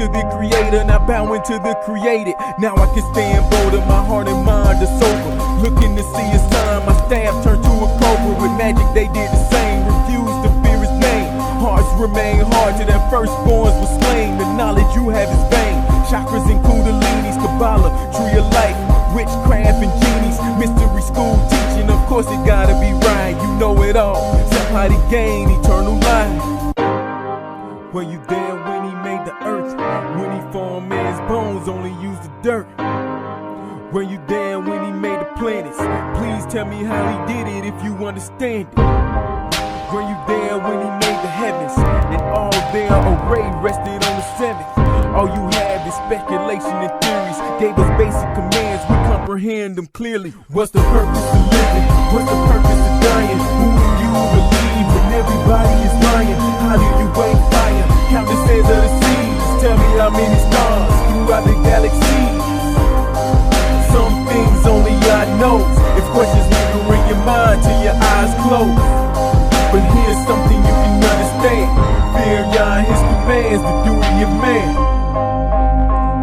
to the creator, now bowing to the created. Now I can stand bolder, my heart and mind are sober. Looking to see a sign, my staff turned to a cobra. With magic they did the same, refused to fear his name. Hearts remain hard till their firstborns were slain. The knowledge you have is vain. Chakras and kundalinis, Kabbalah, tree of life, witchcraft and genies, mystery school teaching. Of course it gotta be right, you know it all. Somebody gain eternal life. Were you there when he made the earth? When he formed man's bones, only used the dirt? Were you there when he made the planets? Please tell me how he did it if you understand it. Were you there when he made the heavens? And all their array rested on the seventh. All you have is speculation and theories. Gave us basic commands, we comprehend them clearly. What's the purpose of living? What's the purpose of dying? Who do you believe when everybody is lying? How do you wait fire? Count the sands of the seas. Tell me how many stars throughout the galaxy. Some things only God knows. If questions linger in your mind till your eyes close. But here's something you can understand. Fear Yah and His commands, the duty of man.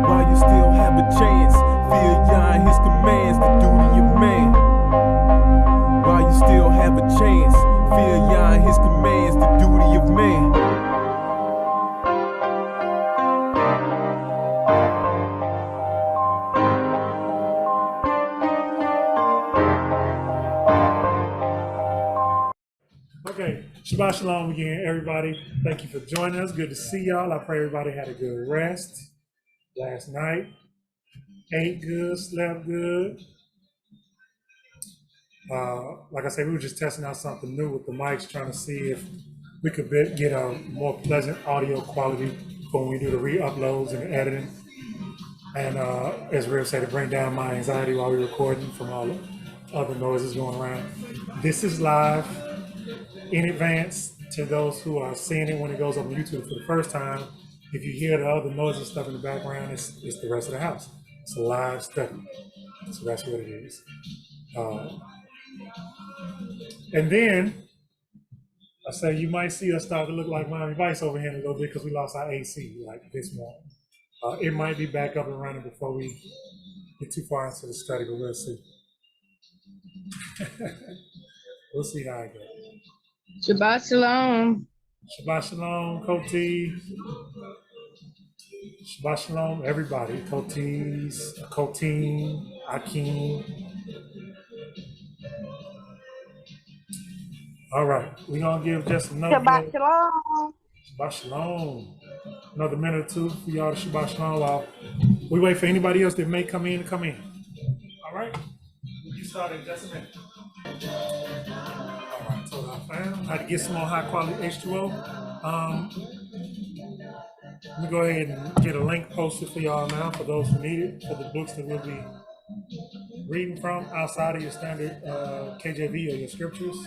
While you still have a chance, fear Yah and His commands, the duty of man. While you still have a chance, fear Yah and His commands, the duty of man. Okay, Shabbat Shalom again, everybody. Thank you for joining us. Good to see y'all. I pray everybody had a good rest last night. Ate good, slept good. Like I said, we were just testing out something new with the mics, trying to see if we could get a more pleasant audio quality when we do the re-uploads and the editing. And as Rev said, to bring down my anxiety while we're recording from all the other noises going around. This is live in advance to those who are seeing it when it goes up on YouTube for the first time. If you hear the other noise and stuff in the background, it's the rest of the house. It's a live study. So that's what it is. And then I say you might see us start to look like Miami Vice over here in a little bit because we lost our AC like this morning. It might be back up and running before we get too far into the study, but we'll see. We'll see how it goes. Shabbat Shalom. Shabbat Shalom, Koti. Shabbat Shalom, everybody. Kotis, Kotin, Akim. All right, we're going to give just another Shabbat Shalom. Shabbat Shalom. Another minute or two for y'all to Shabbat Shalom while we wait for anybody else that may come in to come in. All right? We'll get started in just a minute. All right, so I had to get some more high quality H2O. Let me go ahead and get a link posted for y'all now for those who need it, for the books that we'll be reading from outside of your standard KJV or your scriptures.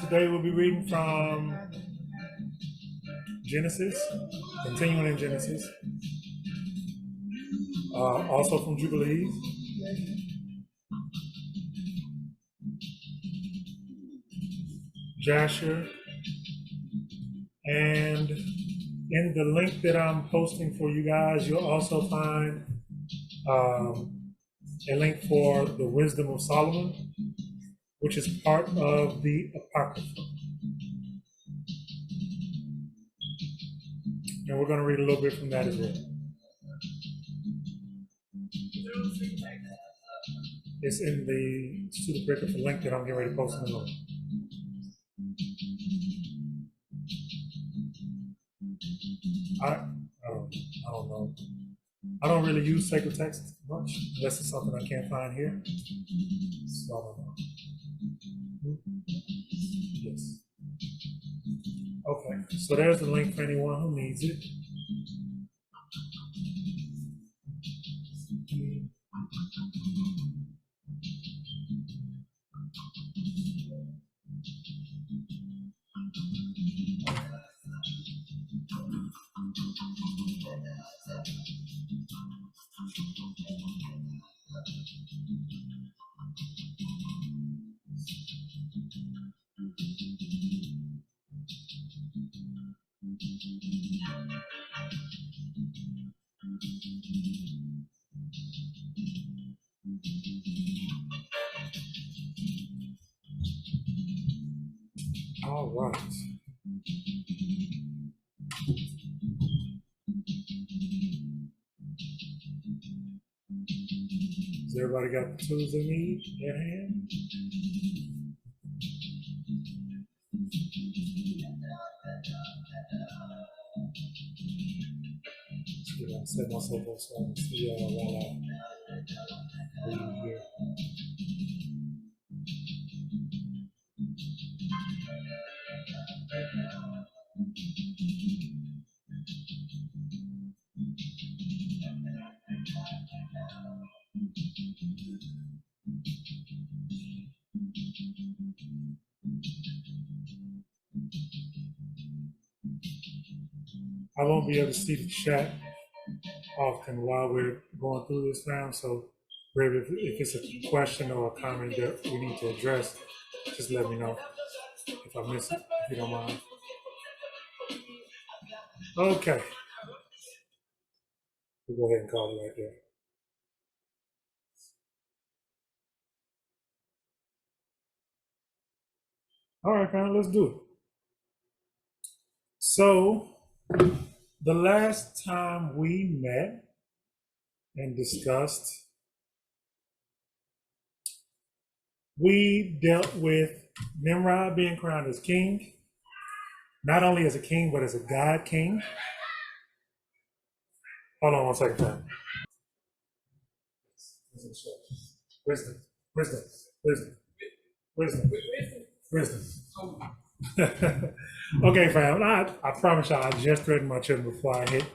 Today we'll be reading from Genesis, continuing in Genesis, also from Jubilees, Jasher, and in the link that I'm posting for you guys, you'll also find a link for the Wisdom of Solomon, which is part of the Apocrypha. And we're going to read a little bit from that as well. It's in the student breaker for link that I'm getting ready to post in the moment. I don't know. I don't really use sacred text much, unless it's something I can't find here. So I don't know. Yes. Okay, so there's the link for anyone who needs it. All right. Has everybody got the tools they need at hand? I set myself up so I can see y'all while I read here. I won't be able to see the chat often while we're going through this now, so Ray, if it's a question or a comment that we need to address, just let me know if I miss it, if you don't mind. Okay. We'll go ahead and call it right there. All right, fam, let's do it. So, the last time we met and discussed, we dealt with Nimrod being crowned as king, not only as a king, but as a God king. Hold on one second, fam. Wisdom, wisdom, wisdom, wisdom, wisdom. Okay, fam. I promise y'all, I just threatened my children before I hit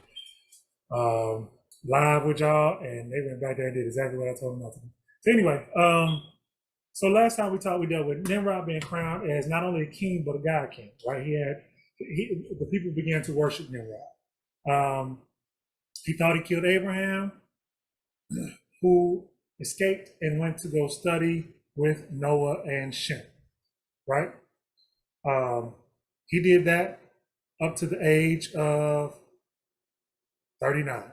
live with y'all, and they went back there and did exactly what I told them not to do. So anyway, so last time we talked, we dealt with Nimrod being crowned as not only a king but a God king. Right? The people began to worship Nimrod. He thought he killed Abraham, who escaped and went to go study with Noah and Shem. Right? He did that up to the age of 39.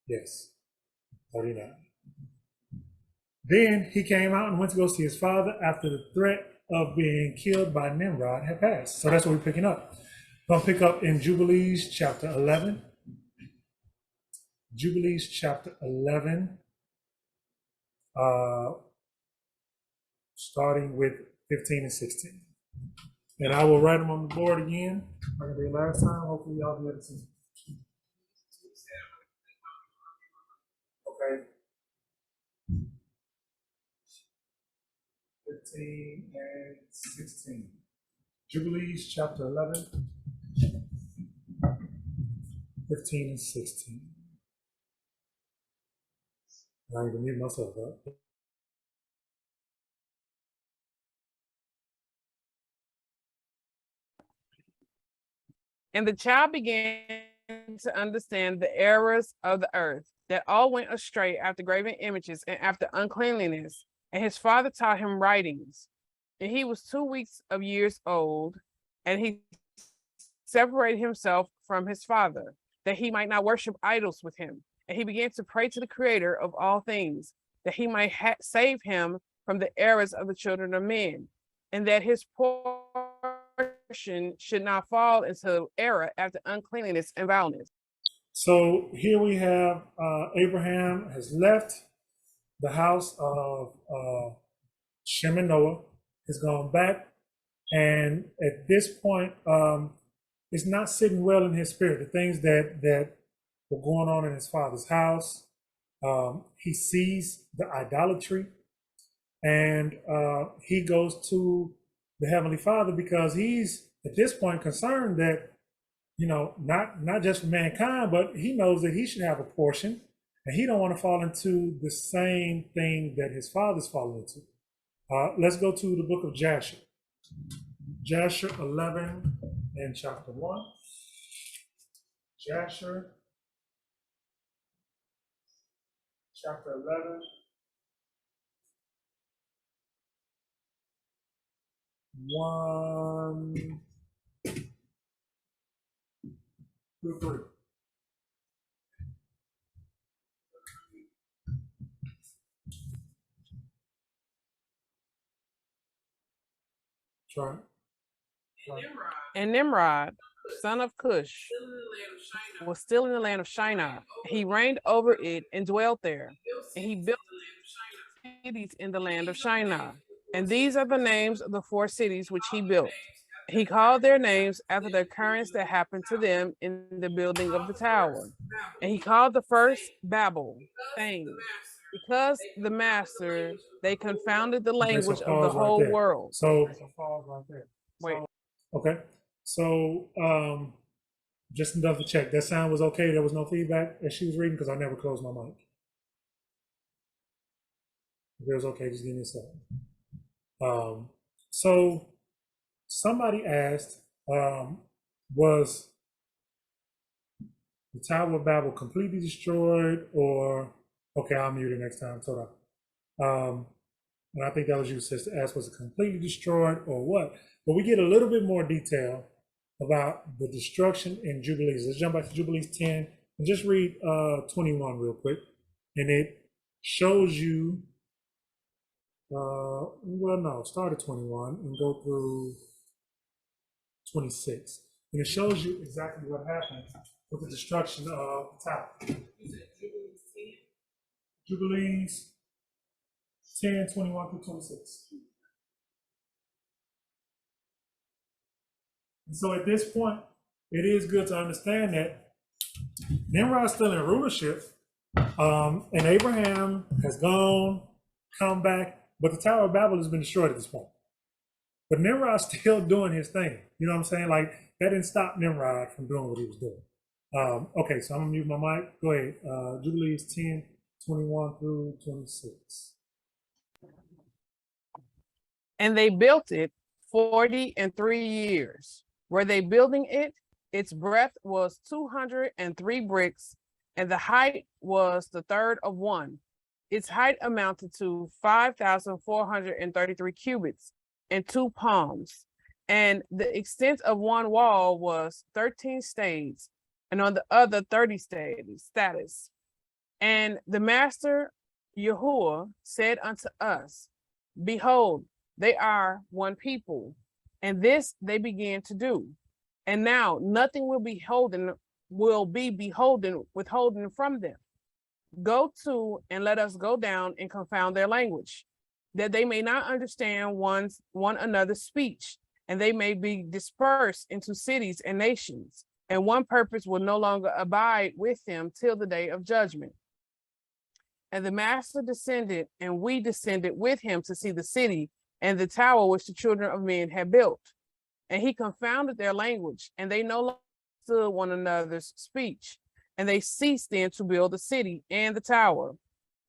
Yes, 39. Then he came out and went to go see his father after the threat of being killed by Nimrod had passed. So that's what we're picking up. We're going to pick up in Jubilees chapter 11. Jubilees chapter 11, starting with 15 and 16. And I will write them on the board again, like I did last time. Hopefully y'all be able to see. Okay. 15 and 16. Jubilees chapter 11, 15 and 16. I need to mute myself up. And the child began to understand the errors of the earth, that all went astray after graven images and after uncleanliness. And his father taught him writings. And he was 2 weeks of years old, and he separated himself from his father, that he might not worship idols with him. And he began to pray to the Creator of all things, that he might save him from the errors of the children of men, and that his portion should not fall into error after uncleanliness and vileness. So here we have Abraham has left the house of Shem and Noah, has gone back, and at this point, it's not sitting well in his spirit. The things that were going on in his father's house, he sees the idolatry, and he goes to the Heavenly Father because he's at this point concerned that, you know, not just for mankind, but he knows that he should have a portion, and he don't want to fall into the same thing that his father's fallen into. Let's go to the book of Jasher. Jasher 11 and chapter 1. Jasher chapter 11. 1 through 3. Try. And Nimrod, son of Cush, was still in the land of Shinar. He reigned over it and dwelt there. And he built cities in the land of Shinar. And these are the names of the 4 cities which he built. He called their names after the occurrence that happened to them in the building of the tower. And he called the first Babel, fame, because the master, they confounded the language of the whole world. So pause right there. Wait. Okay. So just enough to check. That sound was okay. There was no feedback as she was reading because I never closed my mic. If it was okay, just give me a second. So somebody asked, was the Tower of Babel completely destroyed, or okay, I'll mute it next time. Hold on. And I think that was you, sister. Asked, was it completely destroyed or what? But we get a little bit more detail about the destruction in Jubilees. Let's jump back to Jubilees 10 and just read 21 real quick. And it shows you, well, no, start at 21 and go through 26. And it shows you exactly what happened with the destruction of the tower. Jubilees 10, 21 through 26. And so at this point, it is good to understand that Nimrod's still in rulership, and Abraham has gone, come back, but the Tower of Babel has been destroyed at this point. But Nimrod's still doing his thing. You know what I'm saying? Like, that didn't stop Nimrod from doing what he was doing. Okay, so I'm gonna mute my mic. Go ahead. Jubilees 10, 21 through 26. And they built it 40 years. Were they building it? Its breadth was 203 bricks, and the height was the third of one. Its height amounted to 5,433 cubits and 2 palms. And the extent of one wall was 13 stades, and on the other 30 status. And the master Yahuah said unto us, behold, they are one people, and this they began to do. And now nothing will be withholden from them. Go to and let us go down and confound their language, that they may not understand one another's speech, and they may be dispersed into cities and nations, and one purpose will no longer abide with them till the day of judgment. And the master descended, and we descended with him to see the city and the tower which the children of men had built. And he confounded their language, and they no longer understood one another's speech. And they ceased then to build the city and the tower.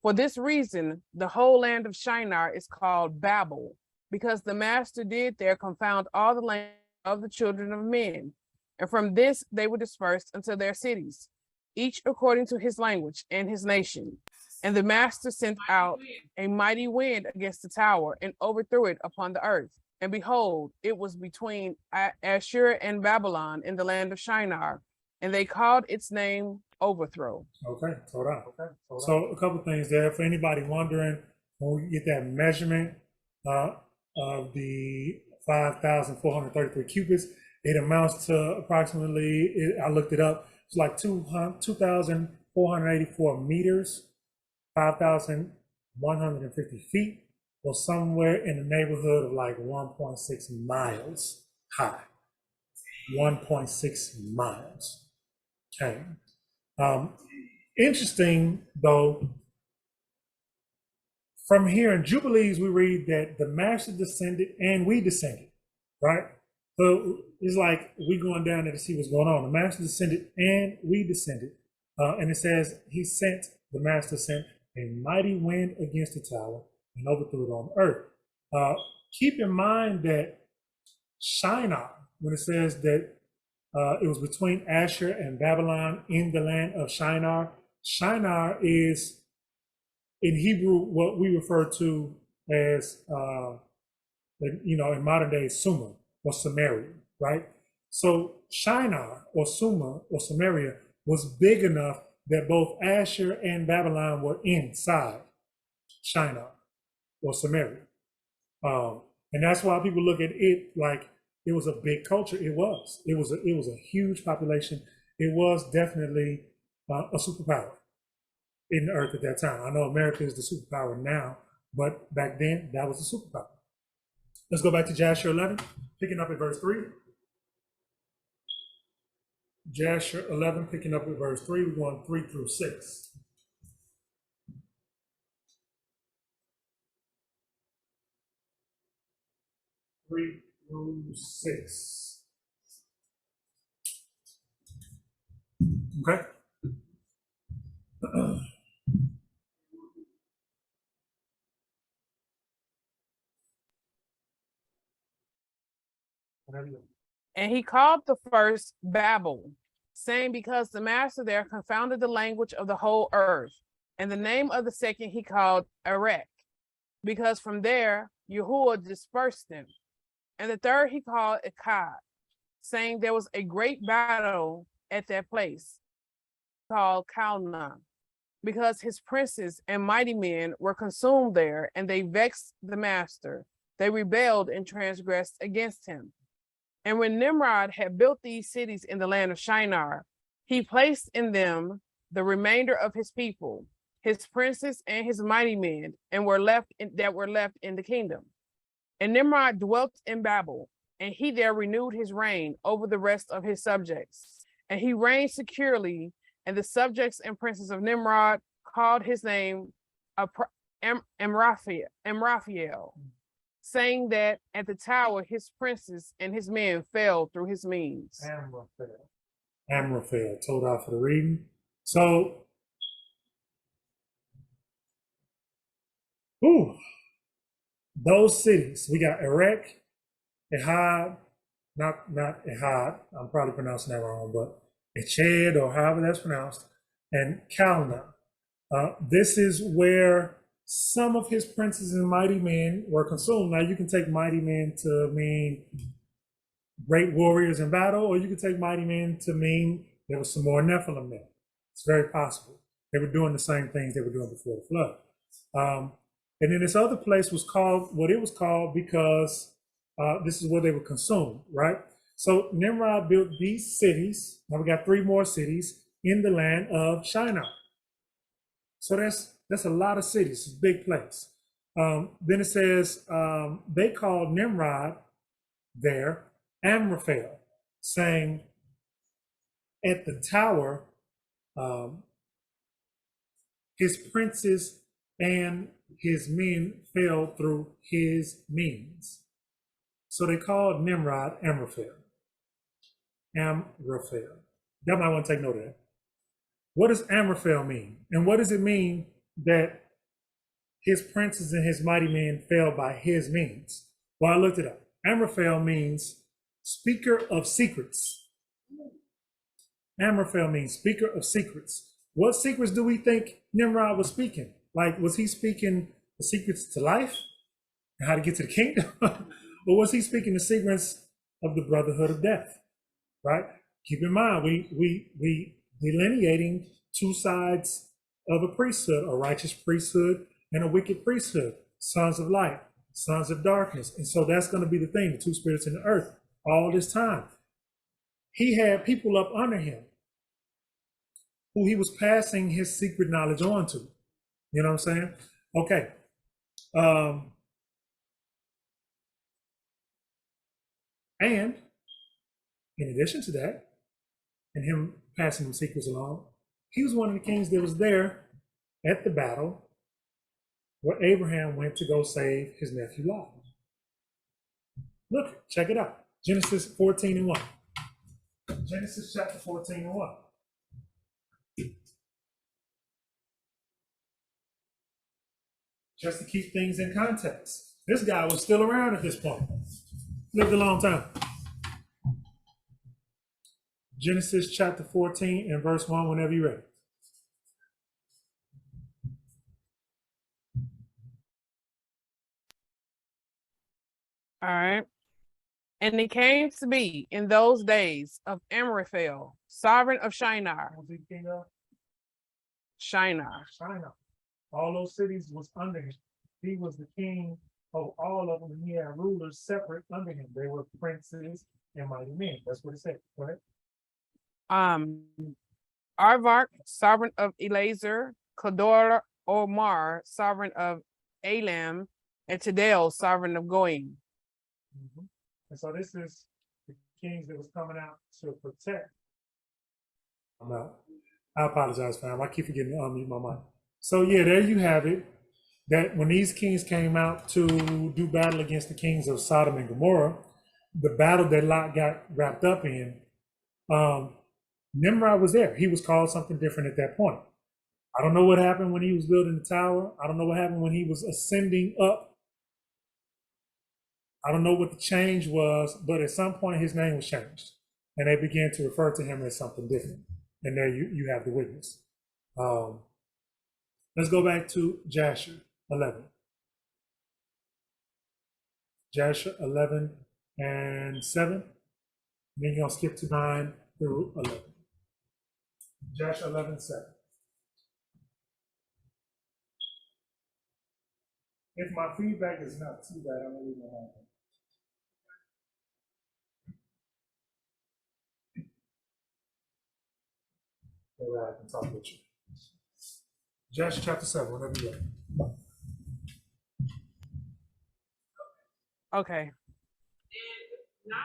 For this reason, the whole land of Shinar is called Babel, because the master did there confound all the language of the children of men. And from this they were dispersed unto their cities, each according to his language and his nation. And the master sent out a mighty wind against the tower and overthrew it upon the earth. And behold, it was between Ashur and Babylon in the land of Shinar, and they called its name Overthrow. Okay, hold on. So a couple things there. For anybody wondering, when we get that measurement of the 5,433 cubits, it amounts to approximately, I looked it up, it's like 2,484 meters, 5,150 feet, or somewhere in the neighborhood of like 1.6 miles high. 1.6 miles. Okay. Interesting though, from here in Jubilees, we read that the master descended and we descended, right? So it's like we going down there to see what's going on. The master descended and we descended. And it says the master sent a mighty wind against the tower and overthrew it on earth. Keep in mind that Shinar, when it says that it was between Ashur and Babylon in the land of Shinar, Shinar is in Hebrew what we refer to as in modern day Sumer or Samaria, right? So Shinar or Sumer or Samaria was big enough that both Asher and Babylon were inside Shinar or Samaria. And that's why people look at it like it was a big culture. It was. It was a huge population. It was definitely a superpower in the earth at that time. I know America is the superpower now, but back then that was the superpower. Let's go back to Jasher 11, picking up at verse 3. Jasher 11, picking up at verse 3. We're going 3 through 6. Three through 6. Okay. And he called the first Babel, saying, because the master there confounded the language of the whole earth. And the name of the second he called Erech, because from there Yahuah dispersed them. And the third he called Akkad, saying there was a great battle at that place called Calna, because his princes and mighty men were consumed there, and they vexed the master. They rebelled and transgressed against him. And when Nimrod had built these cities in the land of Shinar, he placed in them the remainder of his people, his princes and his mighty men, and were left in the kingdom. And Nimrod dwelt in Babel, and he there renewed his reign over the rest of his subjects. And he reigned securely, and the subjects and princes of Nimrod called his name Amraphel, saying that at the tower his princes and his men fell through his means. Amraphel, told out for the reading. So, those cities, we got Erech, Ehad, not Ehad, I'm probably pronouncing that wrong, but Eched, or however that's pronounced, and Calna. This is where some of his princes and mighty men were consumed. Now, you can take mighty men to mean great warriors in battle, or you can take mighty men to mean there was some more Nephilim there. It's very possible. They were doing the same things they were doing before the flood. And then this other place was called what it was called because this is where they were consumed, right? So Nimrod built these cities. Now we got 3 more cities in the land of Shinar. So that's a lot of cities. It's a big place. Then it says they called Nimrod there Amraphel, saying at the tower his princes and his men fell through his means. So they called Nimrod Amraphel. Amraphel. Y'all might want to take note of that. What does Amraphel mean? And what does it mean that his princes and his mighty men fell by his means? Well, I looked it up. Amraphel means speaker of secrets. Amraphel means speaker of secrets. What secrets do we think Nimrod was speaking? Like, was he speaking the secrets to life and how to get to the kingdom? Or was he speaking the secrets of the brotherhood of death? Right? Keep in mind, we delineating 2 sides of a priesthood, a righteous priesthood and a wicked priesthood, sons of light, sons of darkness. And so that's going to be the thing, the 2 spirits in the earth all this time. He had people up under him who he was passing his secret knowledge on to. You know what I'm saying? Okay. And in addition to that, and him passing them secrets along, he was one of the kings that was there at the battle where Abraham went to go save his nephew Lot. Look, check it out. Genesis 14:1. Genesis chapter 14:1. Just to keep things in context. This guy was still around at this point. Lived a long time. Genesis chapter 14 and verse 1, whenever you're ready. All right. And it came to be in those days of Amraphel, sovereign of Shinar. Was he king of Shinar. China? All those cities was under him. He was the king of all of them, and he had rulers separate under him. They were princes and mighty men. That's what it said. Go ahead. Arvark, sovereign of Elazar, Kedor Omar, sovereign of Elam, and Tidal, sovereign of Goyim. And so this is the kings that was coming out to protect. I'm out. I apologize, fam. I keep forgetting to unmute my mic. So yeah, there you have it. That when these kings came out to do battle against the kings of Sodom and Gomorrah, the battle that Lot got wrapped up in, Nimrod was there. He was called something different at that point. I don't know what happened when he was building the tower. I don't know what happened when he was ascending up. I don't know what the change was, but at some point his name was changed. And they began to refer to him as something different. And there you have the witness. Let's go back to Jasher 11. Jasher 11 and 7. And then you're going to skip to 9 through 11. Jasher 11, 7. If my feedback is not too bad, I'm going to leave my mic on. Maybe I can talk with you. Jasher chapter 7, whenever you're ready. Okay.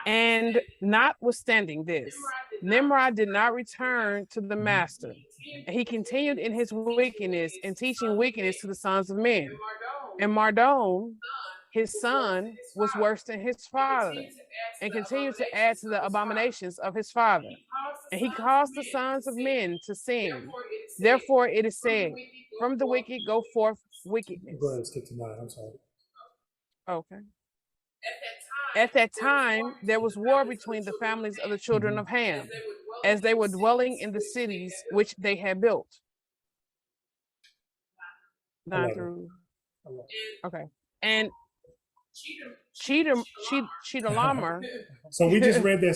And notwithstanding this, Nimrod did not return to the master. And he continued in his wickedness and teaching wickedness to the sons of men. And Mardon, his son, was worse than his father and continued to add to the abominations of his father. And he caused the sons of men to sin. Therefore it is said, from the wicked go forth wickedness. Go ahead and skip to 9, I'm sorry. Okay. At that time, there was war between the families of the children of Ham, as they were dwelling in the cities which they had built. 9 through. Okay. And Chedorlaomer. So we just read that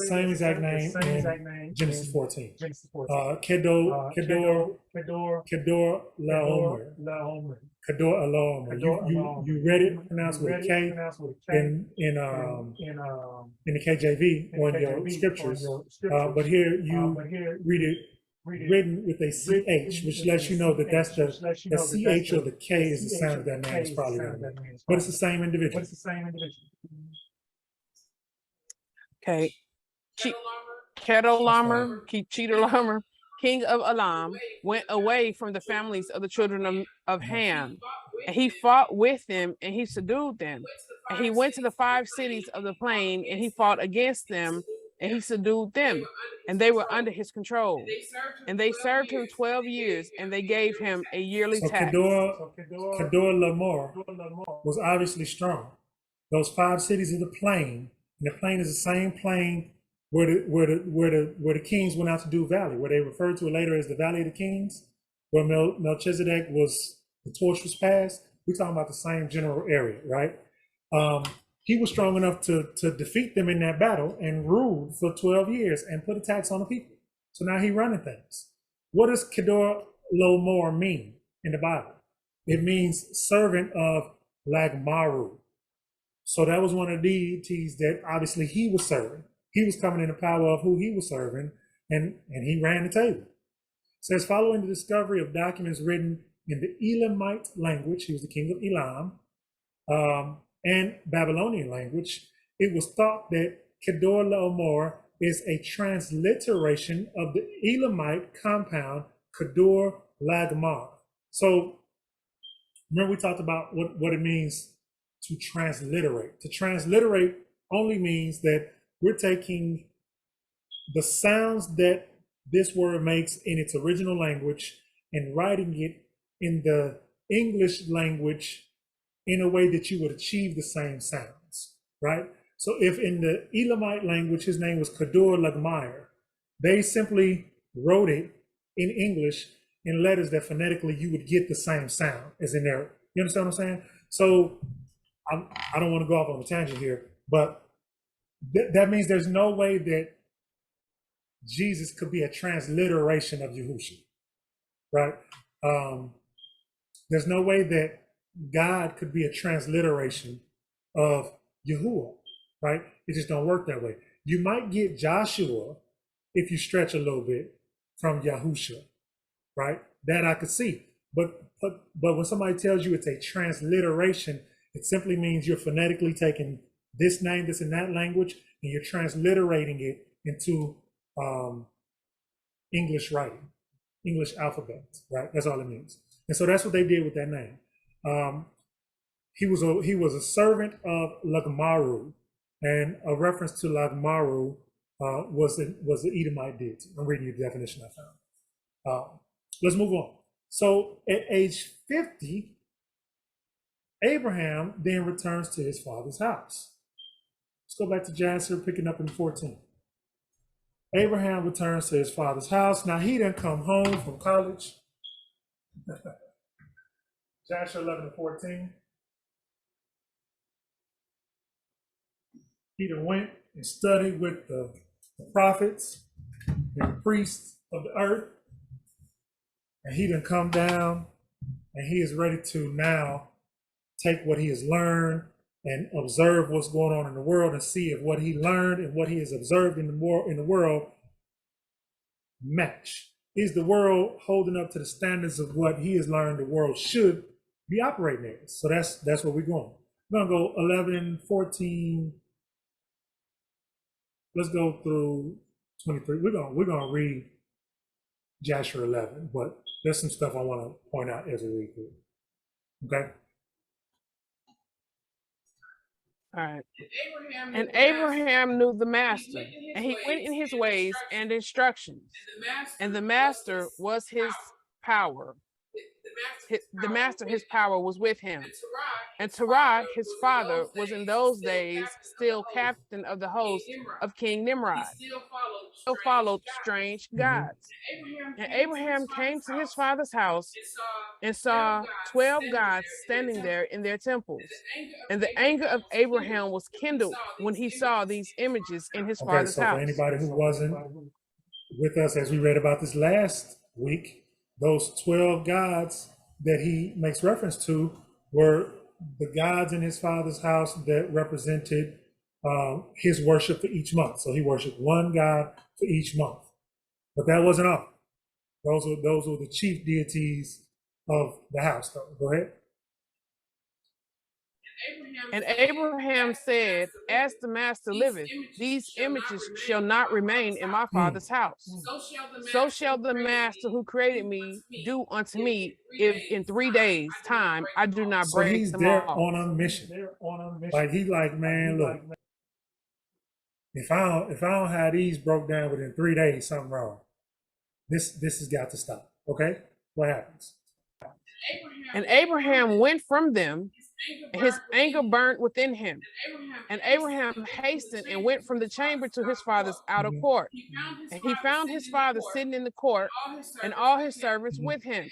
same exact name in Genesis 14. Kedor Laomer. You read it pronounced with a K in the KJV or in your scriptures, but here you read it written with a CH, which lets you know that that's the CH or the K is the sound of that name. It's probably that name. But it's the same individual. Okay. Chedorlaomer, king of Elam, went away from the families of the children of Ham, and he fought with them, and he subdued them. And he went to the 5 cities of the plain, and he fought against them, and he subdued them, and they were under his control. And they served him 12 years, and they gave him a yearly tax. Kedorlaomer was obviously strong. Those 5 cities of the plain, and the plain is the same plain where the kings went out to do valley, where they referred to it later as the Valley of the Kings, where Melchizedek the torch was passed. We're talking about the same general area, right? He was strong enough to defeat them in that battle and ruled for 12 years and put a tax on the people. So now he's running things. What does Kedorlaomer mean in the Bible? It means servant of Lagmaru. So that was one of the deities that obviously he was serving. He was coming in the power of who he was serving, and he ran the table. It says, following the discovery of documents written in the Elamite language, he was the king of Elam, and Babylonian language, it was thought that Kedorlaomer is a transliteration of the Elamite compound Kedor Lagmar. So remember we talked about what it means to transliterate. To transliterate only means that we're taking the sounds that this word makes in its original language and writing it in the English language in a way that you would achieve the same sounds, right? So if in the Elamite language, his name was Kedor Lagmair, they simply wrote it in English in letters that phonetically you would get the same sound as in there. You understand what I'm saying? So I don't want to go off on a tangent here, but that means there's no way that Jesus could be a transliteration of Yahushua, right? There's no way that God could be a transliteration of Yahuah, right? It just don't work that way. You might get Joshua if you stretch a little bit from Yahusha, right? That I could see. But when somebody tells you it's a transliteration, it simply means you're phonetically taking this name that's in that language and you're transliterating it into English writing, English alphabet, right? That's all it means. And so that's what they did with that name. He was a servant of Lagmaru, and a reference to Lagmaru was the Edomite deity. I'm reading you the definition I found. Let's move on. So at age 50, Abraham then returns to his father's house. Let's go back to Jasher, picking up in 14. Abraham returns to his father's house. Now he didn't come home from college. Jasher 11 and 14. He done went and studied with the prophets and priests of the earth. And he done come down and he is ready to now take what he has learned and observe what's going on in the world and see if what he learned and what he has observed in the world match. Is the world holding up to the standards of what he has learned the world should be operating as? So that's where we're going. We're gonna go 11, 14. Let's go through 23. We're gonna read Jasher 11, but there's some stuff I want to point out as we read through. Okay. All right. And Abraham knew the master, and he went in his ways and instructions. And the master was his power. The master, his power was with him. And Terah, his father, was in those days still captain of the host of King Nimrod. Still followed strange gods. And Abraham came to his father's house and saw 12 gods standing there in their temples. And the anger of Abraham was kindled when he saw these images in his father's house. For anybody who wasn't with us as we read about this last week, those 12 gods that he makes reference to were the gods in his father's house that represented his worship for each month. So he worshiped one god for each month. But that wasn't all. Those were the chief deities of the house, though. Go ahead. And Abraham said, as the master liveth, these images shall not remain in my father's house. So shall the master who created me do unto me if in 3 days' time I do not break them off. So he's there on a mission. Like he's like, man, look, if I don't have these broke down within 3 days, something wrong. This has got to stop. Okay? What happens? And Abraham went from them, and his anger burnt within him. And Abraham hastened and went from the chamber to his father's outer court. And he found his father sitting in the court, and all his servants with him.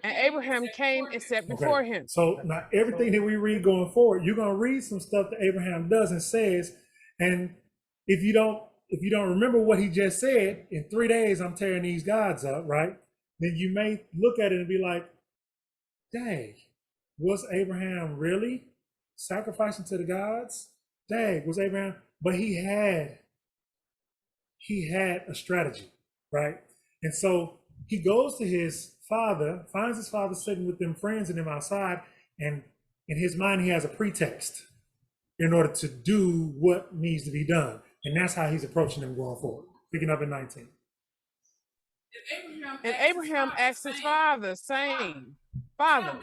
And Abraham came and sat before him. So now everything that we read going forward, you're gonna read some stuff that Abraham does and says, and if you don't remember what he just said, in 3 days I'm tearing these gods up, right? Then you may look at it and be like, dang, was Abraham really sacrificing to the gods? Dang, was Abraham? But he had a strategy, right? And so he goes to his father, finds his father sitting with them friends and them outside, and in his mind he has a pretext in order to do what needs to be done. And that's how he's approaching them going forward. Picking up in 19. And Abraham asked his father, saying, Father,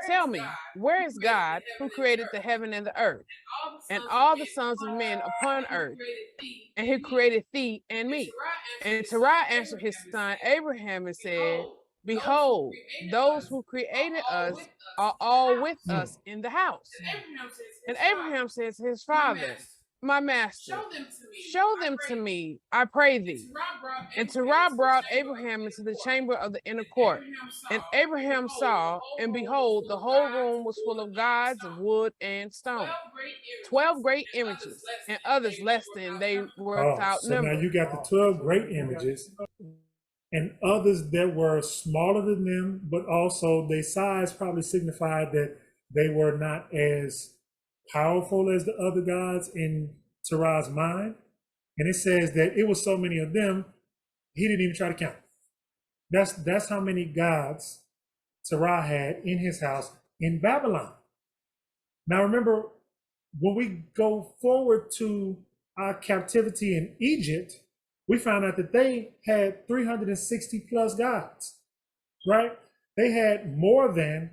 tell me, where is God who created the heaven and the earth, and all the sons of men upon earth, and who created thee and me? And Terah answered his son Abraham and said, Behold, those who created us are all with us in the house. And Abraham says to his father, my master, show them to me, I pray thee. And Terah brought Abraham into the chamber of the inner court. And Abraham saw, and behold, the whole room was full of gods of wood and stone. 12 great images, and others less than they were without so number. now you got the 12 great images and others that were smaller than them, but also their size probably signified that they were not as powerful as the other gods in Terah's mind. And it says that it was so many of them, he didn't even try to count. That's how many gods Terah had in his house in Babylon. Now remember, when we go forward to our captivity in Egypt, we found out that they had 360 plus gods, right? They had more than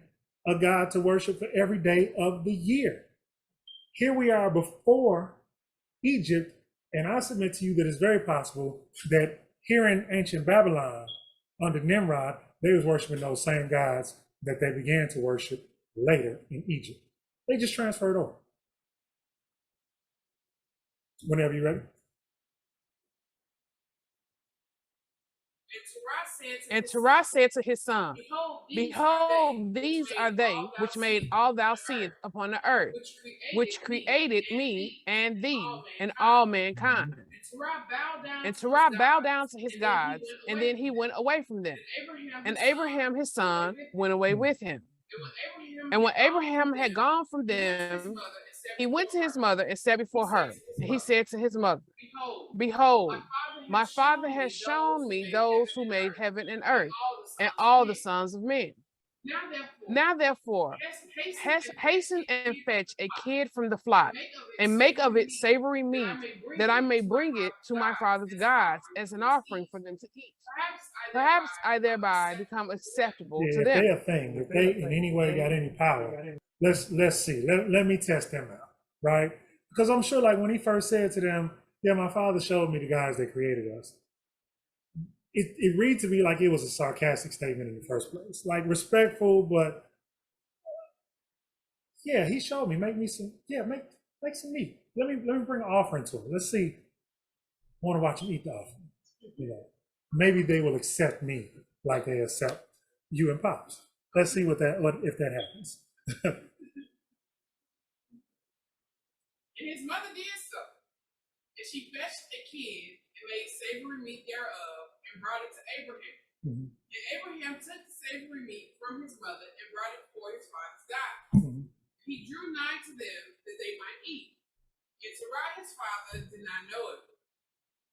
a god to worship for every day of the year. Here we are before Egypt, and I submit to you that it's very possible that here in ancient Babylon, under Nimrod, they was worshiping those same gods that they began to worship later in Egypt. They just transferred over. Whenever you're ready. And Terah said to his son, behold, these are they which made all thou seest upon the earth, which created me and thee and all mankind. And Terah bowed down to his gods, and then he went away from them. And Abraham his son went away with him. And when Abraham had gone from them, he went to his mother and sat before her. And he said to his mother, behold, my father has shown me those who made heaven and earth and all the sons of men. Now therefore, hasten and fetch a kid from the flock and make of it savory meat, that I may bring it to my father's gods as an offering for them to eat. Perhaps I thereby become acceptable to them. If they a thing, if they in any way got any power, let's see. Let me test them out, right? Because I'm sure, like when he first said to them, yeah, my father showed me the guys that created us. It reads to me like it was a sarcastic statement in the first place, like respectful, but yeah, he showed me. Make me some. Yeah, make some meat. Let me bring an offering to him. Let's see. I want to watch him eat the offering. You know, maybe they will accept me like they accept you and Pops. Let's see what if that happens. And his mother did so. And she fetched a kid and made savory meat thereof and brought it to Abraham. Mm-hmm. And Abraham took the savory meat from his mother and brought it before his father's God. Mm-hmm. He drew nigh to them that they might eat. And Terah his father did not know it.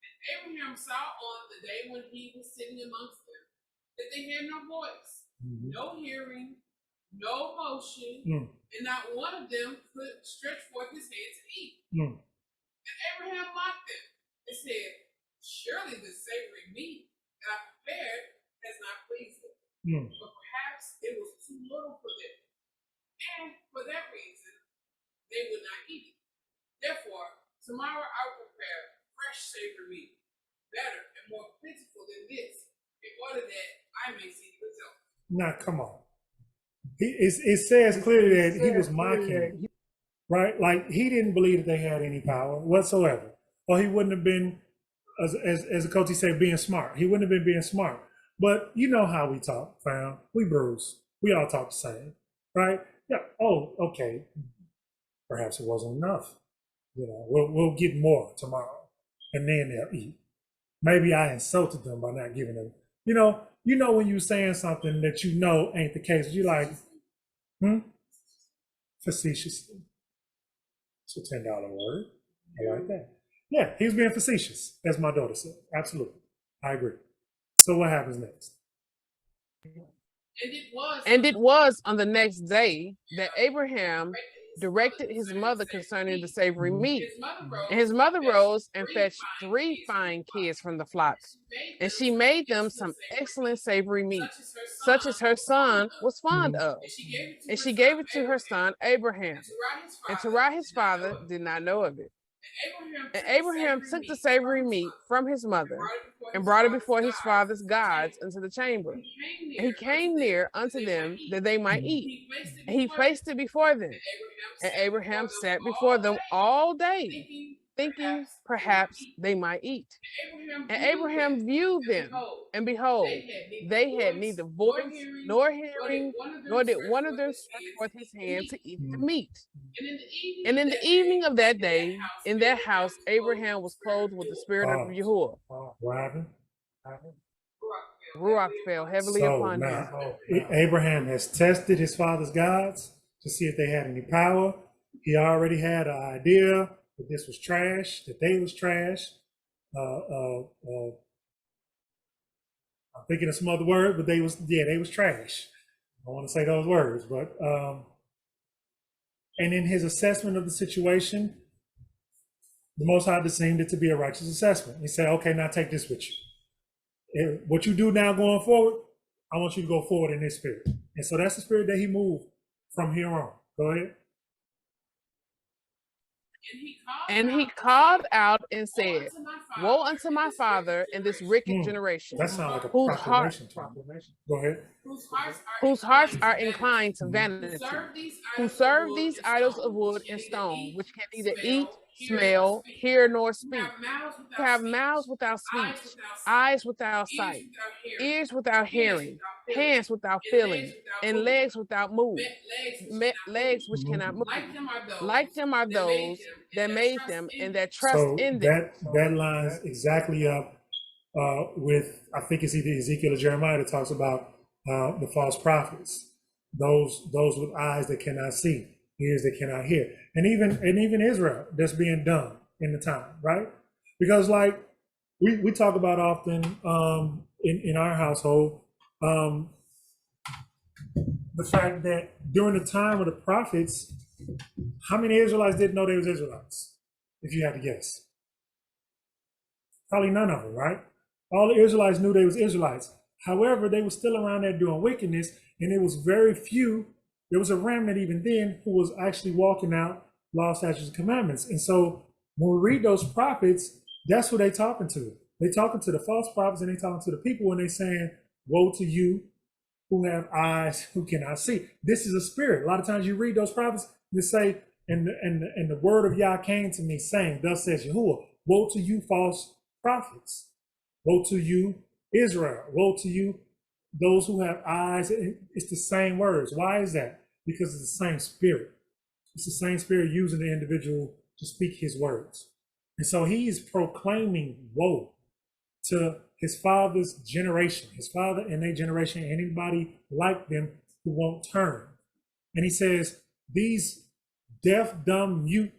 And Abraham saw on the day when he was sitting amongst them that they had no voice, Mm-hmm. no hearing, no motion, and not one of them could stretch forth his hand to eat. And Abraham mocked them and said, surely the savory meat that I prepared has not pleased them, but perhaps it was too little for them. And for that reason, they would not eat it. Therefore, tomorrow I will prepare fresh savory meat, better and more plentiful than this, in order that I may see the result. Now, come on. It says clearly that he was mocking, right? Like he didn't believe that they had any power whatsoever, or he wouldn't have been, as Coty said, being smart. He wouldn't have been being smart. But you know how we talk, fam. We bruise. We all talk the same, right? Yeah. Oh, okay. Perhaps it wasn't enough. You know, we'll get more tomorrow, and then they'll eat. Maybe I insulted them by not giving them. You know when you're saying something that you know ain't the case, you're like, facetiously. It's a $10 word. I like that. Yeah, he was being facetious, as my daughter said. Absolutely. I agree. So what happens next? And it was on the next day that Abraham directed his mother concerning the savory meat. And his mother rose and fetched 3 fine kids from the flock. And she made them some excellent savory meat, such as her son was fond of. And she gave it to her son Abraham. And Terah his father did not know of it. And Abraham took the savory meat from his mother and brought it before his father's gods into the chamber. And he came near unto them that they might eat. And he placed it before them. And Abraham sat before them all day, thinking perhaps they might eat. And Abraham viewed them, and behold, they had neither voice nor hearing, nor did one of them stretch forth his hand to eat the meat. And in the evening of that day, in that house, Abraham was clothed with the spirit of Yahuah. What happened? Ruach fell heavily upon him. Abraham has tested his father's gods to see if they had any power. He already had an idea that this was trash, that they was trash. I'm thinking of some other word, but they was trash. I don't want to say those words, but and in his assessment of the situation, the Most High deemed it to be a righteous assessment. He said, okay, now take this with you. What you do now going forward, I want you to go forward in this spirit. And so that's the spirit that he moved from here on. Go ahead. And he called out and said, woe unto my father in this wicked generation. That sounds like a proclamation. Go ahead. Whose hearts are inclined to vanity, who serve these idols of wood and stone, which can neither eat, smell, hear, nor speak, who have mouths without speech, eyes without sight, ears without hearing, hands without feeling, and legs without moving, legs which cannot move. Like them are those that made them and that trust in them. That lines exactly up with, I think it's either Ezekiel or Jeremiah that talks about the false prophets, those with eyes that cannot see, ears that cannot hear, and even Israel that's being done in the time, right? Because like we talk about often in our household, the fact that during the time of the prophets, how many Israelites didn't know they was Israelites? If you had to guess, probably none of them, right? All the Israelites knew they was Israelites. However, they were still around there doing wickedness, and it was very few. There was a remnant even then who was actually walking out law, statutes, and commandments. And so when we read those prophets, that's who they talking to. They talking to the false prophets, and they talking to the people, and they saying, woe to you who have eyes who cannot see. This is a spirit. A lot of times you read those prophets, they say, and the word of Yah came to me saying, thus says Yahuah, woe to you false prophets. Woe to you Israel. Woe to you those who have eyes. It's the same words. Why is that? Because it's the same spirit. It's the same spirit using the individual to speak his words. And so he is proclaiming woe to his father's generation, his father and their generation, and anybody like them who won't turn. And he says, these deaf, dumb, mute,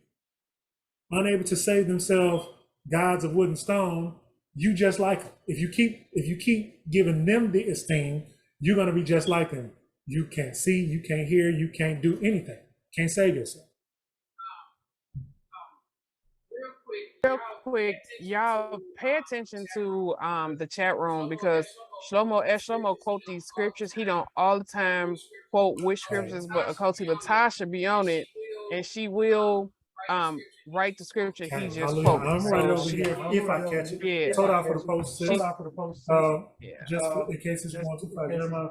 unable to save themselves, gods of wood and stone, you just like them. If you keep giving them the esteem, you're going to be just like them. You can't see, you can't hear, you can't do anything. Can't save yourself. Real quick, y'all pay attention to the chat room, because Shlomo quote these scriptures. He don't all the time quote which scriptures, but Akoti Latasha be on it, and she will write the scripture he just quoted. I'm right over here if I catch it. Yeah. Hold out for the post. Just in case it's going too far. Jeremiah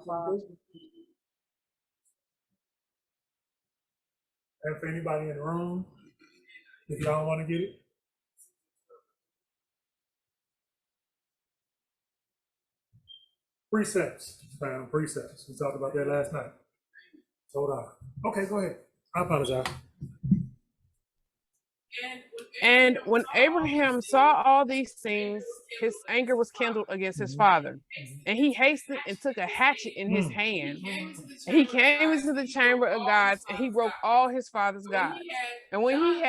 5. And for anybody in the room, if y'all want to get it. Precepts. Found precepts. We talked about that last night. Hold on. Okay, go ahead. I apologize. And when Abraham saw all these things, his anger was kindled against his father. And he hastened and took a hatchet in his hand. And he came into the chamber of gods, and he broke all his father's gods. And when he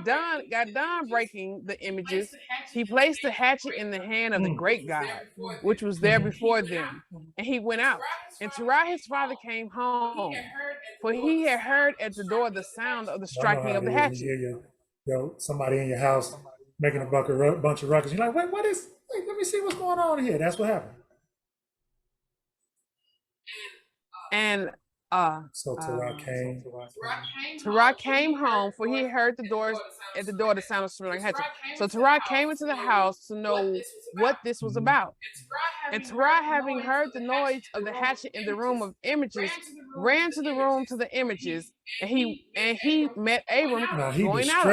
got done breaking the images, he placed the hatchet in the hand of the great God, which was there before them. And he went out. And Terah his father came home, for he had heard at the door the sound of the striking of the hatchet. Yo, somebody in your house making a bunch of ruckus. You're like, wait, let me see what's going on here. That's what happened. And so Terah came home, for he heard at the door the sound of striking hatchet. So Terah came into the house to know what this was about. And Terah, having heard the noise of the hatchet in the room of images, ran to the room to the images, and he met Abram going out.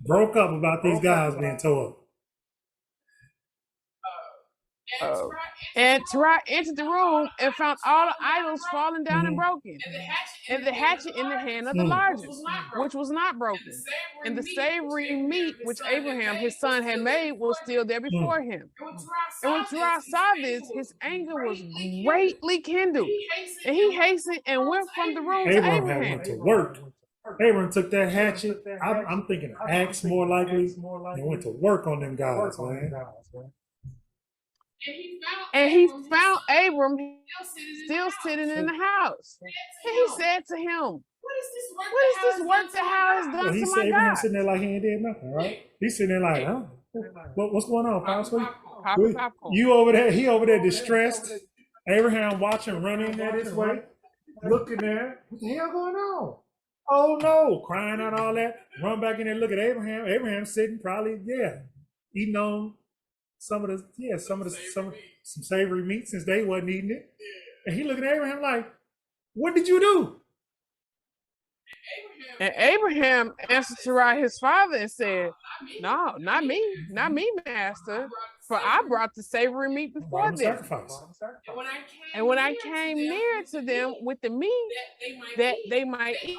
Broke up about these guys being tore up. And Terah entered the room and found all the idols fallen down and broken, and the hatchet in the hand of the largest, which was not broken. And the savory meat which Abraham, his son, had made was still there before him. And when Terah saw this, his anger was greatly kindled, and he hastened and went from the room to Abram Abraham. had went to work. Abram took that hatchet. I'm thinking axe more likely, and went to work on them guys, man. And he found Abram still sitting in the house. And he said to him, "What is this work that thou hast done He to said my Abraham God?" sitting there like he ain't did nothing, right? He's sitting there like, huh? What's going on, Pops? Popcorn. You over there? He over there distressed. Abraham watching, running there this way, looking there. What the hell going on? Oh no! Crying out all that. Run back in there. Look at Abraham. Abraham sitting probably eating on some savory meat since they wasn't eating it. And he looking at Abraham like, "What did you do?" And Abraham answered Terah his father and said, "No, not me, master. For I brought the savory meat before them. And when I came near to them with the meat that they might eat,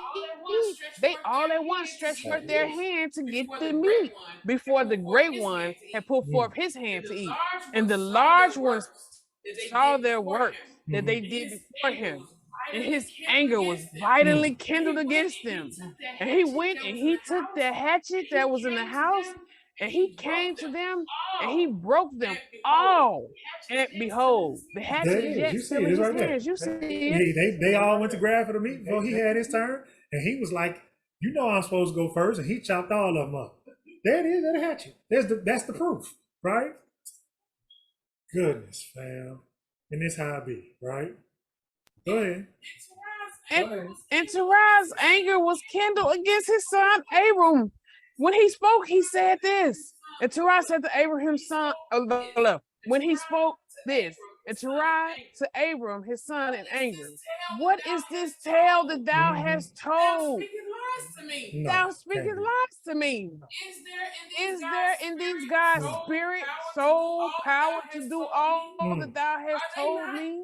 they all at once stretched forth their hand to get the meat before the great one had put forth his hand to eat. And the large ones saw their work that they did before him. And his anger was violently kindled against them. And he went and he took the hatchet that was in the house, and he came to them and he broke them all. And behold, the hatchet is yet still in his hands. You see it. They all went to grab for the meat before he had his turn. And he was like, "You know I'm supposed to go first," and he chopped all of them up. There it is, that hatchet. That's the proof, right? Goodness, fam. And this how it be, right? Go ahead. And Terah's anger was kindled against his son Abram. When he spoke, he said this. And Terah said to Abraham's son, when he spoke this, and Terah to Abram, his son, in anger, "What is this tale that thou hast told? Thou speakest lies to me. Is there in these God's spirit, soul, power to do all that thou hast told me?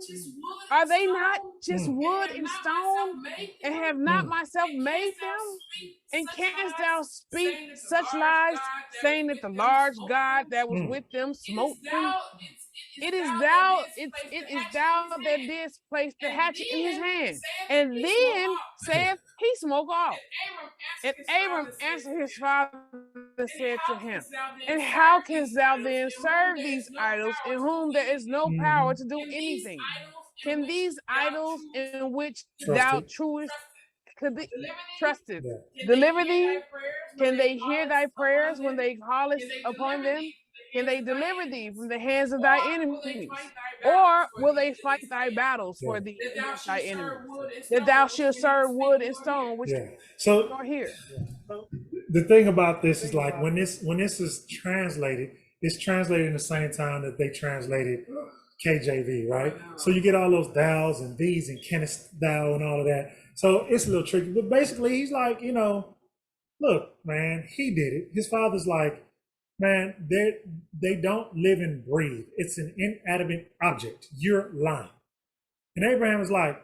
Are they not just wood and stone, and have not myself made them? And canst thou speak such lies, saying that the large God that was with them smote them? It is thou that didst place the hatchet in his hand, and then saith he smote off." And Abram answered his father and said to him, "And how canst thou then serve these idols in whom there is no power to do anything? Can these idols in which thou trusted deliver thee? Can they hear thy prayers when they callest upon them? Can they deliver thee from the hands of thy enemies? Or will they fight thy battles for thee against thy enemies? That thou shouldst serve wood and stone, which so are here." The thing about this is, like, when this is translated, it's translated in the same time that they translated KJV, right? So you get all those thous and these and canst thou and all of that. So it's a little tricky, but basically he's like, look, man, he did it. His father's like, man, they don't live and breathe. It's an inanimate object. You're lying. And Abraham is like,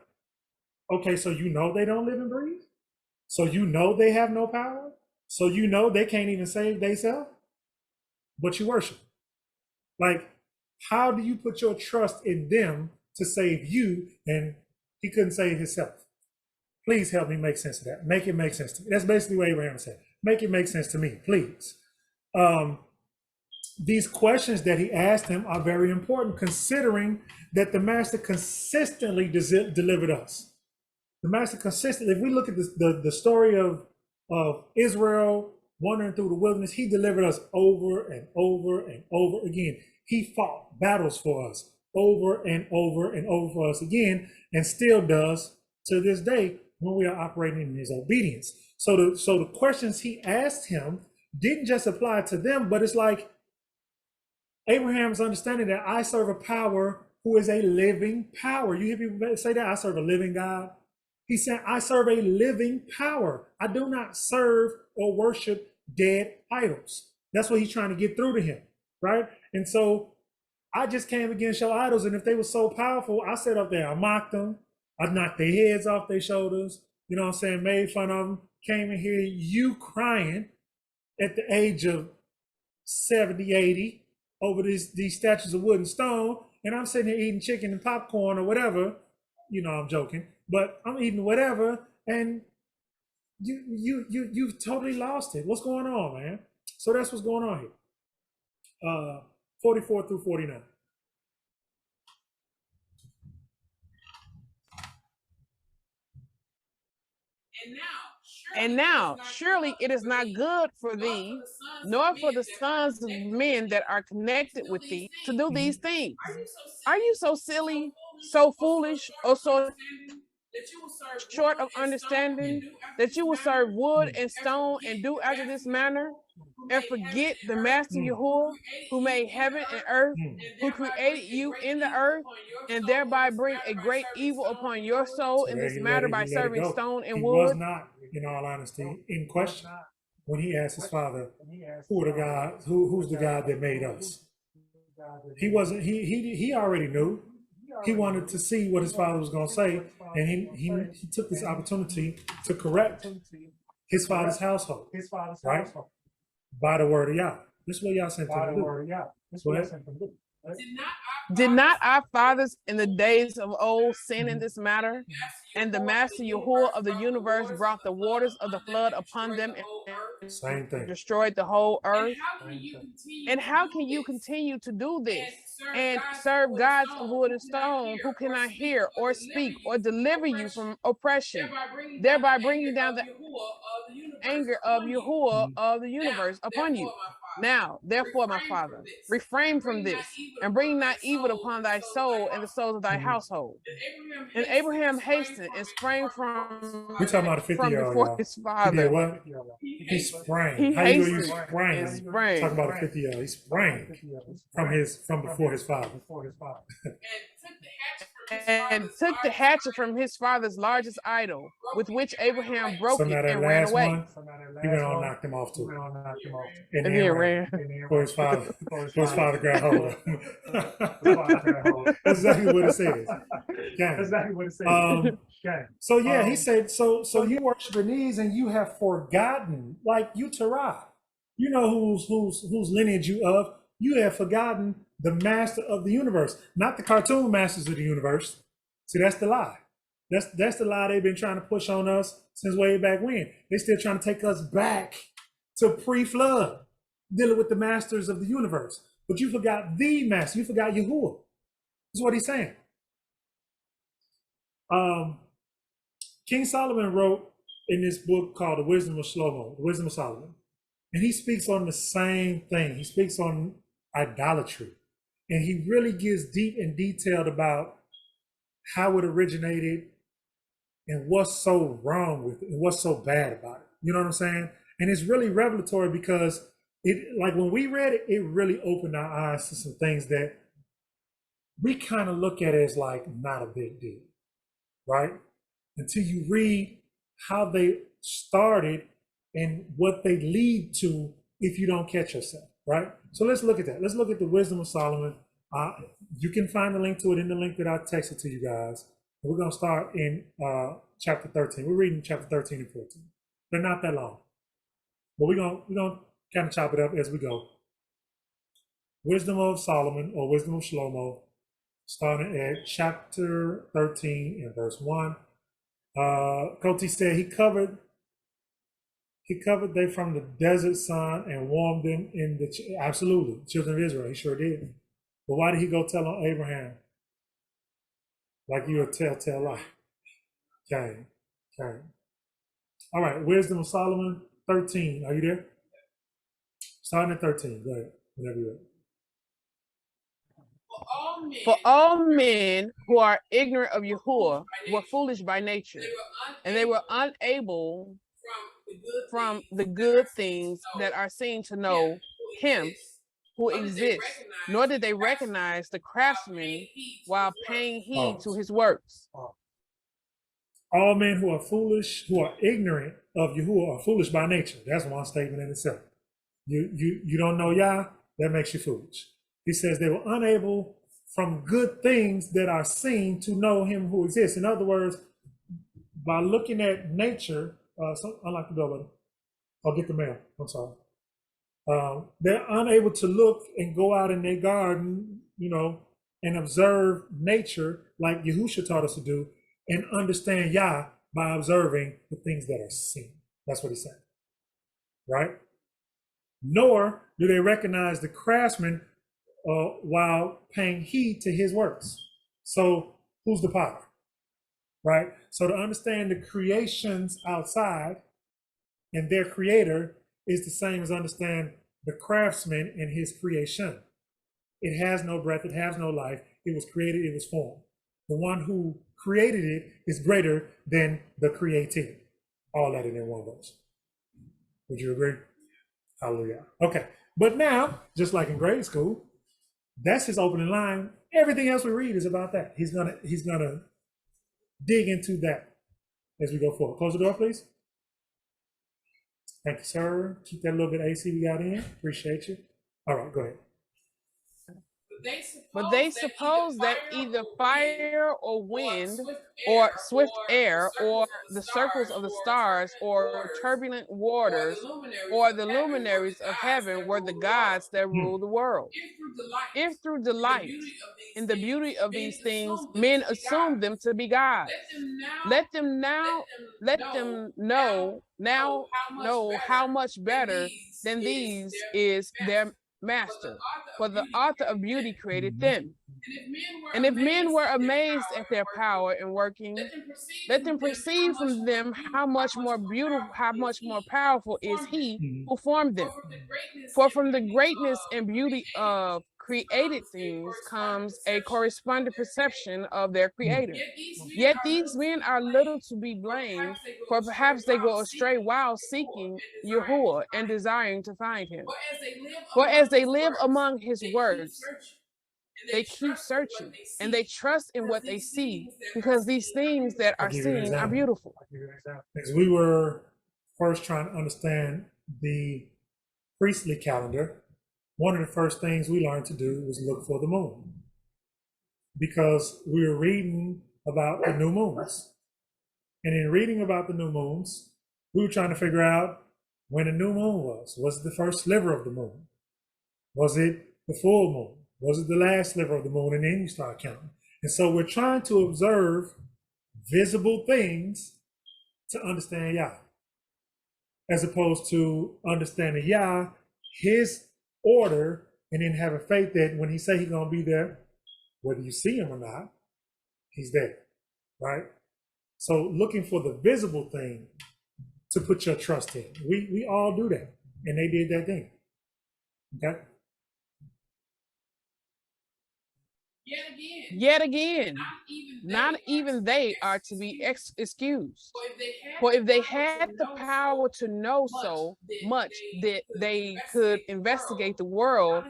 okay, so you know they don't live and breathe? So you know they have no power? So you know they can't even save themselves? But you worship. Like, how do you put your trust in them to save you, and he couldn't save himself? Please help me make sense of that. Make it make sense to me. That's basically what Abraham said. Make it make sense to me, please. These questions that he asked him are very important, considering that the master consistently delivered us. The master consistently, if we look at the story of Israel wandering through the wilderness, he delivered us over and over and over again. He fought battles for us over and over and over for us again, and still does to this day when we are operating in his obedience. So the questions he asked him didn't just apply to them, but it's like Abraham's understanding that I serve a power who is a living power. You hear people say that? I serve a living God. He said, I serve a living power. I do not serve or worship dead idols. That's what he's trying to get through to him, right? And so I just came against your idols, and if they were so powerful, I sat up there, I mocked them, I knocked their heads off their shoulders, you know what I'm saying, made fun of them, came in here, you crying at the age of 70, 80 over these statues of wood and stone, and I'm sitting here eating chicken and popcorn or whatever. You know, I'm joking, but I'm eating whatever, and you've totally lost it. What's going on, man? So that's what's going on here. 44 through 49. And now, surely it is not good for thee, nor for the sons of men that are connected with thee, to do these things. Are you so silly, so foolish, or so short of understanding that you will serve wood and stone and do after this manner, and forget the Master Yahuah, who made heaven and earth, who created you in the earth, and thereby bring a great evil upon your soul in this matter by serving stone and wood? He was not, in all honesty, in question when he asked his father, who's the God that made us? He wasn't. He already knew. He wanted to see what his father was going to say, and he took this opportunity to correct his father's household, right? By the word of Yah. This is what Yah sent him to do. Did not our fathers in the days of old sin in this matter? And the Master Yahuah of the universe brought the waters of the flood upon them and destroyed the whole earth. And how can you continue to do this and serve gods of wood and stone who cannot hear or speak or deliver you from oppression, thereby bringing down the anger of Yahuah of the universe upon you? Now, therefore, my father, refrain from this, and bring not evil upon thy soul and the souls of thy household. And Abraham hastened and sprang from before his father. He did what? He sprang. He How you hastened sprang? and sprang. Talk about a 50-year-old. He sprang from before his father. And took the hatchet from his father's largest idol, with which Abraham broke it and ran away. He went on and knocked him off too. And then ran. For his father grabbed hold of him. That's exactly what it says. So yeah, he said, so you worship these and you have forgotten, like you Terah. You know whose lineage you of. You have forgotten the master of the universe, not the cartoon masters of the universe. See, that's the lie. That's the lie they've been trying to push on us since way back when. They're still trying to take us back to pre-flood, dealing with the masters of the universe. But you forgot the master. You forgot Yahuah. That's what he's saying. King Solomon wrote in this book called The Wisdom of Shlomo, The Wisdom of Solomon. And he speaks on the same thing. He speaks on idolatry. And he really gives deep and detailed about how it originated and what's so wrong with it and what's so bad about it. You know what I'm saying? And it's really revelatory because it, like when we read it, it really opened our eyes to some things that we kind of look at as like not a big deal, right? Until you read how they started and what they lead to if you don't catch yourself, right? So let's look at that. Let's look at the Wisdom of Solomon. You can find the link to it in the link that I texted to you guys. We're going to start in chapter 13. We're reading chapter 13 and 14. They're not that long. But we're going to kind of chop it up as we go. Wisdom of Solomon, or Wisdom of Shlomo, starting at chapter 13 and verse 1. Koti said he covered them from the desert sun and warmed them in the, absolutely, children of Israel. He sure did. But why did he go tell on Abraham? Like you a telltale lie. Okay. All right, Wisdom of Solomon, 13. Are you there? Starting at 13. Go ahead, whenever you're ready. For all men who are ignorant of Yahuah were foolish by nature, and they were unable from the good things that are seen to know him who exists, nor did they recognize the craftsman while paying heed to his works. all men who are foolish, who are ignorant of Yahuah, are foolish by nature. That's one statement in itself. You don't know Yah, that makes you foolish. He says they were unable from good things that are seen to know him who exists. In other words, by looking at nature, unlike the door, I'll get the mail. I'm sorry. They're unable to look and go out in their garden, and observe nature like Yahushua taught us to do, and understand Yah by observing the things that are seen. That's what he's saying, right? Nor do they recognize the craftsman while paying heed to his works. So who's the potter, right? So to understand the creations outside and their creator is the same as understand the craftsman and his creation. It has no breath, it has no life. It was created, it was formed. The one who created it is greater than the created. All that in one verse. Would you agree? Hallelujah. Okay. But now, just like in grade school, that's his opening line. Everything else we read is about that. He's gonna dig into that as we go forward. Close the door, please. Thank you, sir. Keep that little bit AC we got in. Appreciate you. All right, go ahead. But they suppose that either fire or wind or swift air or the circles of the stars or turbulent waters or the luminaries of heaven were the gods that rule the world. If through delight in the beauty of these things men assume them to be gods, let them know how much better than these is their master, for the author of beauty created them. And if men were amazed at their power in working, let them perceive from them how much more beautiful, how much more powerful is he who formed them. For from the greatness and beauty of created things comes a corresponding perception of their creator. Yet these men are little to be blamed, for perhaps they go astray while seeking Yahuah and desiring to find him. For as they live among his words, they keep searching and they trust in what they see, because these things that are seen are beautiful. As we were first trying to understand the priestly calendar, one of the first things we learned to do was look for the moon, because we were reading about the new moons. And in reading about the new moons, we were trying to figure out when a new moon was. Was it the first sliver of the moon? Was it the full moon? Was it the last sliver of the moon? And then you start counting. And so we're trying to observe visible things to understand Yah, as opposed to understanding Yah, his order, and then having faith that when he say he's going to be there, whether you see him or not, he's there, right? So looking for the visible thing to put your trust in. We all do that, and they did that thing. Okay? Yet again, not even they are to be excused. For if they had the power to know so much that they could investigate the world,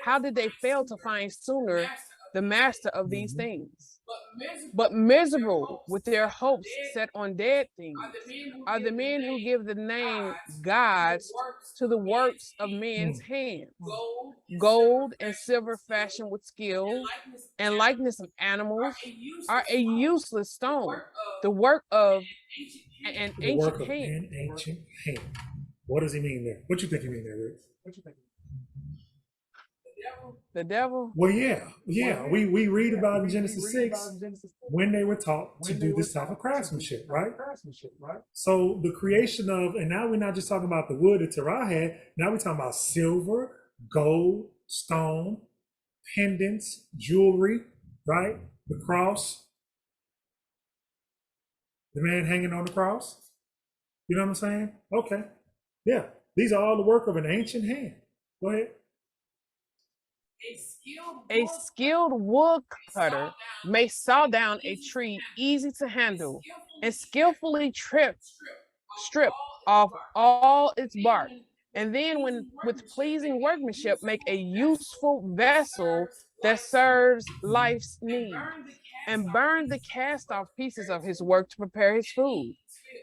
how did they fail to find sooner the master of these things? But miserable with their hopes set on dead things are the men who give the name gods to the works of men's hands, gold and silver fashioned with skill, and likeness of animals are a useless stone, the work of an ancient hand. What does he mean there? What you think he mean there, Rick? What you think? The devil? Well, yeah. We read about in Genesis 6 when they were taught to do this type of craftsmanship, right? So the creation of, and now we're not just talking about the wood that Terah had, now we're talking about silver, gold, stone, pendants, jewelry, right? The cross, the man hanging on the cross. You know what I'm saying? Okay. Yeah. These are all the work of an ancient hand. Go ahead. A skilled woodcutter may saw down a tree easy to handle and skillfully strip off all its bark And then with pleasing workmanship, make a useful vessel that serves life's need, and burn the cast off pieces of his work to prepare his food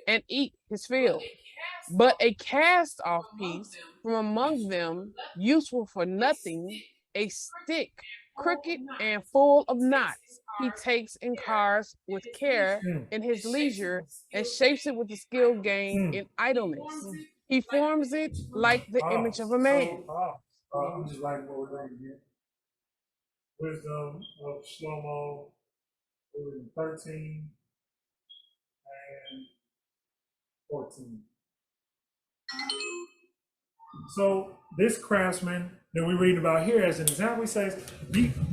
and eat his fill. But a cast off piece from among them, useful for nothing, a stick, crooked and full of knots, he takes and carves with care in his leisure, and shapes it with the skill gained in idleness. He forms it like the image of a man. I'm just writing what we're doing here. Wisdom of Shlomo, 13 and 14. So this craftsman that we're reading about here, as an example, he says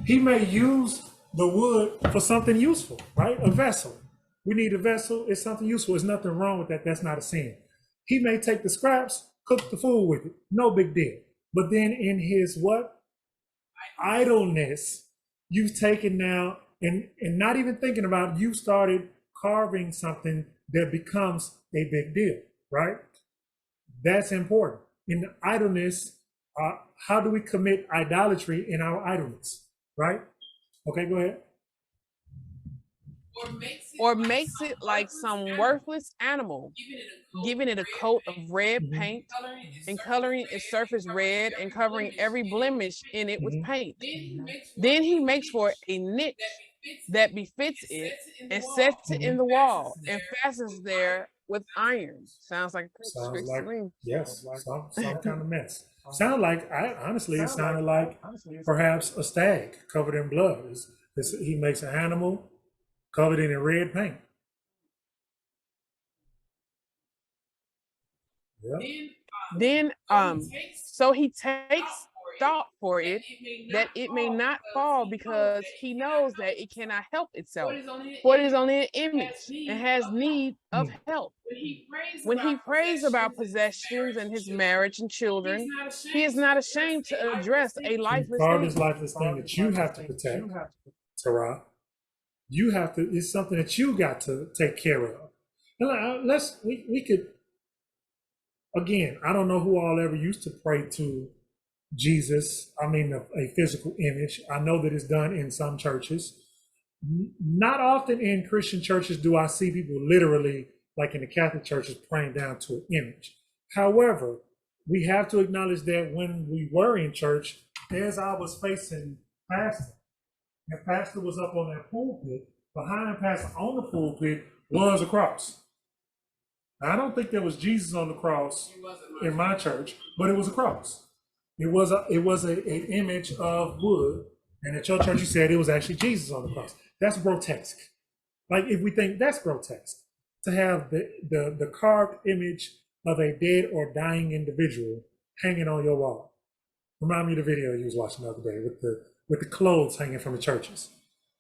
he may use the wood for something useful, right? A vessel. We need a vessel. It's something useful. There's nothing wrong with that. That's not a sin. He may take the scraps, cook the food with it. No big deal. But then in his what? Idleness, you've taken now and not even thinking about it, you started carving something that becomes a big deal, right? That's important. In the idleness, how do we commit idolatry in our idleness, right? Okay, go ahead. Or makes it like some worthless animal, giving it a coat of red paint and coloring its surface red and covering every blemish in it with paint. Then he makes for it a niche that befits it and sets it in the wall and fastens there with iron. Sounds like yes, some kind of mess. Sound like honestly, it sounded like perhaps a stag covered in blood. He makes an animal covered in red paint. Yeah. Then so he takes thought for it that it may not fall, because he knows that it cannot help itself, for it is only an image and has need of help. When he prays about possessions and his marriage and children, he is not ashamed to address a lifeless thing that you have to protect, Terah. You have to, it's something that you got to take care of. And we could, again, I don't know who all ever used to pray to Jesus. I mean, a physical image. I know that it's done in some churches. Not often in Christian churches do I see people literally, like in the Catholic churches, praying down to an image. However, we have to acknowledge that when we were in church, as I was facing Pastor, and Pastor was up on that pulpit, behind Pastor on the pulpit was a cross. I don't think there was Jesus on the cross in my church, but it was a cross. It was an image of wood, and at your church you said it was actually Jesus on the cross. That's grotesque. Like, if we think that's grotesque, to have the carved image of a dead or dying individual hanging on your wall. Remind me of the video you was watching the other day with the clothes hanging from the churches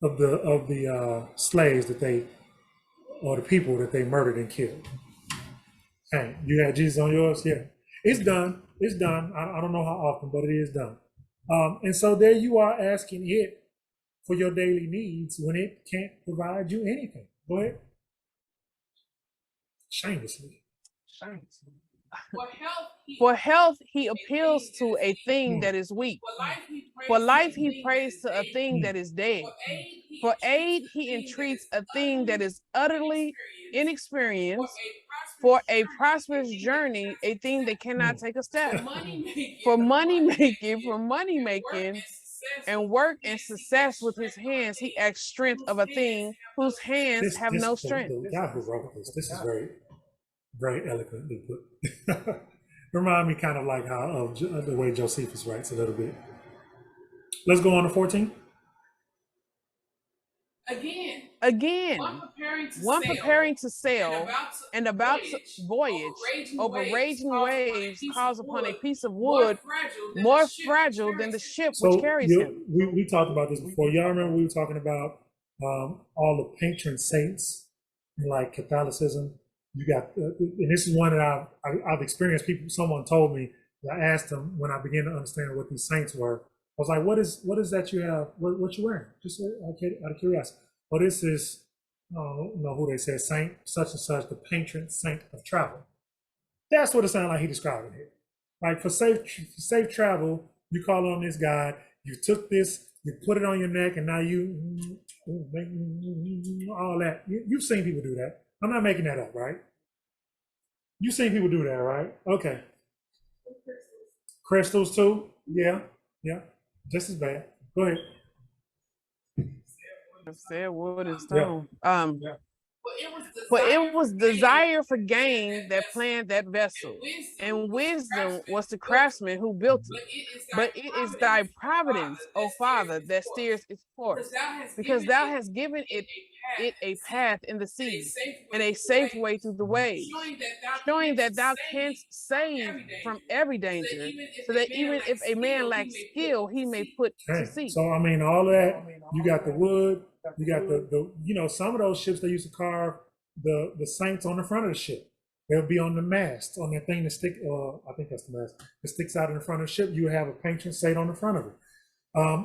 of the slaves that they, or the people that they murdered and killed. Hey, you had Jesus on yours? Yeah. It's done. It's done. I don't know how often, but it is done. And so there you are asking it for your daily needs when it can't provide you anything. Go ahead. Shamelessly. For health, he appeals to a thing that is weak. For life, he prays to a thing that is dead. For aid, he entreats a thing that is utterly inexperienced. For a prosperous journey, a thing that cannot take a step. For money making, and work and success with his hands, he asks strength of a thing whose hands have no strength. The guy who wrote this is very, very eloquently put. Remind me kind of like how the way Josephus writes a little bit. Let's go on to 14. Again, one preparing to sail and about to voyage over raging waves calls upon a piece of wood more fragile than the ship which carries him. We talked about this before. Y'all remember we were talking about all the patron saints in like Catholicism. You got, and this is one that I've experienced. Someone told me. I asked them when I began to understand what these saints were. I was like, "What is that you have? What you wearing?" Just out of curiosity. Well, this is, I don't know who they said, Saint such and such, the patron saint of travel. That's what it sounded like he described it here. Like for safe travel, you call on this God, you took this, you put it on your neck, and now you all that. You've seen people do that. I'm not making that up, right? You've seen people do that, right? Okay. Crystals too? Yeah, just as bad. Go ahead. Said wood and stone. But it was desire for gain that planned that vessel, and wisdom was the craftsman who built it. But it is thy providence, O Father, that steers its course, because thou hast given it a path in the sea and a safe way through the waves, showing that thou canst save from every danger, so that even if a man lacks skill, he may put to sea. So I mean, all that, you got the wood, you got the some of those ships they used to carve the saints on the front of the ship. They'll be on the mast, on that thing that stick. I think that's the mast that sticks out in the front of the ship. You have a patron saint on the front of it.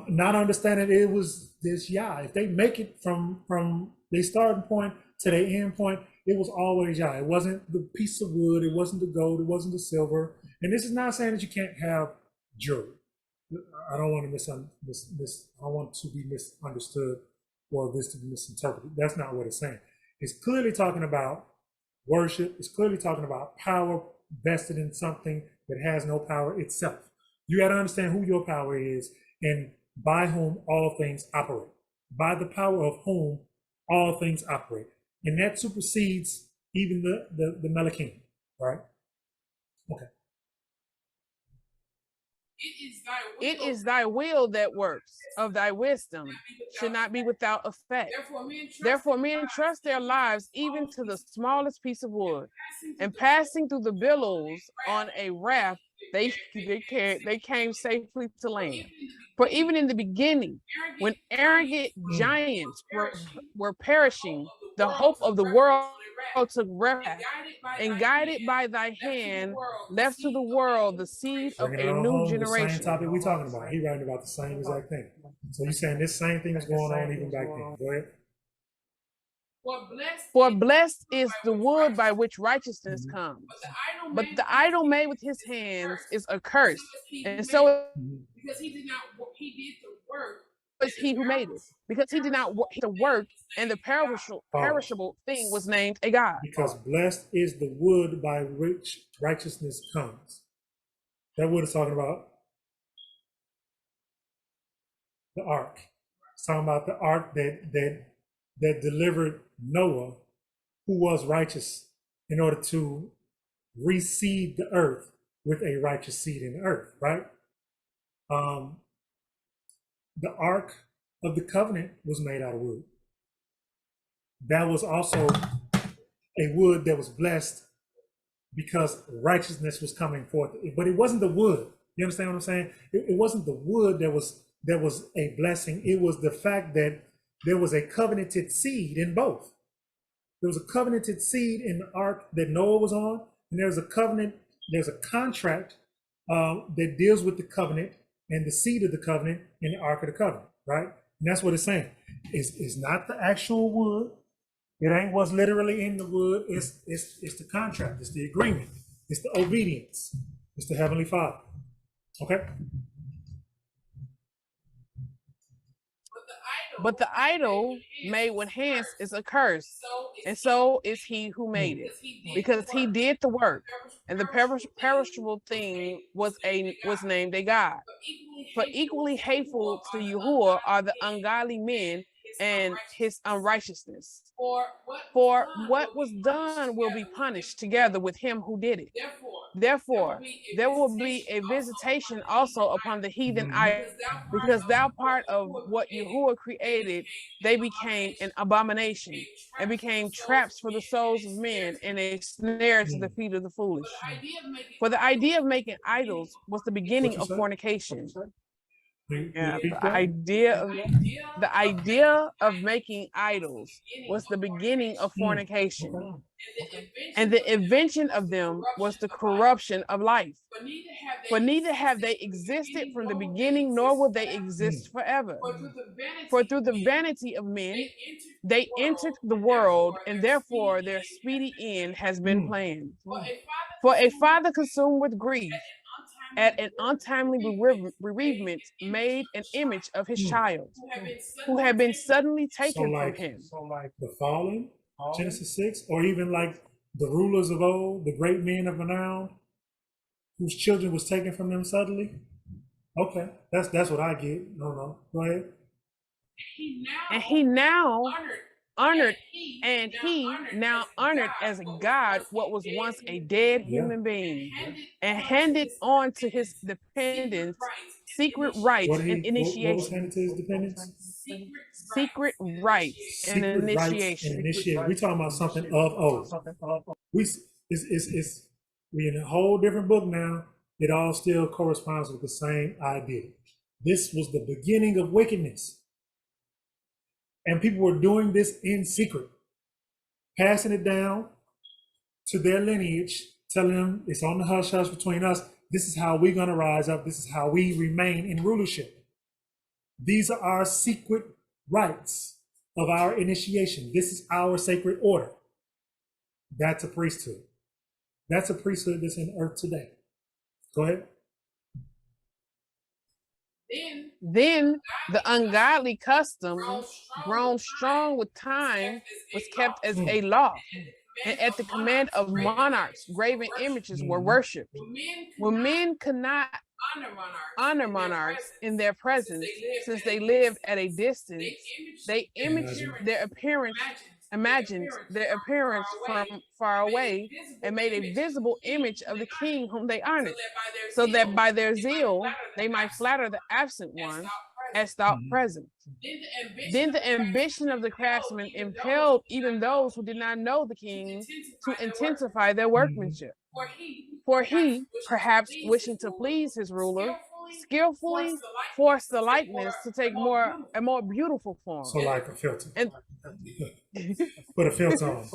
Not understanding it was this Yah. If they make it from their starting point to their end point, it was always Yah. It wasn't the piece of wood. It wasn't the gold. It wasn't the silver. And this is not saying that you can't have jewelry. I don't want to I don't want to be misunderstood or this to be misinterpreted. That's not what it's saying. It's clearly talking about worship. It's clearly talking about power vested in something that has no power itself. You got to understand who your power is and by whom all things operate. By the power of whom all things operate. And that supersedes even the Melachim, right? Okay. It is thy will that works of thy wisdom should not be without effect. Therefore, men trust their lives even to the smallest piece of wood, and passing through the billows on a raft, they came safely to land. For even in the beginning, when arrogant giants were perishing, the hope of the world took refuge, and guided by thy hand, left to the world the seed of a new generation. The same topic we're talking about. He writing about the same exact thing. So you're saying this same thing is going on even back then. Go ahead. For blessed is the wood by which righteousness comes, but the idol made with his hands is accursed, and so because he did the work. Was he who made it, because he did not work the work, and the perishable thing was named a god. Because blessed is the wood by which righteousness comes. That wood is talking about the ark. It's talking about the ark that delivered Noah, who was righteous, in order to reseed the earth with a righteous seed in the earth, right? The Ark of the Covenant was made out of wood. That was also a wood that was blessed because righteousness was coming forth. But it wasn't the wood. You understand what I'm saying? It wasn't the wood that was a blessing. It was the fact that there was a covenanted seed in both. There was a covenanted seed in the ark that Noah was on, and there's a contract that deals with the covenant and the seed of the covenant in the Ark of the Covenant, right? And that's what it's saying. It's not the actual wood. It ain't what's literally in the wood. It's the contract. It's the agreement. It's the obedience. It's the Heavenly Father. Okay? But the idol made with hands is a curse, and so is he who made it, because he did the work, and the perishable thing was named a god. For equally hateful to Yahuah are the ungodly men and his unrighteousness. For what was done will be punished together with him who did it. Therefore, there will be a visitation also upon the heathen idols, because thou part of what Yahuah created, they became an abomination and became traps for the souls of men and a snare to the feet of the foolish. For the idea of making idols was the beginning of fornication. Yeah, the idea of making idols was the beginning of fornication, and the invention of them was the corruption of life. For neither have they existed from the beginning, nor will they exist forever. For through the vanity of men, they entered the world, and therefore their speedy end has been planned. For a father consumed with grief at an untimely bereavement, made an image of his child, who had been suddenly taken from him. So like the fallen, Genesis 6, or even like the rulers of old, the great men of renown, whose children was taken from them suddenly. Okay, that's what I get. No, go ahead. And he now honored as God what was once a dead human being, and handed on to his dependents secret rights and initiation. What was handed to his dependents? Secret rights and initiation. We talking about something of old. We in a whole different book now. It all still corresponds with the same idea. This was the beginning of wickedness. And people were doing this in secret, passing it down to their lineage, telling them it's on the hush hush between us. This is how we're going to rise up. This is how we remain in rulership. These are our secret rights of our initiation. This is our sacred order. That's a priesthood. That's a priesthood that's in earth today. Go ahead. Then the ungodly custom, grown strong with time, was kept as a law, and at the command of monarchs, graven images were worshipped. When men could not honor monarchs in their presence, since they lived at a distance, they imagined their appearance from far away, and made a visible image of the king whom they honored, so that by their zeal they might flatter the absent one as thought present. Then the ambition of the craftsmen impelled even those who did not know the king to intensify their workmanship. For he, perhaps wishing to please his ruler, skillfully forced the likeness to take a more beautiful form. So like a filter. Put a filter on.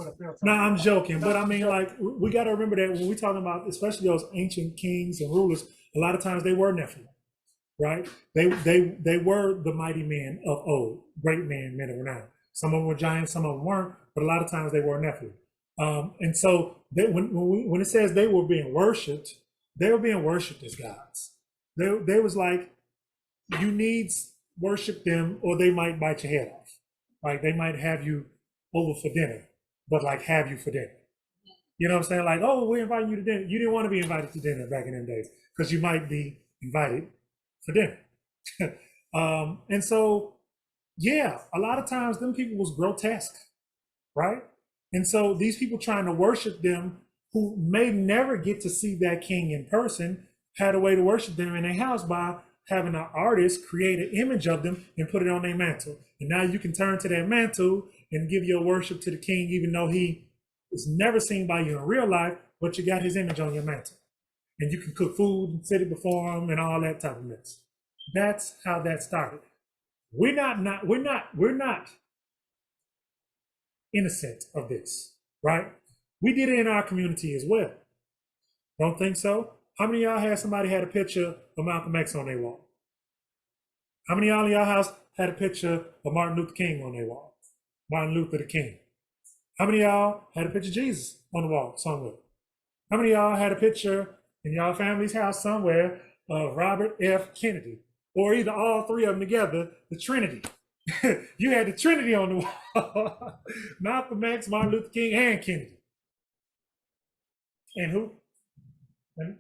Now I'm joking, but I mean, like, we got to remember that when we're talking about, especially those ancient kings and rulers, a lot of times they were Nephilim, right? They were the mighty men of old, great men of renown. Some of them were giants, some of them weren't, but a lot of times they were Nephilim. And so when it says they were being worshipped, they were being worshipped as gods. They was like, you need worship them or they might bite your head off. Like they might have you over for dinner, but like have you for dinner. You know what I'm saying? Like, oh, we're inviting you to dinner. You didn't want to be invited to dinner back in them days because you might be invited for dinner. And so, yeah, a lot of times them people was grotesque, right? And so these people trying to worship them who may never get to see that king in person had a way to worship them in their house by having an artist create an image of them and put it on their mantle. And now you can turn to that mantle and give your worship to the king, even though he is never seen by you in real life, but you got his image on your mantle. And you can cook food and sit it before him and all that type of mess. That's how that started. We're not innocent of this, right? We did it in our community as well. Don't think so? How many of y'all had somebody had a picture of Malcolm X on their wall? How many of y'all in y'all house had a picture of Martin Luther King on their wall? Martin Luther the King. How many of y'all had a picture of Jesus on the wall somewhere? How many of y'all had a picture in y'all family's house somewhere of Robert F. Kennedy? Or either all three of them together, the Trinity. You had the Trinity on the wall. Malcolm X, Martin Luther King, and Kennedy. And who?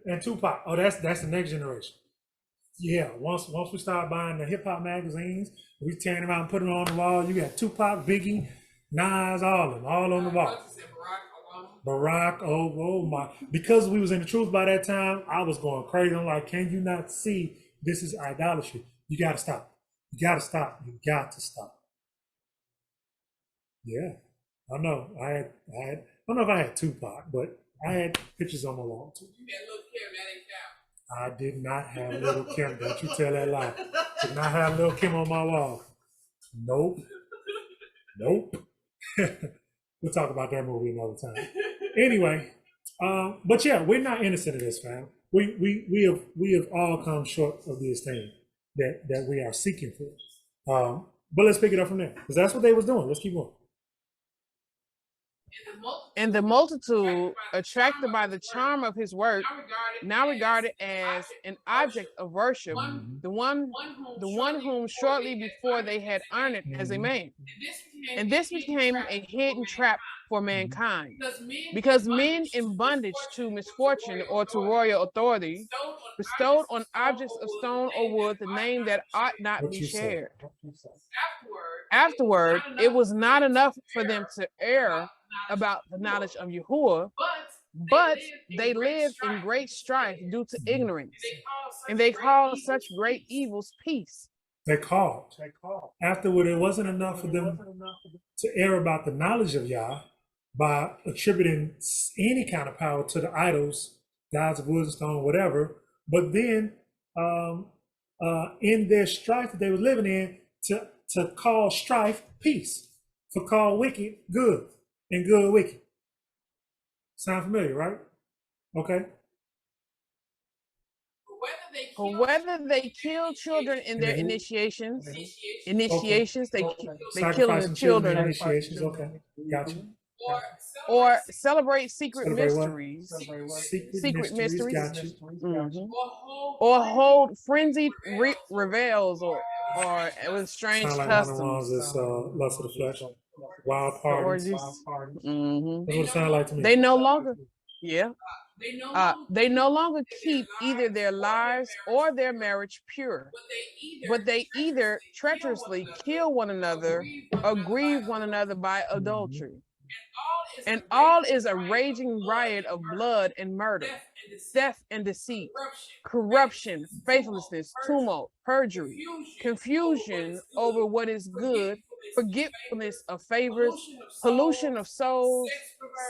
And Tupac. Oh, that's the next generation. Yeah, once we start buying the hip hop magazines, we tearing them out and putting them on the wall. You got Tupac, Biggie, Nas, all of them, all on the wall. Barack, oh my. Because we was in the truth by that time, I was going crazy. I'm like, can you not see this is idolatry? You got to stop. You got to stop. You got to stop. Yeah, I know. I don't know if I had Tupac, but I had pictures on my wall too. You had Little Kim, that ain't count. I did not have Little Kim. Don't you tell that lie. Did not have Little Kim on my wall. Nope. We'll talk about that movie another time. Anyway, but yeah, we're not innocent of this, fam. We have all come short of this thing that we are seeking for. But let's pick it up from there, because that's what they was doing. Let's keep going. And the multitude, attracted by the charm of his work, now regarded as an object of worship, the one whom shortly before they had honored as a man. And this became a hidden trap for mankind, because men in bondage to misfortune or to royal authority bestowed on objects of stone or wood the name that ought not be shared. Afterward, it was not enough for them to err about the knowledge of Yahuah, but they lived in great strife due to ignorance, and they called such great evils peace. They called. Afterward, it wasn't enough for them to err about the knowledge of Yah by attributing any kind of power to the idols, gods of wood and stone, whatever. But then, in their strife that they were living in, to call strife peace, to call wicked good, and good wicked. Sound familiar, right? Okay. For whether they kill children in their initiations, they kill the children, initiations. Okay, gotcha. Or celebrate secret mysteries, Gotcha. or hold frenzied revels, or with strange Sound like customs. one of the ones that's lust of the flesh, wild parties. That's what it sounds like to me. They no longer, they no longer keep either their lives or their marriage pure, but they either treacherously kill one another or grieve one another by adultery. And all is a raging riot of blood and murder, theft and deceit, corruption, faithlessness, tumult, perjury, confusion over what is good, forgetfulness of favors, pollution of souls,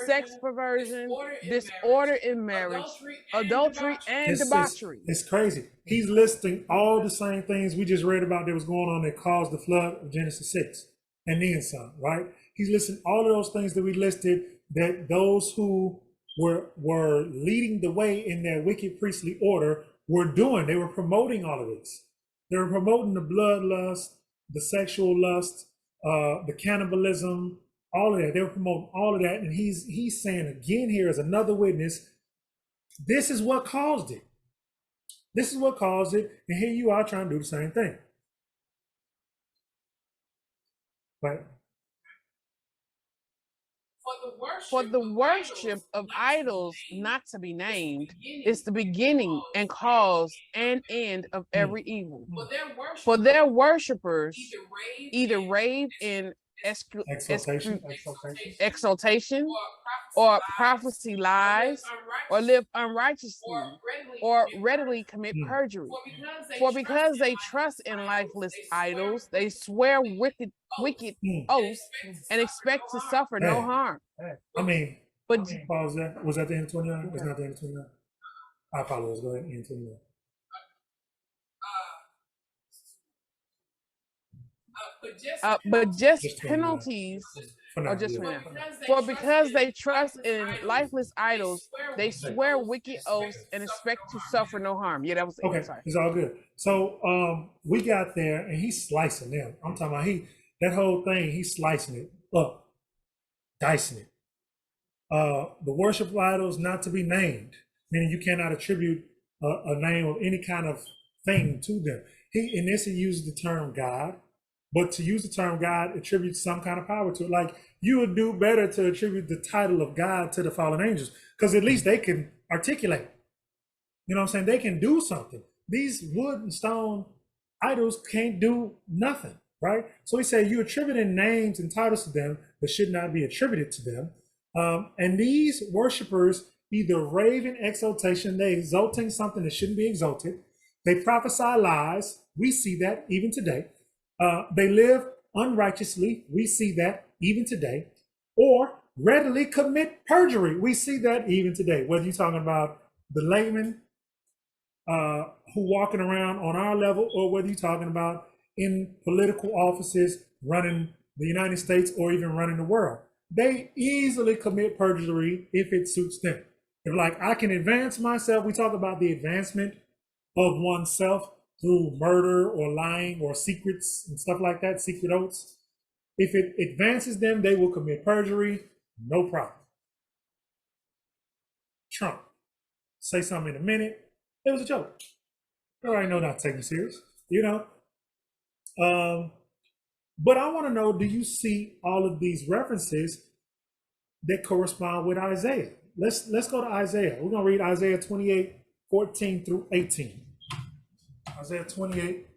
sex perversion, disorder in marriage, adultery, and debauchery. It's crazy. He's listing all the same things we just read about that was going on that caused the flood of Genesis 6 and then some, right? He's listing all of those things that we listed, that those who were leading the way in their wicked priestly order were doing. They were promoting all of this. They were promoting the bloodlust, the sexual lust, the cannibalism, all of that. They were promoting all of that. And he's saying again here as another witness, this is what caused it. This is what caused it. And here you are trying to do the same thing. Right? For the worship of idols not to be named is the beginning and cause and end of every evil. For their worshippers either rave in exaltation, or prophesy lies, or live unrighteously, or readily commit perjury. For because they trust in lifeless idols, they swear wicked oaths and expect to suffer no harm. I mean, but pause that. Was that the end of 29? It's not the end of 29. I apologize. Go ahead, end 29. But just penalties, or just for now. For because they trust in lifeless idols, they swear wicked oaths and expect to suffer no harm. Yeah, that was okay. Sorry. It's all good. So we got there, and he's slicing them. I'm talking about that whole thing. He's slicing it up, dicing it. The worship of idols not to be named, meaning you cannot attribute a name of any kind of thing to them. In this, he uses the term God. But to use the term God attributes some kind of power to it. Like, you would do better to attribute the title of God to the fallen angels, because at least they can articulate. You know what I'm saying? They can do something. These wood and stone idols can't do nothing, right? So he said you attributing names and titles to them that should not be attributed to them. And these worshipers either rave in exaltation, they exalting something that shouldn't be exalted. They prophesy lies. We see that even today. They live unrighteously. We see that even today. Or readily commit perjury. We see that even today. Whether you're talking about the layman who walking around on our level, or whether you're talking about in political offices running the United States or even running the world. They easily commit perjury if it suits them. If, like, I can advance myself, we talk about the advancement of oneself through murder or lying or secrets and stuff like that, secret oaths. If it advances them, they will commit perjury. No problem. Trump, say something in a minute. It was a joke. I already know not to take me serious, you know. But I want to know, do you see all of these references that correspond with Isaiah? Let's go to Isaiah. We're going to read Isaiah 28, 14 through 18. Isaiah 28,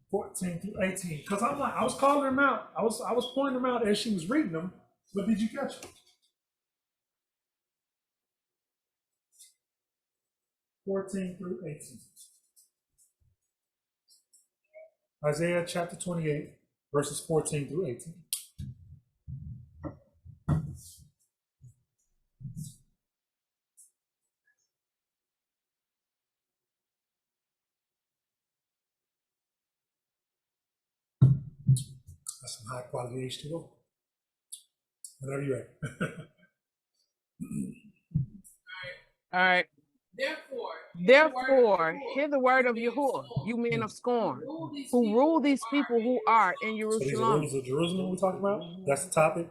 14 through 18. Because I was calling them out. I was pointing them out as she was reading them, but did you catch them? 14 through 18. Isaiah chapter 28, verses 14 through 18. That's some high quality H2O. Whenever you're ready. All right. Therefore, hear the word of Yahuah, you men of scorn, who rule these people who are in So these are Jerusalem. rulers of Jerusalem we're talking about? That's the topic?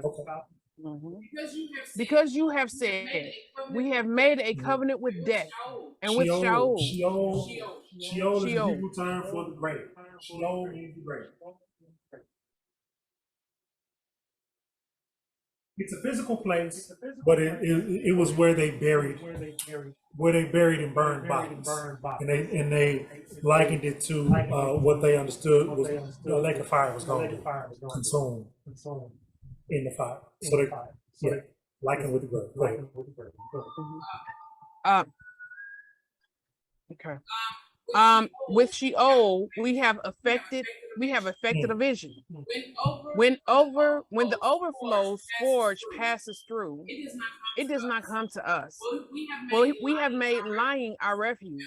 Okay. Because you have said, we have made a covenant with death and with Sheol. Sheol is the Hebrew term for the grave. Sheol means the grave. It's a physical place, but it was where they buried and burned bodies, and they likened it to what they understood was the lake of fire was going to consume in the fire. So they likened with the grave. Okay. With Sheol, we have affected a vision. When the overflow scourge passes through, it does not come to us. For we have made lying our refuge,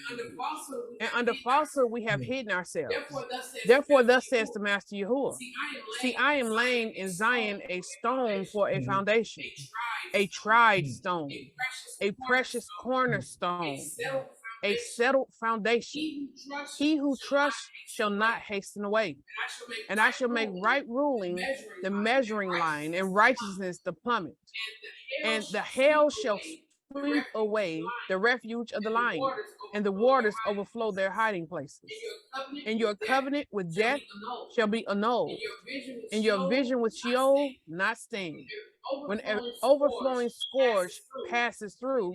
and under falsehood we have hidden ourselves. Therefore, thus says the Master Yahuah, see, I am laying in Zion a stone for a foundation, a tried stone, a precious cornerstone, a settled foundation. He who trusts shall not hasten away. And I shall make right ruling the measuring line, and righteousness the plummet. And the hail shall sweep away the refuge of the lion, and the waters overflow their hiding places. And your covenant with death shall be annulled, and your vision with Sheol not stand. When an overflowing scourge passes through,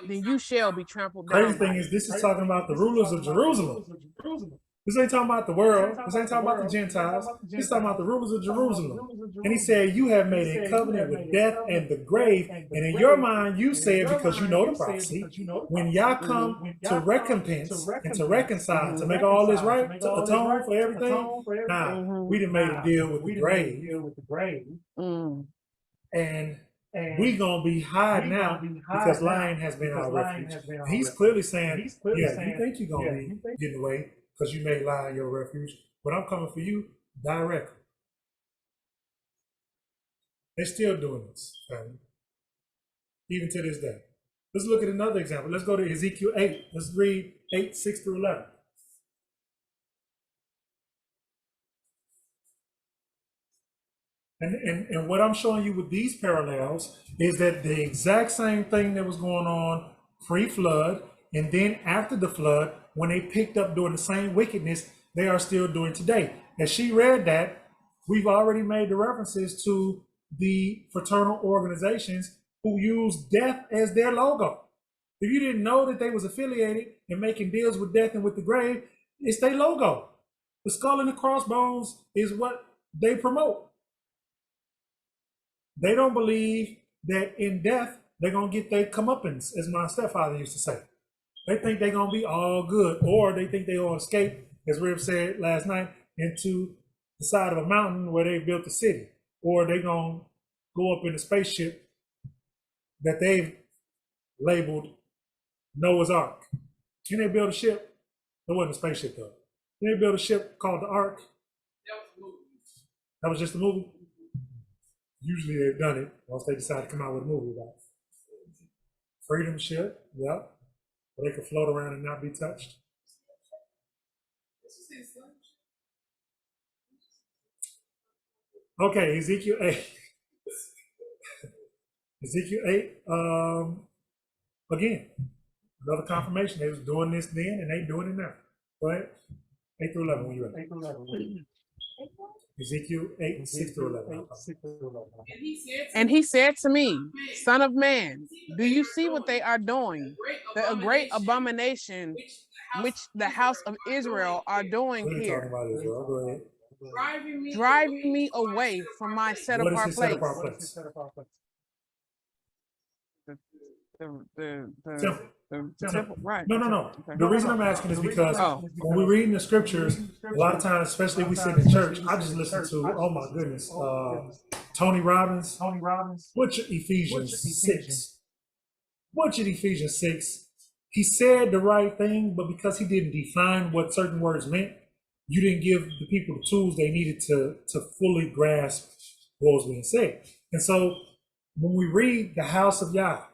then you shall be trampled down. Crazy thing is, this is talking about the rulers of Jerusalem. This ain't talking about the world. This ain't talking about the Gentiles. This is talking about the rulers of Jerusalem. And he said, you have made a covenant with death and the grave. And in your mind, you said, because you know the prophecy, when Yah come to recompense and to reconcile, to make all this right, to atone for everything, we done made a deal with the grave. And we gonna be high now because lying has been our refuge. He's clearly saying, yeah, you think you're gonna be getting away because you made lying your refuge, but I'm coming for you directly. They're still doing this, family, even to this day. Let's look at another example. Let's go to Ezekiel 8. Let's read 8, 6 through 11. And what I'm showing you with these parallels is that the exact same thing that was going on pre-flood and then after the flood, when they picked up doing the same wickedness, they are still doing today. As she read that, we've already made the references to the fraternal organizations who use death as their logo. If you didn't know that they was affiliated and making deals with death and with the grave, it's their logo. The skull and the crossbones is what they promote. They don't believe that in death, they're going to get their comeuppance, as my stepfather used to say. They think they're going to be all good, or they think they're going to escape, as Rib said last night, into the side of a mountain where they built a city, or they're going to go up in a spaceship that they've labeled Noah's Ark. Can they build a ship? It wasn't a spaceship, though. Can they build a ship called the Ark? That was just a movie? Usually they've done it once they decide to come out with a movie about it. Freedom ship, yep. Where they can float around and not be touched. Okay, Ezekiel 8. Ezekiel 8, again, another confirmation. They was doing this then and they doing it now. Go ahead. 8 through 11 when you're ready. Ezekiel 8, 6 through 11. And he said to me, Son of man, do you see what they are doing? A great abomination which the house of Israel are doing here, driving me away from my set apart place. The temple, right? No. Okay. The reason I'm asking is because when we read in the scriptures, a lot of times, especially if we sit in church, I just listen to, oh my goodness, Tony Robbins. What's your Ephesians 6? What's your Ephesians 6? He said the right thing, but because he didn't define what certain words meant, you didn't give the people the tools they needed to fully grasp what was being said. And so when we read the house of Yah,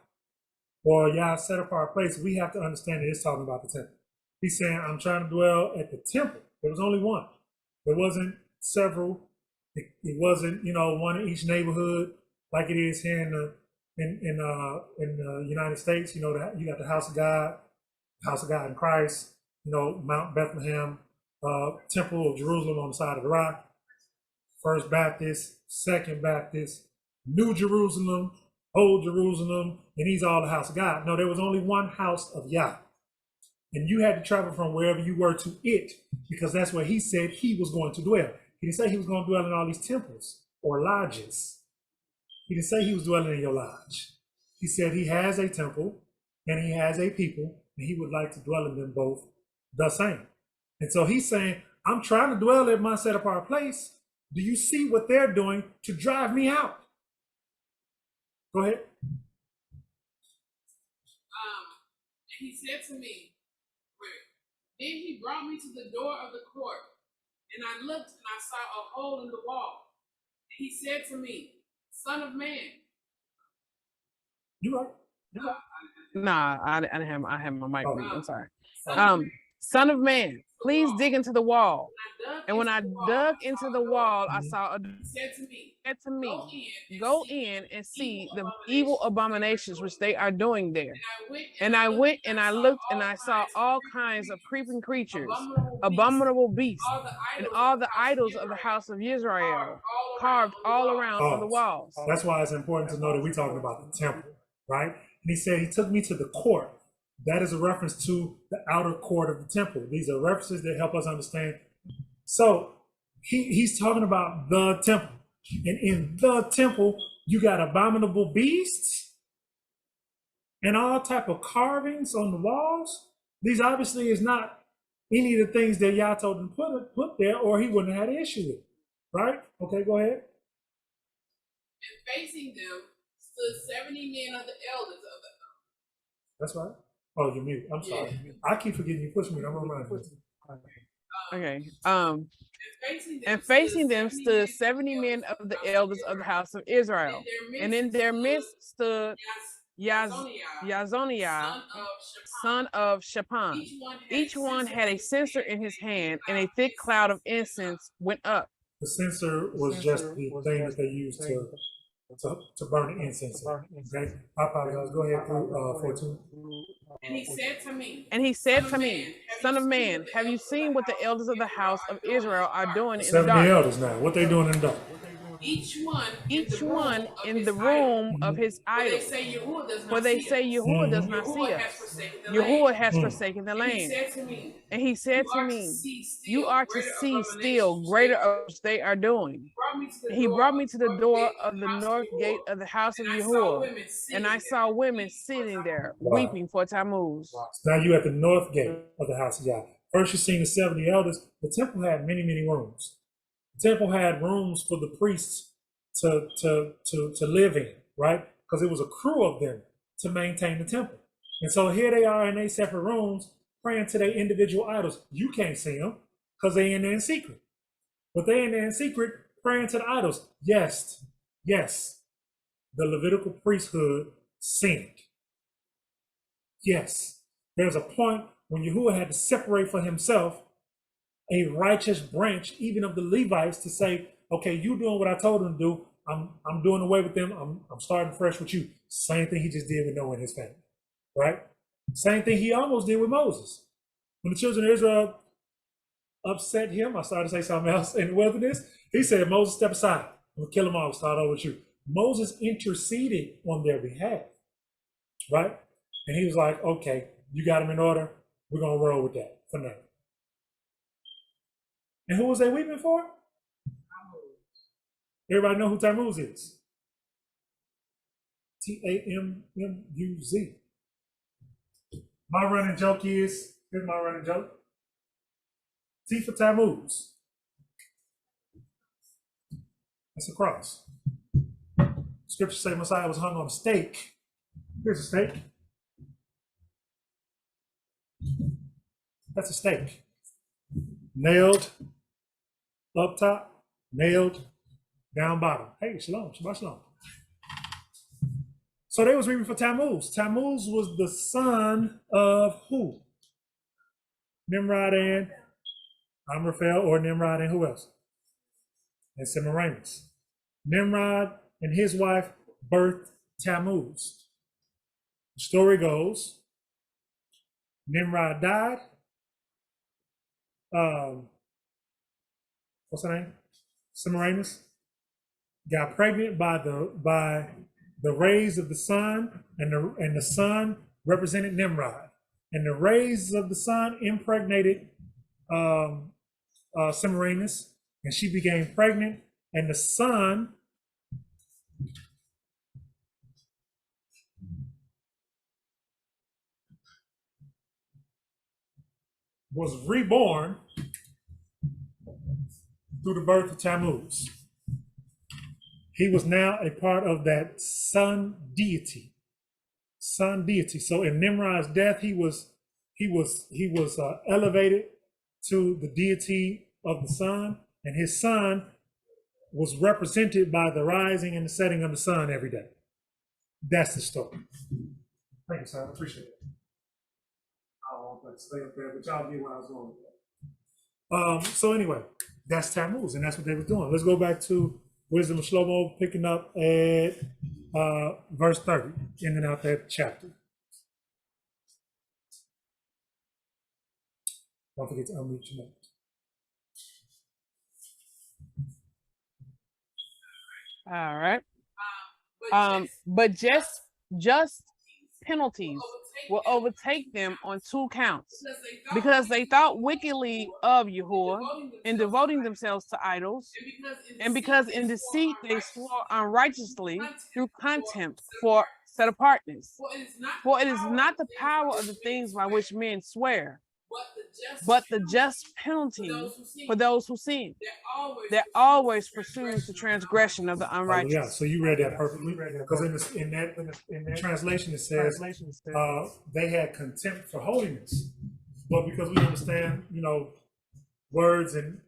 or Yah set apart place, we have to understand that it's talking about the temple. He's saying, I'm trying to dwell at the temple. There was only one. There wasn't several. It wasn't, one in each neighborhood like it is here in the United States. You got the house of God in Christ, Mount Bethlehem, Temple of Jerusalem on the side of the rock, First Baptist, Second Baptist, New Jerusalem, Old Jerusalem, and these all the house of God. No, there was only one house of Yah. And you had to travel from wherever you were to it, because that's where he said he was going to dwell. He didn't say he was going to dwell in all these temples or lodges. He didn't say he was dwelling in your lodge. He said he has a temple and he has a people, and he would like to dwell in them both the same. And so he's saying, I'm trying to dwell at my set apart place. Do you see what they're doing to drive me out? Go ahead. And he said to me, then he brought me to the door of the court, and I looked and I saw a hole in the wall. And he said to me, Son of man. You right. Nah, I have my mic. I'm sorry. Son of man, please dig into the wall. And when I dug into the wall, I saw said to me, go in and see the evil abominations which they are doing there. And I went and I looked and I saw all kinds of creeping creatures, abominable beasts, and all the idols of the house of Israel carved all around on the walls. That's why it's important to know that we're talking about the temple, right? And he said, he took me to the court. That is a reference to the outer court of the temple. These are references that help us understand. So he's talking about the temple. And in the temple, you got abominable beasts and all type of carvings on the walls. These obviously is not any of the things that Yah told him to put there, or he wouldn't have had an issue with it. Right? Okay, go ahead. And facing them stood 70 men of the elders of the earth. That's right. Oh, you're mute. I'm sorry. Yeah. I keep forgetting you push me. I'm on Okay. And facing them stood 70 men of the elders of the house of Israel. And in their midst stood Yazoniah, son of Shaphan. Each one had a censer in his hand, and a thick cloud of incense went up. The censer was just the thing that they used to burn the incense. Okay? I apologize. Go ahead through 14. And he said to me, Son of man, have you seen what the elders of the house of Israel are doing in the 70 dark? elders now. What they doing in the dark? Each one in the room of his idol. For they say Yahuah does not see us. Yahuah has forsaken the land. And he said to me, you are to see still greater of what they are doing. He brought me to the door of the north gate of the house of Yahuah, and I saw women sitting there, weeping for Tammuz. Now you at the north gate of the house of Yah. First, you've seen the 70 elders. The temple had many, many rooms. The temple had rooms for the priests to live in, right? Because it was a crew of them to maintain the temple. And so here they are in their separate rooms praying to their individual idols. You can't see them because they're in there in secret. But they're in there in secret praying to the idols. Yes, the Levitical priesthood sinned. Yes, there's a point when Yahuah had to separate for himself a righteous branch, even of the Levites, to say, okay, you doing what I told them to do, I'm doing away with them. I'm starting fresh with you. Same thing he just did with Noah and his family, right? Same thing he almost did with Moses. When the children of Israel upset him, I started to say something else in the wilderness. He said, Moses, step aside. We'll kill them all. We'll start over with you. Moses interceded on their behalf, right? And he was like, okay, you got them in order. We're going to roll with that for now. And who was they weeping for? Everybody know who Tammuz is? Tammuz. My running joke is, here's my running joke. T for Tammuz. That's a cross. Scripture say Messiah was hung on a stake. Here's a stake. That's a stake. Nailed up top, nailed down bottom. Hey, shalom, Shabbat shalom. So they was reading for Tammuz. Tammuz was the son of who? Nimrod and Amraphel, or Nimrod and who else? And Semiramis. Nimrod and his wife birthed Tammuz. The story goes, Nimrod died. What's her name? Semiramis got pregnant by the rays of the sun, and the sun represented Nimrod, and the rays of the sun impregnated Semiramis, and she became pregnant, and the sun was reborn through the birth of Tammuz. He was now a part of that sun deity. Sun deity. So in Nimrod's death, he was elevated to the deity of the sun, and his son was represented by the rising and the setting of the sun every day. That's the story. Thank you, sir. I appreciate it. I don't want to stay up there, but y'all get where I was going with that. So anyway, that's Tammuz, and that's what they were doing. Let's go back to Wisdom of Shlomo, picking up at verse 30, ending out that chapter. Don't forget to unmute your mic. All right. But just penalties will overtake them on two counts, because they thought wickedly of Yahuah in devoting themselves to idols, and because in deceit they swore unrighteously through contempt for set apartness. For it is not the power of the things by which men swear, but the just penalty for those who sin, that always pursues the transgression of the unrighteous. Yeah, so you read that perfectly, because in that translation it says they had contempt for holiness, but because we understand, words and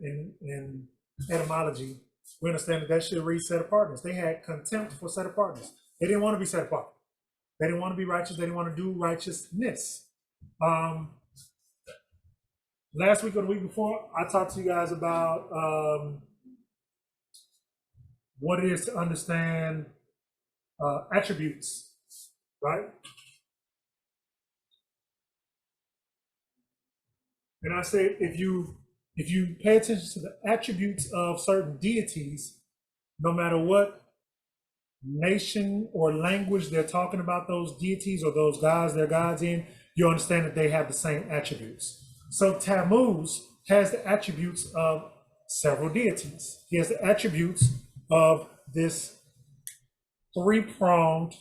etymology, we understand that should read set apartness. They had contempt for set apartness. They didn't want to be set apart. They didn't want to be righteous. They didn't want to do righteousness. Last week or the week before, I talked to you guys about what it is to understand attributes, right? And I said, if you pay attention to the attributes of certain deities, no matter what nation or language they're talking about those deities or those gods they're gods in, you understand that they have the same attributes. So Tammuz has the attributes of several deities. He has the attributes of this three-pronged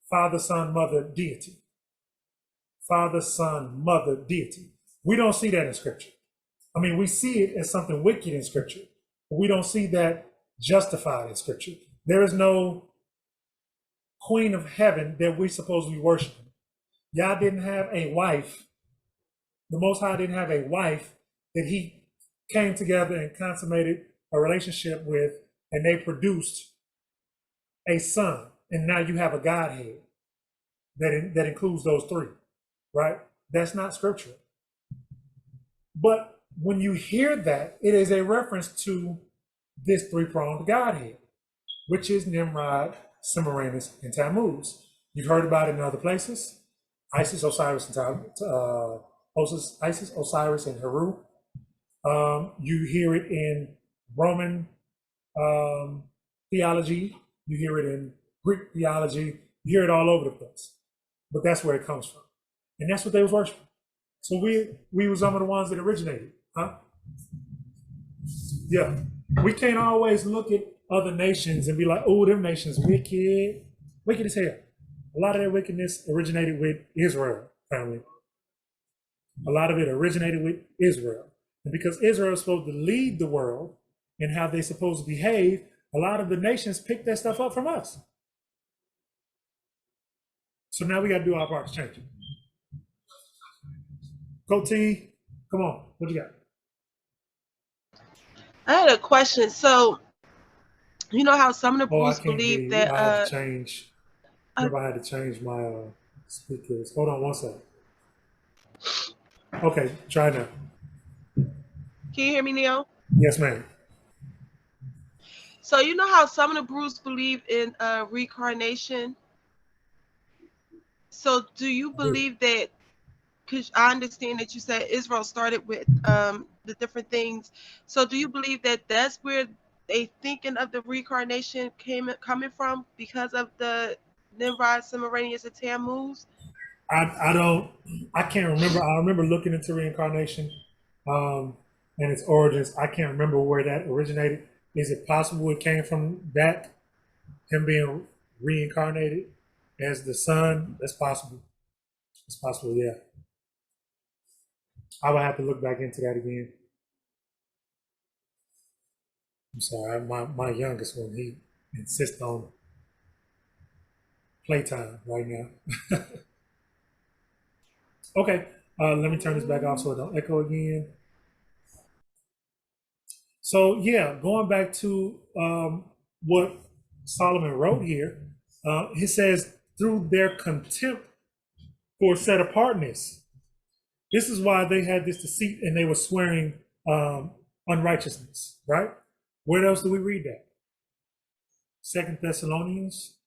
father, son, mother deity. Father, son, mother deity. We don't see that in Scripture. I mean, we see it as something wicked in Scripture, but we don't see that justified in Scripture. There is no queen of heaven that we're supposed to be worshiping. Yah didn't have a wife. The Most High didn't have a wife that he came together and consummated a relationship with, and they produced a son. And now you have a Godhead that includes those three, right? That's not scriptural. But when you hear that, it is a reference to this three-pronged Godhead, which is Nimrod, Semiramis, and Tammuz. You've heard about it in other places. Isis, Osiris, and Isis, Osiris, and Heru. You hear it in Roman theology. You hear it in Greek theology. You hear it all over the place. But that's where it comes from. And that's what they was worshiping. So we was some of the ones that originated, huh? Yeah. We can't always look at other nations and be like, oh, them nations wicked. Wicked as hell. A lot of that wickedness originated with Israel, family. A lot of it originated with Israel. And because Israel is supposed to lead the world and how they're supposed to behave, a lot of the nations pick that stuff up from us. So now we got to do our part to change it. Go T, come on, what you got? I had a question. So, you know how some of the I Bruce can't believe hear you. that I had to change. Remember, I had to change my speakers. Hold on one second. Okay, try now. Can you hear me, Neil? Yes, ma'am. So you know how some of the Bruce believe in reincarnation. So do you believe that? Because I understand that you said Israel started with the different things. So do you believe that that's where they thinking of the reincarnation coming from because of the Nimrod, Semiramis, and Tammuz? I can't remember. I remember looking into reincarnation and its origins. I can't remember where that originated. Is it possible it came from that, him being reincarnated as the son? That's possible. It's possible, yeah. I would have to look back into that again. I'm sorry, my youngest one, he insists on playtime right now. Okay, let me turn this back off so it don't echo again. So yeah, going back to what Solomon wrote here, he says, through their contempt for set apartness. This is why they had this deceit and they were swearing unrighteousness, right? Where else do we read that? 2 Thessalonians.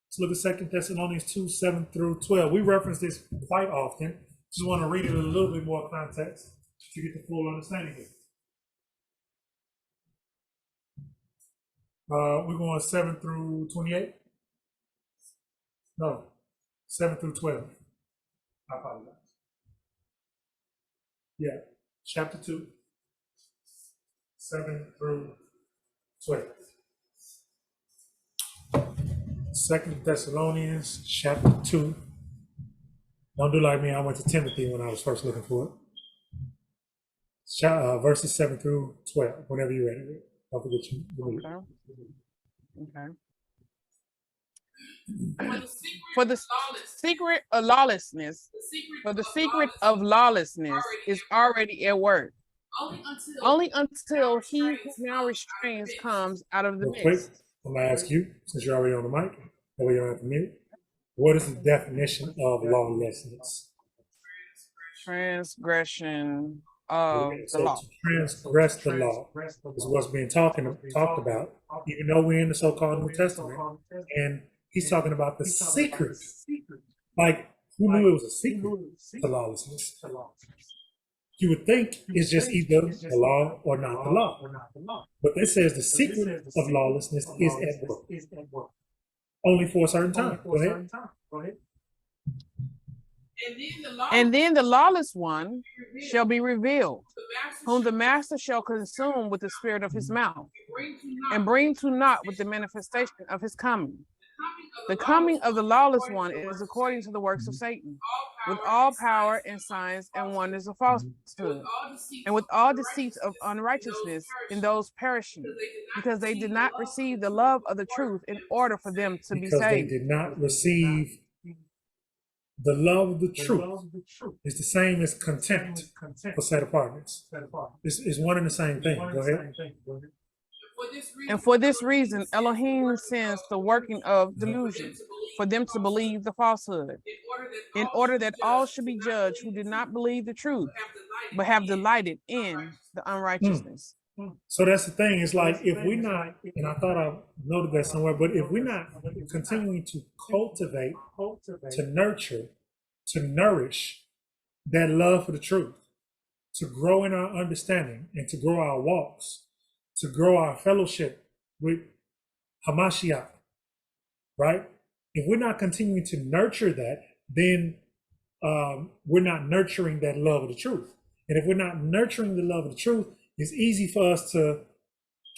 Let's look at 2 Thessalonians 2, 7 through 12. We reference this quite often. Just want to read it in a little bit more context to get the full understanding of it. We're going 7 through 28? No, 7 through 12. I apologize. Yeah, chapter 2, 7 through 12. 2 Thessalonians chapter 2. Don't do like me. I went to Timothy when I was first looking for it. Verses 7 through 12, whenever you're ready. Don't forget you. Okay. For the secret of lawlessness, is already at work. Only until he who now restrains comes out of the midst. Quick, I'm going to ask you, since you're already on the mic, that way you don't have to mute. What is the definition of lawlessness? Transgression of the law. To transgress the law is what's being talked about, even though we're in the so-called New Testament, and he's talking about the secret. Like, who knew it was a secret to lawlessness? You would think it's just either the law or not the law. But this says the secret of lawlessness is at work. Only for a certain time. Go ahead. And then the lawless one shall be revealed, whom the master shall consume with the spirit of his mouth, and bring to naught with the manifestation of his coming. The coming of the lawless one is according to the works of Satan, with all power and signs and wonders of falsehood, and with all deceits of unrighteousness in those perishing, because they did not receive the love of the truth in order for them to be saved. They did not receive the love of the truth. It's the same as contempt for set apartness. It's one and the same thing. Go ahead. And for this reason, Elohim sends the working of delusion for them to believe the falsehood, in order that all should be judged who did not believe the truth, but have delighted in the unrighteousness. So that's the thing. It's like if we're not, and I thought I noted that somewhere, but if we're not continuing to cultivate, to nurture, to nourish that love for the truth, to grow in our understanding and to grow our walks, to grow our fellowship with Ha MashiYahch, right? If we're not continuing to nurture that, then we're not nurturing that love of the truth. And if we're not nurturing the love of the truth, it's easy for us to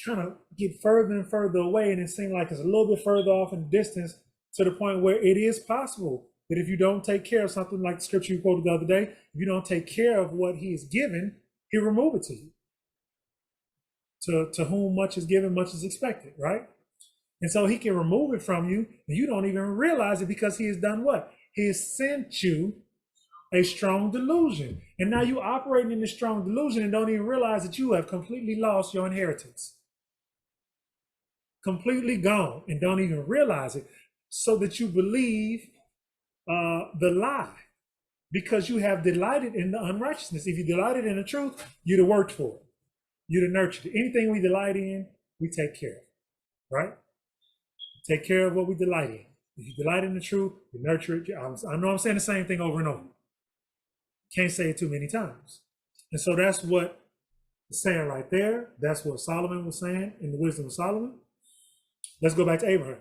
kind of get further and further away, and it seems like it's a little bit further off in the distance, to the point where it is possible that if you don't take care of something like the scripture you quoted the other day, if you don't take care of what he is given, he'll remove it to you. To whom much is given, much is expected, right? And so he can remove it from you, and you don't even realize it, because he has done what? He has sent you a strong delusion. And now you're operating in this strong delusion and don't even realize that you have completely lost your inheritance. Completely gone, and don't even realize it, so that you believe the lie, because you have delighted in the unrighteousness. If you delighted in the truth, you'd have worked for it. You'd have nurtured it. Anything we delight in, we take care of, right? Take care of what we delight in. If you delight in the truth, you nurture it. I know I'm saying the same thing over and over. Can't say it too many times. And so that's what it's saying right there. That's what Solomon was saying in the wisdom of Solomon. Let's go back to Abraham.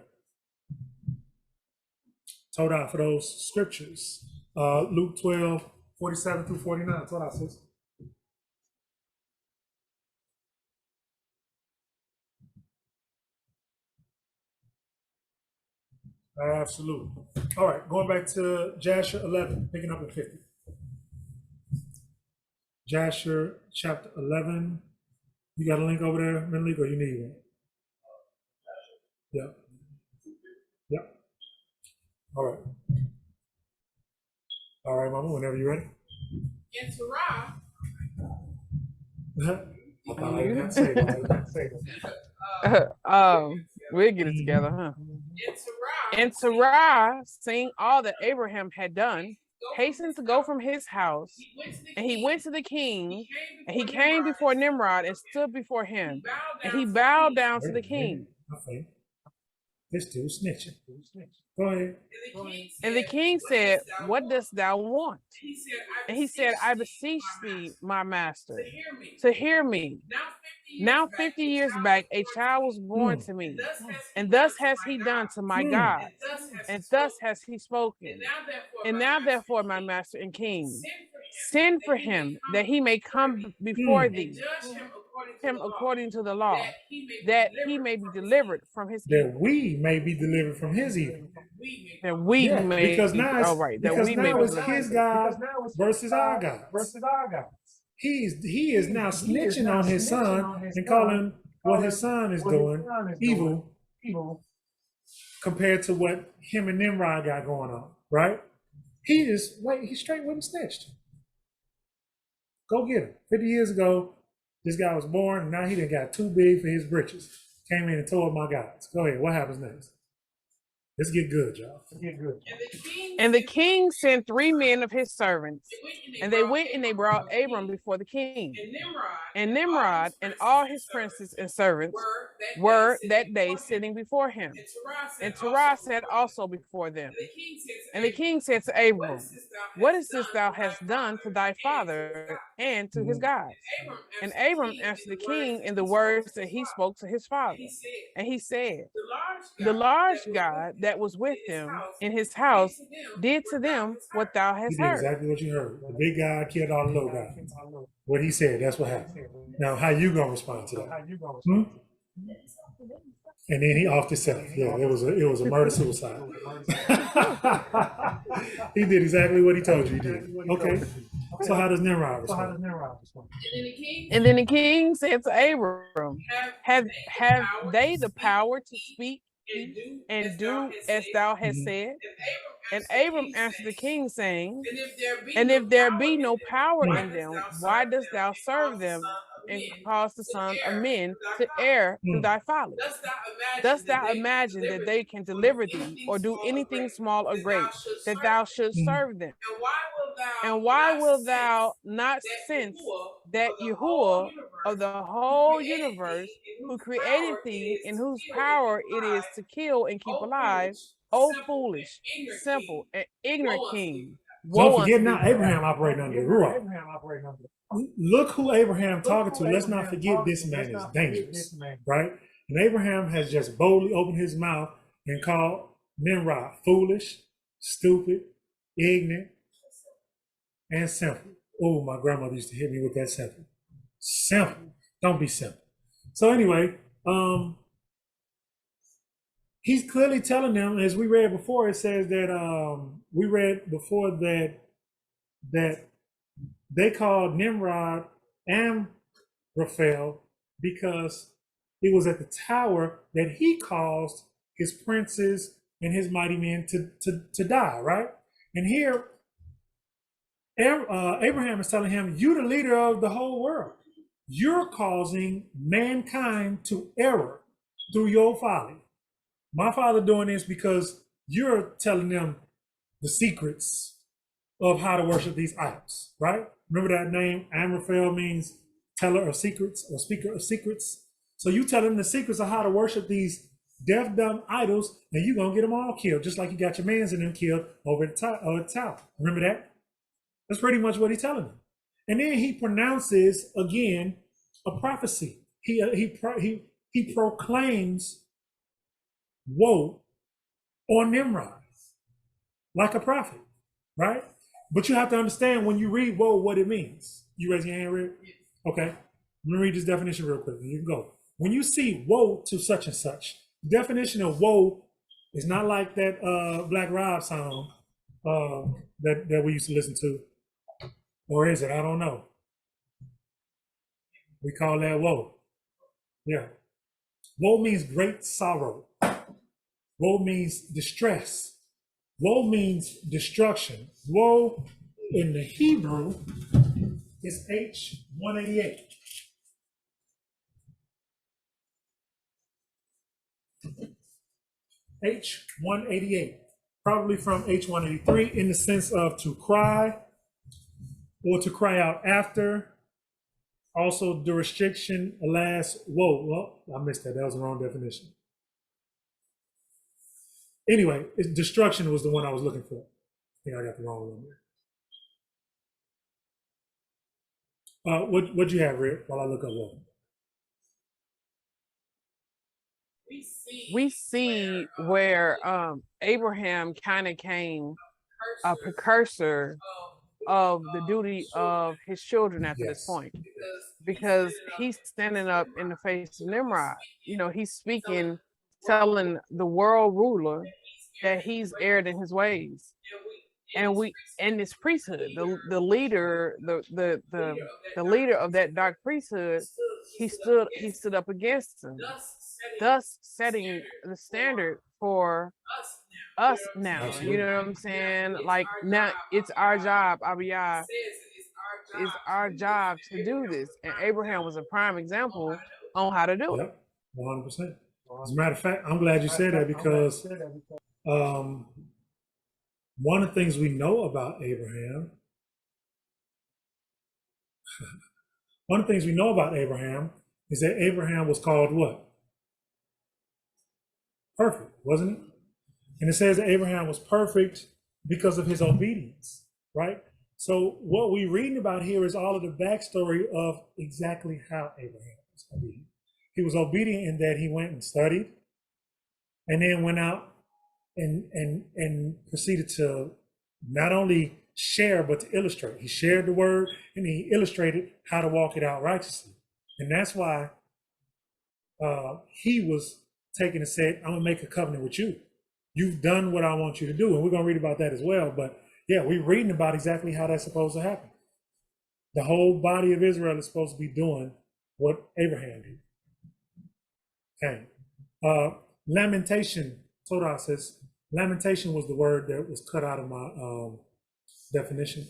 Told out for those scriptures. Luke 12, 47 through 49. Told out, sis. Absolutely. All right, going back to Jasher 11, picking up at 50. Jasher chapter 11. You got a link over there, Minleek, or you need one? Yeah. Yeah. All right. All right, Mama, whenever you're ready. And Terah. We'll get it together, huh? And Terah, seeing all that Abraham had done, hastened to go from his house, and he went to the king, and he came before Nimrod and stood before him, and he bowed down to the king. Okay. This dude snitching. Go ahead. And the king said, "What dost thou want?" And he said, "I beseech thee, my master, to hear me. Now 50 years back, a child was born to me, and thus has he done to my God, and thus has he spoken. And now therefore, my master and king, send for him, that he may come before thee, him according to the law, that he may be delivered from his evil." That we may be delivered from his evil. That we may because now it's, because we now may it's his God versus our God. He is now snitching on his son and calling what his son is doing evil compared to what him and Nimrod got going on, right? He straight went and snitched. Go get him. 50 years ago, this guy was born, and now he done got too big for his britches. Came in and tore up my gods. Go ahead. What happens next? Let's get good, y'all. Let's get good. And the king sent 3 men of his servants, and they went and they brought Abram before the king. And Nimrod and all his princes and servants were that day sitting before him. And Terah sat also before them. And the king said to Abram, "What is this thou hast done to thy father and to his gods?" And Abram answered the king in the words that he spoke to his father. And he said, "The large God that was with him in his house did to them what thou hast heard." Exactly what you heard. The big guy killed all the little guys. What he said, that's what happened. Now, how you gonna respond to that? And then he offed himself. Yeah, it was a murder suicide. He did exactly what he told you he did. Okay. So how does Nimrod respond? And then the king said to Abram, have they the power to speak and do as thou hast said? And Abram answered the king, saying, "And if there be no power in them, why dost thou serve them and cause the sons of men to err through thy folly. Dost thou imagine that they can deliver thee or do anything small or great, that thou shouldst serve them? And why wilt thou not sense that Yahuah of the whole universe, who created thee, in whose power it is to kill and keep alive, O foolish, simple, and ignorant king, Don't woe forget unto now, thee. Abraham operating under the Ruach. Look who Abraham talking to. Let's not forget this man is dangerous, right? And Abraham has just boldly opened his mouth and called Nimrod foolish, stupid, ignorant, and simple. Oh, my grandmother used to hit me with that simple. Simple. Don't be simple. So anyway, he's clearly telling them, as we read before, it says that we read before that they called Nimrod and Raphael because it was at the tower that he caused his princes and his mighty men to die, right? And here, Abraham is telling him, you're the leader of the whole world. You're causing mankind to error through your folly. My father doing this because you're telling them the secrets of how to worship these idols, right? Remember that name, Amraphel, means teller of secrets or speaker of secrets. So you tell them the secrets of how to worship these deaf, dumb idols, and you're going to get them all killed, just like you got your mans and them killed over the tower. Remember that? That's pretty much what he's telling them. And then he pronounces, again, a prophecy. He proclaims woe on Nimrod, like a prophet, right? But you have to understand when you read woe what it means. You raise your hand, Rick? Okay. Let me read this definition real quick. You can go. When you see woe to such and such, the definition of woe is not like that Black Rob song that we used to listen to. Or is it? I don't know. We call that woe. Yeah. Woe means great sorrow. Woe means distress. Woe means destruction. Woe in the Hebrew is H188. H188, probably from H183 in the sense of to cry or to cry out after. Also, the restriction, alas, whoa, well, I missed that. That was the wrong definition. Anyway, destruction was the one I was looking for. I think I got the wrong one there. What'd you have, Rick, while I look up what? We see where Abraham kind of came a precursor of the duty of his children after this point, because he's standing up in the face of Nimrod. You know, he's speaking, telling the world ruler that he's erred in his ways. And this priesthood, the leader, the leader of that dark priesthood, he stood up against him, thus setting the standard for us now. Absolutely. You know what I'm saying? Like now it's our job, Abiyah, it's our job to do this. And Abraham was a prime example on how to do it. Yep, 100%. As a matter of fact, I'm glad you said that because one of the things we know about Abraham, is that Abraham was called what? Perfect, wasn't it? And it says that Abraham was perfect because of his obedience, right? So what we're reading about here is all of the backstory of exactly how Abraham was obedient. He was obedient in that he went and studied and then went out and proceeded to not only share, but to illustrate. He shared the word and he illustrated how to walk it out righteously. And that's why he was taken and said, I'm gonna make a covenant with you. You've done what I want you to do. And we're gonna read about that as well. But yeah, we're reading about exactly how that's supposed to happen. The whole body of Israel is supposed to be doing what Abraham did. Okay. Lamentation, Torah says, lamentation was the word that was cut out of my definition.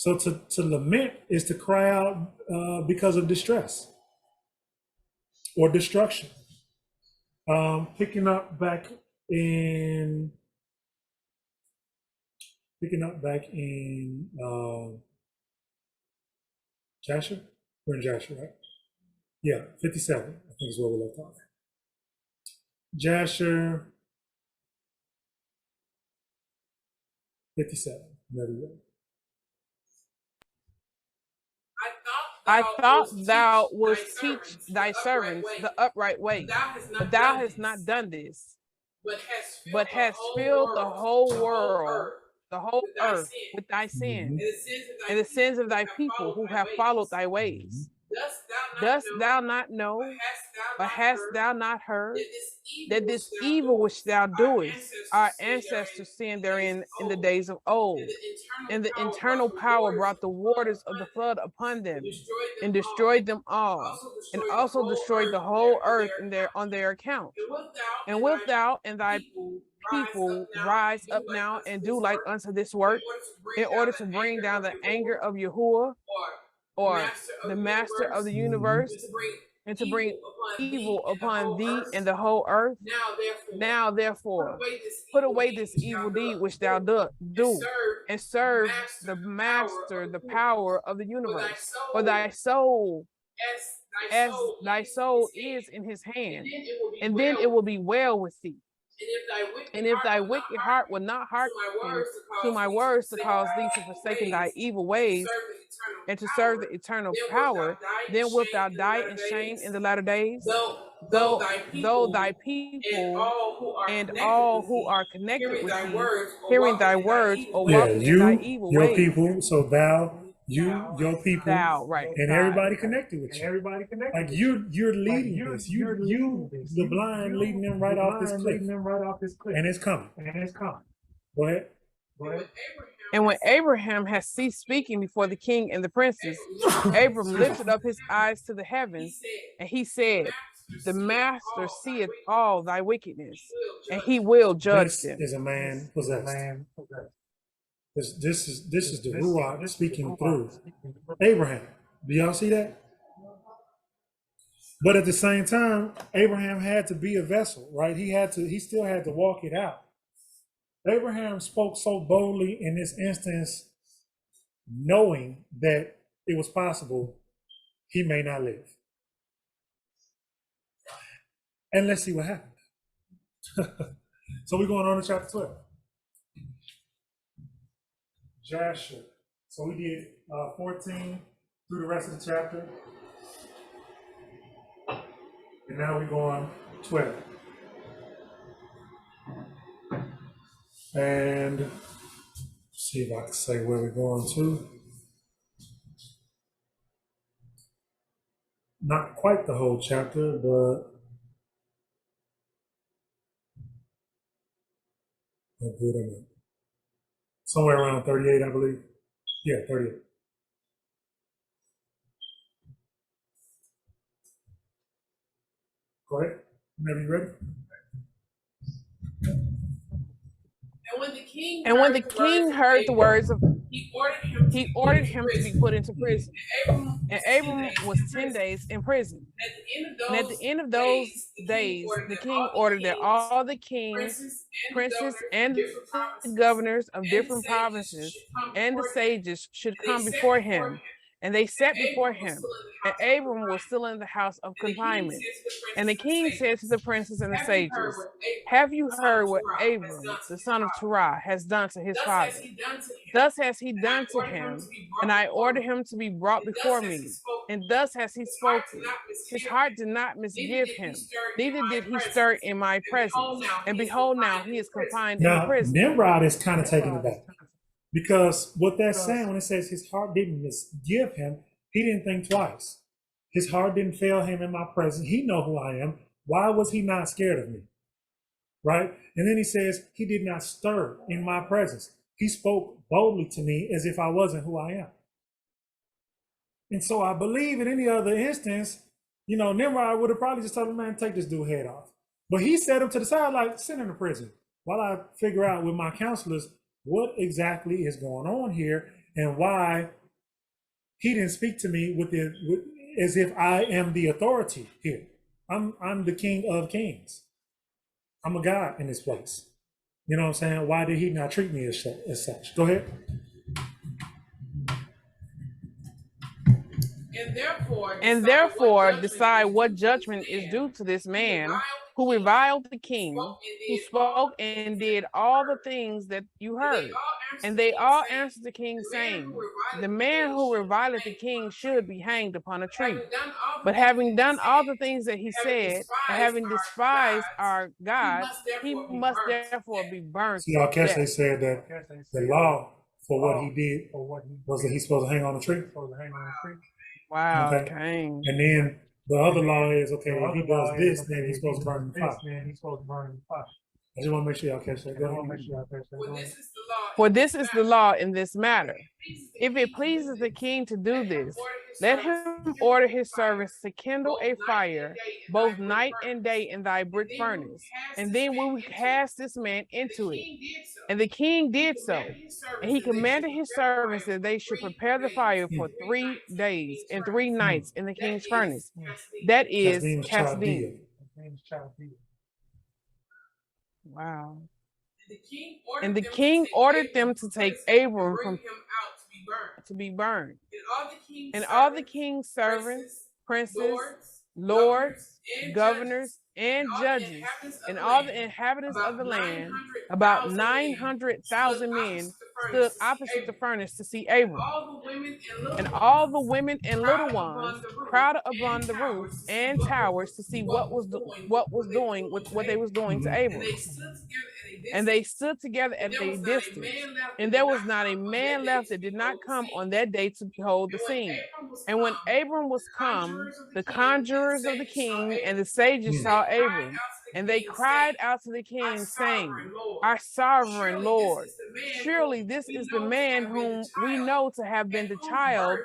So to lament is to cry out because of distress or destruction. Picking up back in Jasher. We're in Jasher, right? Yeah, 57, I think is where we left off. Jasher 57. There we go. I thought thou wouldst teach thy servants the upright way, but thou hast not done this, but hast filled the whole world, the whole earth with thy sins and the sins of thy people who have followed thy ways. Dost thou not know, or hast thou not heard, that this evil which thou doest, our ancestors sinned therein in the days of old, and the internal power brought the waters of the flood upon them, and destroyed them all, and also destroyed the whole earth on their account. And wilt thou and thy people rise up now and do like unto this work, in order to bring down the anger of Yahuah, or the master of the universe, and to bring evil upon thee and the whole earth? Now therefore, put away this evil deed which thou do, and serve the master, the power of the universe. For thy soul, as thy soul is in his hand, and then it will be well with thee. And if thy wicked heart will not hearken to my words to cause thee to forsake thy evil ways and to serve the eternal power, then wilt thou die in shame in the latter days. Though thy people and all who are connected with thee, hearing thy words or walking in thy evil your ways. people, so thou, your people, Thou, right, and God. everybody connected with you. Like you're leading this. You, the blind, leading them right off this cliff. And it's coming. Go ahead. And when Abraham had ceased speaking before the king and the princes, Abram lifted up his eyes to the heavens, and he said, the master seeth all thy wickedness, and he will judge them. This is a man possessed. This is the Ruach speaking through Abraham. Do y'all see that? But at the same time, Abraham had to be a vessel, right? He still had to walk it out. Abraham spoke so boldly in this instance, knowing that it was possible he may not live. And let's see what happened. So we're going on to chapter 12. Jasher. So we did 14 through the rest of the chapter. And now we're going 12. And see if I can say where we're going to. Not quite the whole chapter, but a good amount. Somewhere around 38, I believe. Yeah, 38. Go ahead. Whenever you're ready. And when the king heard the words of, he ordered him to be put into prison. And Abram was 10 days in prison. And at the end of those days, the king ordered that all the kings, princes, and the governors of different provinces and the sages should come before him. And they sat before him, and Abram was still in the house of confinement. And the king said to the princes and the sages, have you heard what Abram, the son of Terah, has done to his father? Thus has he done to him, and I order him to be brought before me. And thus has he spoken. His heart did not misgive him, neither did he stir in my presence. And behold, now he is confined in prison. Nimrod is kind of taken aback. Because what that's saying when it says his heart didn't misgive him, he didn't think twice. His heart didn't fail him in my presence. He know who I am. Why was he not scared of me? Right? And then he says he did not stir in my presence. He spoke boldly to me as if I wasn't who I am. And so I believe in any other instance, Nimrod would have probably just told him, man, take this dude head off. But he set him to the side, like, send him to prison while I figure out with my counselors what exactly is going on here. and why he didn't speak to me as if I am the authority here. I'm the King of Kings. I'm a God in this place. You know what I'm saying? Why did he not treat me as such? Go ahead. And therefore decide what judgment is due to this man who reviled the king, who spoke and did all the things that you heard. And they all answered the king, saying, the man who reviled the king should be hanged upon a tree. But having done all the things that he said, and having despised our God, he must therefore be burned. See, y'all catch they said that the law for what he did was that he's supposed to hang on a tree. Wow, okay. Dang. And then the other law is, okay, if he does this, then he's supposed to burn in fire. I just want to make sure y'all catch that. Go ahead. For this is the law in this matter. If it pleases the king to do this, let him order his servants to kindle a fire both night and day in thy brick furnace, and then we will cast this man into it. And the king did so. And he commanded his servants that they should prepare the fire for 3 days and 3 nights in the king's furnace. That is Kasdim. Wow. And the king ordered them to take Abram from to be burned. And all the king's servants, princes, lords, governors, and judges, and all the inhabitants of the land, about 900,000 men, stood opposite the furnace to see Abram. And all the women and little ones crowded upon the roof and towers to see what was doing to Abram. And they stood together at a distance, and there was not a man left that did not come on that day to behold the scene. And when Abram was come, the conjurers of the king and the sages saw Abram, and they cried out to the king, saying, our sovereign Lord, surely this is the man whom we know to have been the child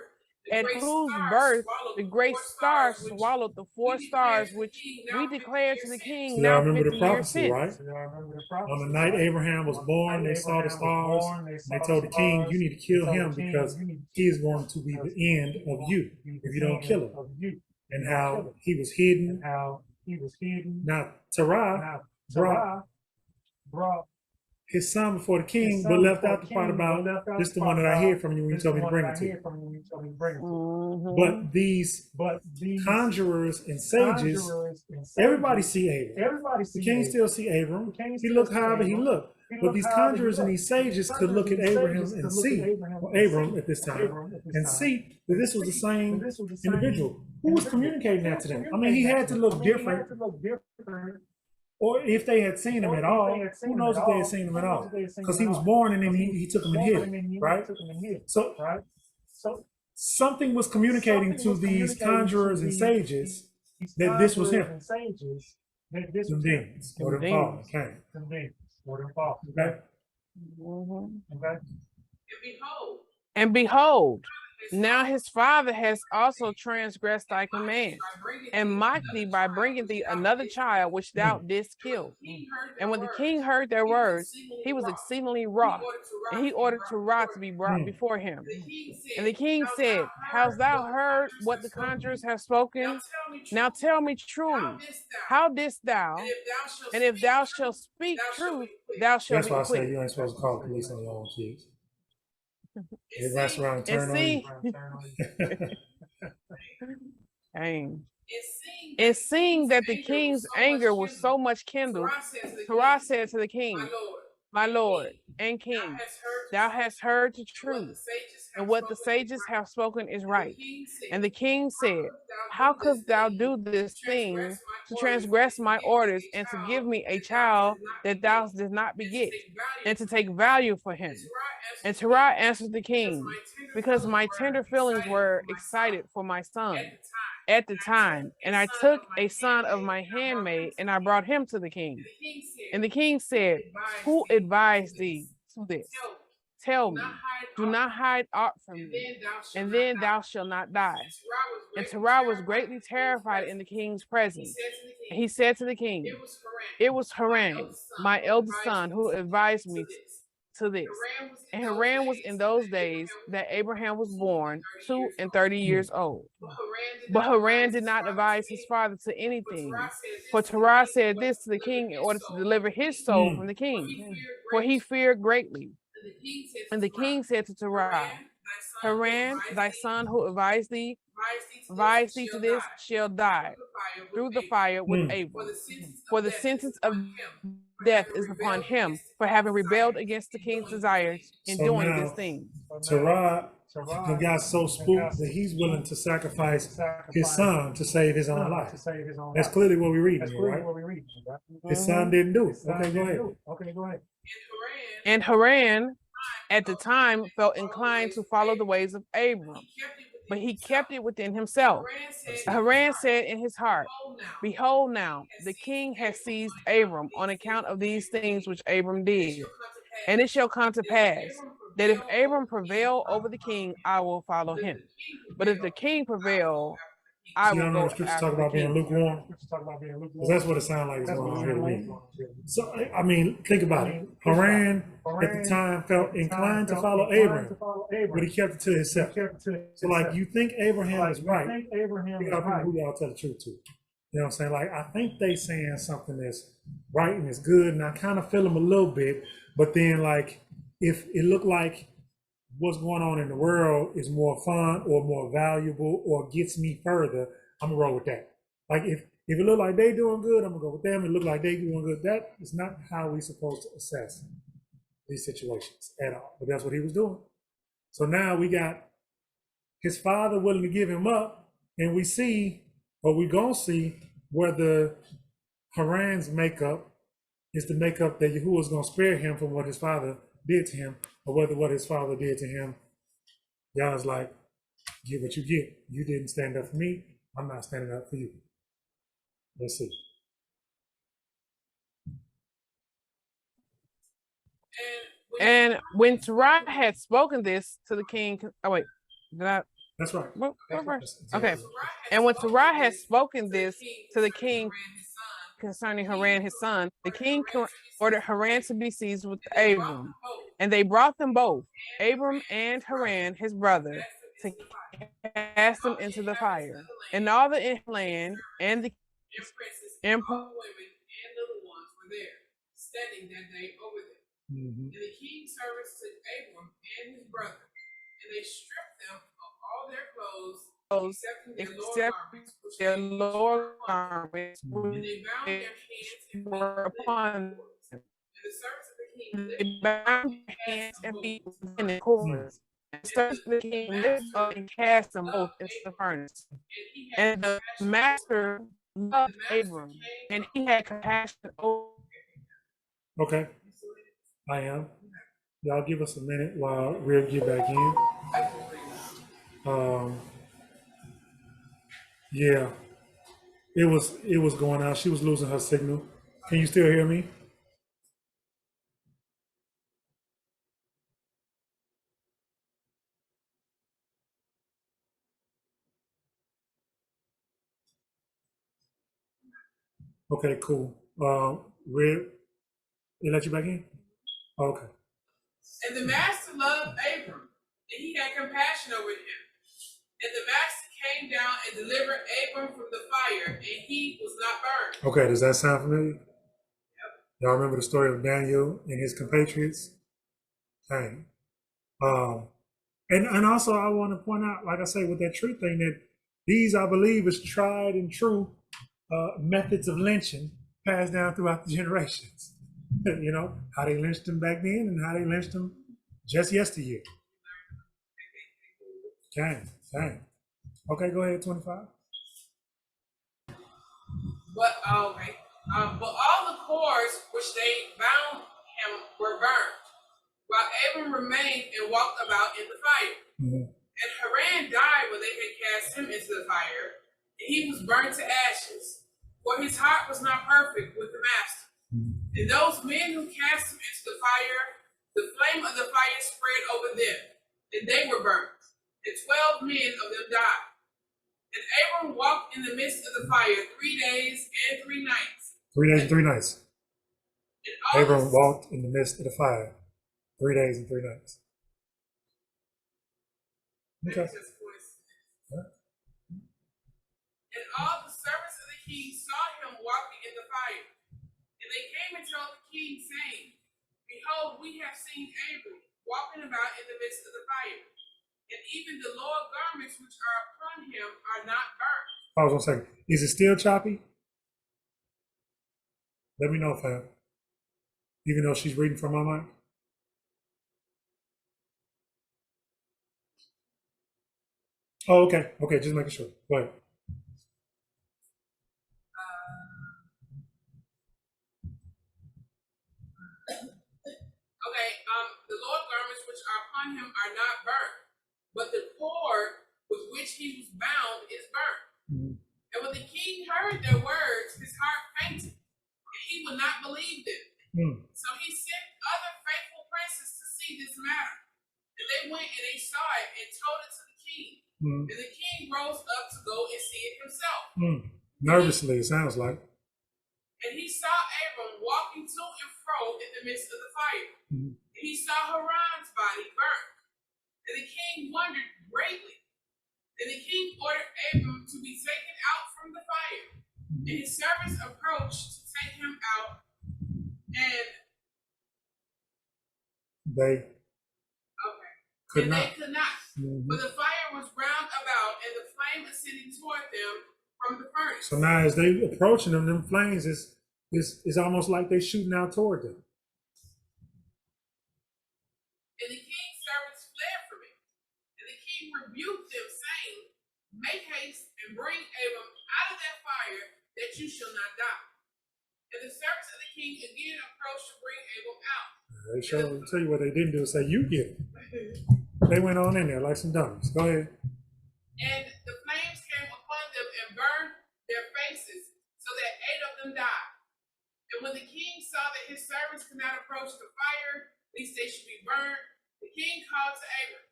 at whose birth the great star swallowed the 4 stars which we declared to the king now 50 years since. Right? On the night Abraham was born, they saw the stars, and they told the king, you need to kill him because he is going to be the end of you if you don't kill him. And how he was hidden. Now, Terah brought his son before the king, but left out the part about this the one that I hear from you when you told me to bring it to you. But these conjurers and sages, everybody see Abram. The king still see Abram. He looked however he looked. But these conjurers and these sages could look at Abraham and see, or Abram at this time, and see that this was the same individual. Who was communicating that to them? I mean, he had to look different. Or if they had seen him at all, who knows if they had seen him at all? Because he was born and then he took him and hid him, right? So something was communicating to these conjurers and sages that this was him. Some demons, or the Father came. Okay? And behold, now his father has also transgressed thy command, and mocked thee by bringing thee another child which thou didst kill. And when the king heard their words, he was exceedingly wroth, and he ordered Terah to be brought before him. And the king said, hast thou heard what the conjurers have spoken? Now tell me truly, how didst thou? And if thou shalt speak truth, thou shalt be That's why I say acquitted. you ain't supposed to call the police on your own kids. They mess around and turn on you. Dang. And seeing that the king's anger was so much kindled, Terah said to the king, my lord and king, thou hast heard the truth, and what the sages have spoken is right. And the king said, how couldst thou do this thing to transgress my orders, and to give me a child that thou didst not beget, and to take value for him? And Terah answered the king, because my tender feelings were excited for my son at the time, and I took a son of my handmaid, and I brought him to the king. And the king said, who advised thee to this? Tell me, do not hide aught from me, and then thou shalt not die. And Terah was greatly terrified in the king's presence. And he said to the king, it was Haran, my eldest son, who advised me to this. And Haran was in those days that Abraham was born 230 years old. But Haran did not advise his father to anything. For Terah said this to the king in order to deliver his soul from the king, for he feared greatly. And the king said to Terah, Haran, thy son who advised thee to this shall die through the fire with Abram. For the sentence of death is upon him for having rebelled against the king's desires in doing this thing. Terah got so spooked that he's willing to sacrifice his son to save his own life. That's clearly what we're reading here, right? His son didn't do it. Okay, go ahead. And Haran at the time felt inclined to follow the ways of Abram, but he kept it within himself. Haran said in his heart, behold now, the king has seized Abram on account of these things which Abram did. And it shall come to pass that if Abram prevail over the king, I will follow him. But if the king prevail, I will go after talk about being lukewarm. Because that's what it sounds like is going on here to me. So, I mean, think about it. Haran at the time felt inclined to follow Abram, but he kept it to himself. So, like, you think Abraham is right. You got people who y'all tell the truth to. You know what I'm saying? Like, I think they saying something that's right and it's good, and I kind of feel them a little bit. But then, like, if it looked like what's going on in the world is more fun or more valuable or gets me further, I'm gonna roll with that. Like if it look like they doing good, I'm gonna go with them. It look like they doing good. That is not how we supposed to assess these situations at all. But that's what he was doing. So now we got his father willing to give him up, and we see, or we gonna see, whether Haran's makeup is the makeup that Yahuwah is gonna spare him from what his father did to him, or whether what his father did to him, Yah's like, get what you get. You didn't stand up for me, I'm not standing up for you. Let's see. And when Terah had spoken this to the king, That's right. Okay. And when Terah had spoken this to the king concerning Haran his son, the king ordered Haran to be seized with Abram. And they brought them both, Abram and Haran his brother, to cast them into the fire. And all the land and the emperor and little ones were there, standing that day over them. And the king's servants took Abram and his brother, and they stripped them of all their clothes, except their lower garments, and they bound their hands and feet were upon them. And the servants of the king They bound their hands and feet within the cords. And the servants of the king lifted up and cast them both into the furnace. And the master loved Abram, and he had compassion over. Okay, I am. Y'all give us a minute while we'll get back in. Yeah, it was going out. She was losing her signal. Can you still hear me? Okay, cool. Red, they let you back in? Okay. And the master loved Abram, and he had compassion over him. And the master came down and delivered Abram from the fire, and he was not burned. Okay, does that sound familiar? Yep. Y'all remember the story of Daniel and his compatriots? Dang. And also I want to point out, like I say, with that tree thing, that these, I believe, is tried and true methods of lynching passed down throughout the generations. You know, how they lynched them back then and how they lynched them just yesteryear. Dang. Okay, go ahead, 25. But all the cords which they bound him were burned, while Abram remained and walked about in the fire. And Haran died when they had cast him into the fire, and he was burned to ashes, for his heart was not perfect with the master. And those men who cast him into the fire, the flame of the fire spread over them, and they were burned, and 12 men of them died. And Abram walked in the midst of the fire 3 days and 3 nights. 3 days and 3 nights. Abram walked in the midst of the fire 3 days and 3 nights. Okay. And all the servants of the king saw him walking in the fire. And they came and told the king, saying, Behold, we have seen Abram walking about in the midst of the fire. And even the lower garments which are upon him are not burnt. Pause 1 second. Is it still choppy? Let me know, fam. Even though she's reading from my mic. Oh, okay. Okay, just making sure. Go ahead. Okay, the lower garments which are upon him are not burnt, but the cord with which he was bound is burnt. Mm-hmm. And when the king heard their words, his heart fainted, and he would not believe them. So he sent other faithful princes to see this matter. And they went and they saw it and told it to the king. And the king rose up to go and see it himself. Nervously, it sounds like. And he saw Abram walking to and fro in the midst of the fire. And he saw Haran's body burnt. And the king wondered greatly. And the king ordered Abram to be taken out from the fire. And his servants approached to take him out. And they could not. But the fire was round about, and the flame ascending toward them from the furnace. So now as they approaching them flames is almost like they shooting out toward them. And the king's servants fled from it. And the king rebuked them, saying, Make haste and bring Abram out of that fire, that you shall not die. And the servants of the king again approached to bring Abram out. They tell you what they didn't do is say, you get it. They went on in there like some dummies. Go ahead. And the flames came upon them and burned their faces, so that 8 of them died. And when the king saw that his servants could not approach the fire, lest they should be burned, the king called to Abram,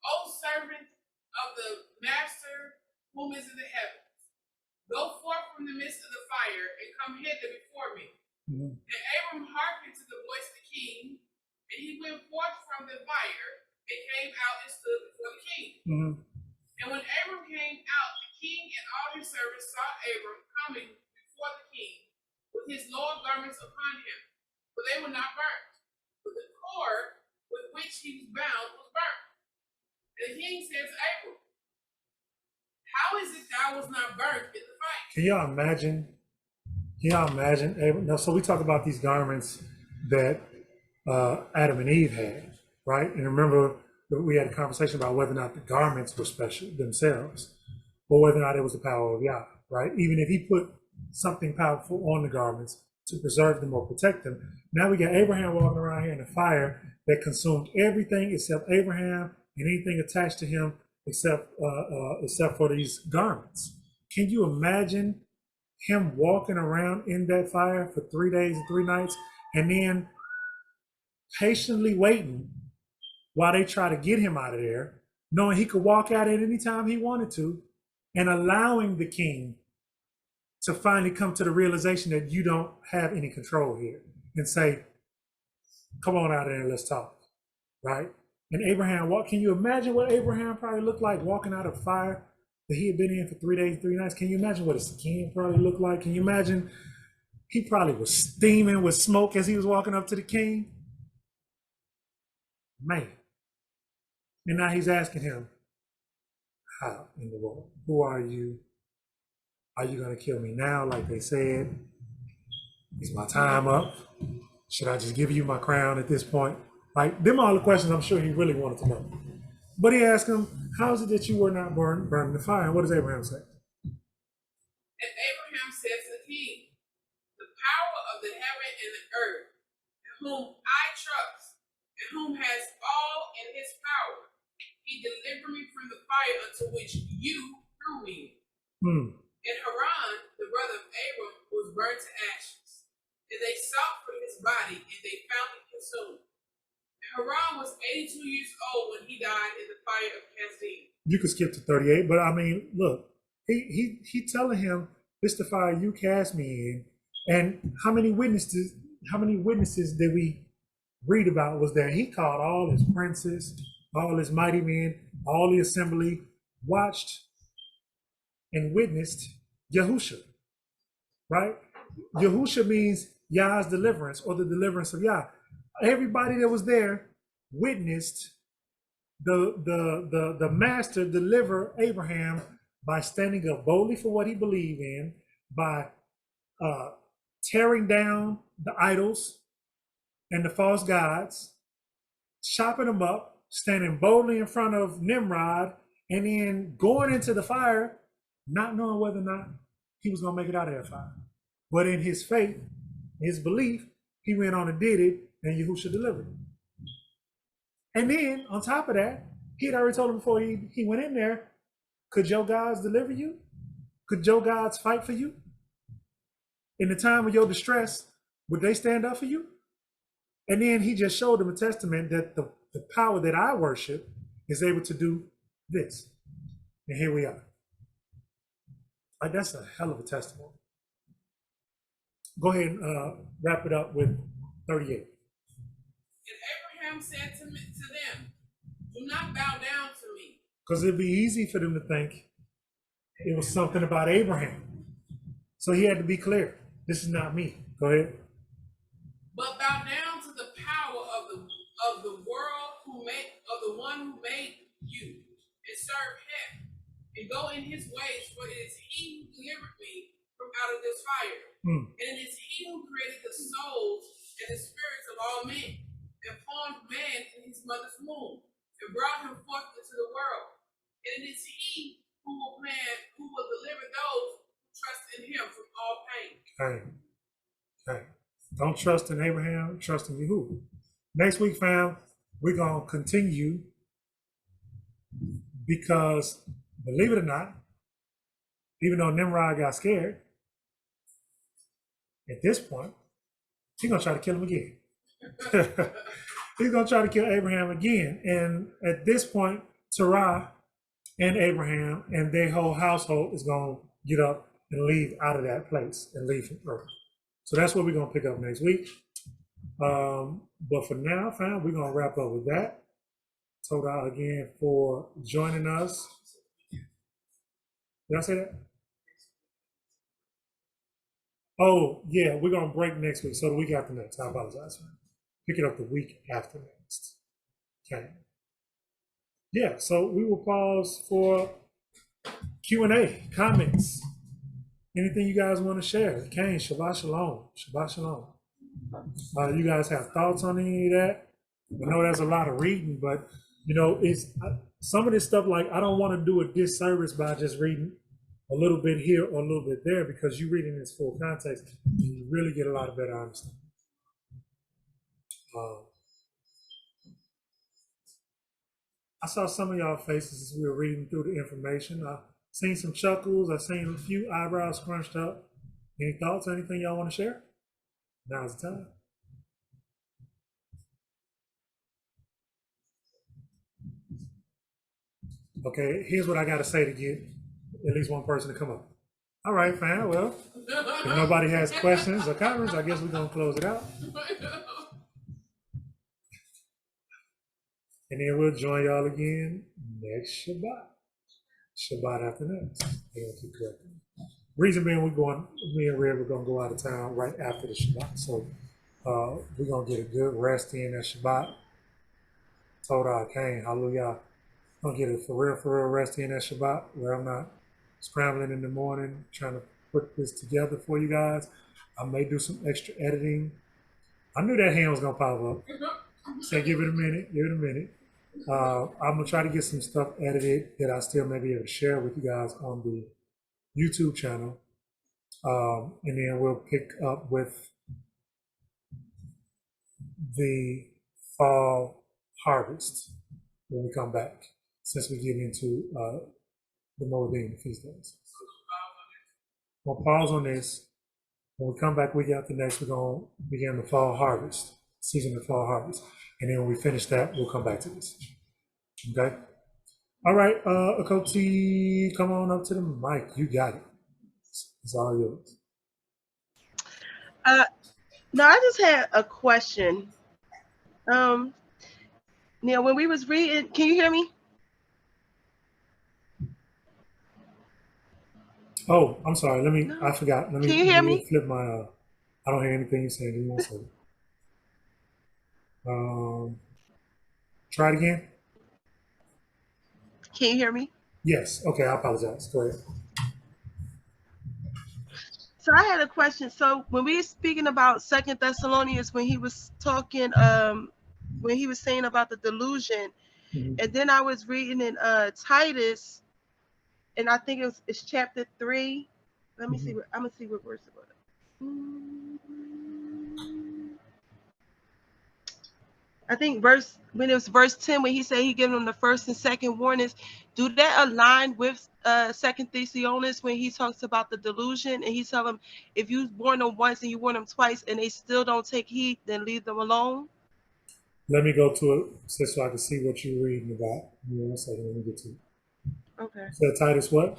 O servant of the master whom is in the heavens, go forth from the midst of the fire and come hither before me. And Abram hearkened to the voice of the king, and he went forth from the fire and came out and stood before the king. And when Abram came out, the king and all his servants saw Abram coming before the king with his lower garments upon him, for they were not burnt, but the cord with which he was bound was burnt. And the king said to Abram, How is it thou was not burnt in the fire? Can y'all imagine? Abram? Now, so we talk about these garments that Adam and Eve had, right? And remember, we had a conversation about whether or not the garments were special themselves, or whether or not it was the power of Yah, right? Even if he put something powerful on the garments to preserve them or protect them. Now we got Abraham walking around here in a fire that consumed everything except Abraham and anything attached to him except for these garments. Can you imagine him walking around in that fire for 3 days and 3 nights and then patiently waiting while they try to get him out of there, knowing he could walk out at any time he wanted to, and allowing the king to finally come to the realization that you don't have any control here and say, come on out of there and let's talk, right? And Abraham, can you imagine what Abraham probably looked like walking out of fire that he had been in for 3 days, 3 nights? Can you imagine what his skin probably looked like? Can you imagine he probably was steaming with smoke as he was walking up to the king? Man. And now he's asking him, how in the world? Who are you? Are you going to kill me now, like they said? Is my time up? Should I just give you my crown at this point? Like, them are all the questions I'm sure he really wanted to know. But he asked him, how is it that you were not burned in the fire? And what does Abraham say? And Abraham said to the king, The power of the heaven and the earth, in whom I trust, and whom has all in his power, he delivered me from the fire unto which you threw me. And Haran, the brother of Abram, was burned to ashes. And they sought for his body, and they found it consumed. And Haran was 82 years old when he died in the fire of Kasdim. You could skip to 38, but I mean, look, he telling him, this the fire you cast me in. And how many witnesses did we read about was that he called all his princes, all his mighty men, all the assembly, watched and witnessed Yahusha, right? Yahusha means Yah's deliverance or the deliverance of Yah. Everybody that was there witnessed the master deliver Abraham by standing up boldly for what he believed in, by tearing down the idols and the false gods, chopping them up, standing boldly in front of Nimrod, and then going into the fire, not knowing whether or not he was going to make it out of that fire. But in his faith, his belief, he went on and did it, and Yahushua delivered him. And then, on top of that, he had already told him before he went in there, could your gods deliver you? Could your gods fight for you? In the time of your distress, would they stand up for you? And then he just showed them a testament that the power that I worship is able to do this. And here we are. Like, that's a hell of a testimony. Go ahead and wrap it up with 38. And Abraham said to them, do not bow down to me. Because it'd be easy for them to think it was something about Abraham. So he had to be clear. This is not me. Go ahead. But bow down to the power of the world of the one who made you, and serve him, and go in his ways, for it is he who delivered me from out of this fire. And it is he who created the souls and the spirits of all men, and formed man in his mother's womb, and brought him forth into the world. And it is he who will deliver those who trust in him from all pain. Okay. Don't trust in Abraham, trust in Yahuwah. Next week, fam, we're going to continue because, believe it or not, even though Nimrod got scared, at this point, he's going to try to kill him again. He's going to try to kill Abraham again. And at this point, Terah and Abraham and their whole household is going to get up and leave out of that place and leave from earth. So that's what we're going to pick up next week. But for now, fam, we're going to wrap up with that. Toda again for joining us. Did I say that? Oh, yeah, we're going to break next week. So the week after next. I apologize. Pick it up the week after next. Okay. Yeah, so we will pause for Q&A, comments. Anything you guys want to share? Cain, Shabbat Shalom. Shabbat Shalom. You guys have thoughts on any of that? I know that's a lot of reading, but you know, it's some of this stuff, like, I don't want to do a disservice by just reading a little bit here or a little bit there, because you read in its full context, and you really get a lot of better understanding. I saw some of y'all faces as we were reading through the information. I seen some chuckles. I seen a few eyebrows scrunched up. Any thoughts? Anything y'all want to share? Now's the time. Okay, here's what I got to say to get at least one person to come up. All right, fine. Well, if nobody has questions or comments, I guess we're going to close it out. And then we'll join y'all again next Shabbat. Shabbat after next. They don't keep correcting. Reason being, me and Red, we're going to go out of town right after the Shabbat. So we're going to get a good rest in at Shabbat. Toda Cain, hallelujah. I'm going to get a for real rest in at Shabbat, where I'm not scrambling in the morning trying to put this together for you guys. I may do some extra editing. I knew that hand was going to pop up. So give it a minute. I'm going to try to get some stuff edited that I still may be able to share with you guys on the YouTube channel. And then we'll pick up with the fall harvest when we come back, since we get into the Moedim feast days. We'll pause on this. When we come back week after next, we're going to begin the fall harvest, season of fall harvest. And then when we finish that, we'll come back to this. Okay? All right, Akoti, come on up to the mic. You got it. It's all yours. No, I just had a question. Now when we was reading, can you hear me? Oh, I'm sorry. Let me. No. I forgot. Let Can you hear me? flip my. I don't hear anything you're saying. Give me one second. Try it again. Can you hear me? Yes. Okay. I apologize. Go ahead. So I had a question. So when we were speaking about Second Thessalonians, when he was talking, when he was saying about the delusion, and then I was reading in Titus, and I think it's chapter 3. Let me see. I'm gonna see what verse it was. I think when it was verse 10, when he said he gave them the first and second warnings, do that align with Second Thessalonians when he talks about the delusion and he tell them if you warn them once and you warn them twice and they still don't take heed, then leave them alone? Let me go to it so I can see what you're reading about. Give me one second. Let me get to it. Okay. So Titus what?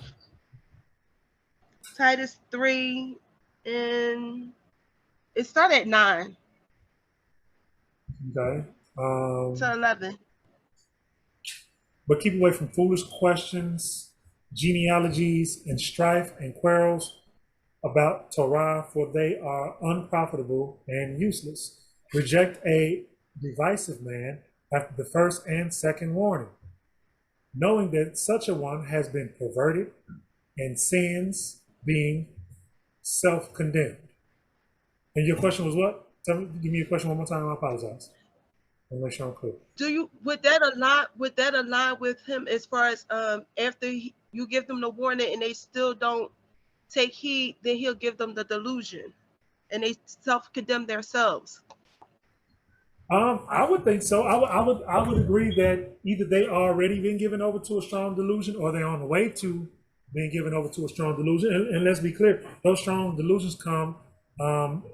Titus 3, and it started at 9 Okay. to 11. But keep away from foolish questions, genealogies, and strife and quarrels about Torah, for they are unprofitable and useless. Reject a divisive man after the first and second warning, knowing that such a one has been perverted and sins, being self-condemned. And your question was what? Give me your question one more time. I apologize. I'll make sure I'm clear. Would that align with him as far as after you give them the warning and they still don't take heed, then he'll give them the delusion and they self-condemn themselves? I would think so. I would agree that either they already been given over to a strong delusion or they're on the way to being given over to a strong delusion. And let's be clear, those strong delusions come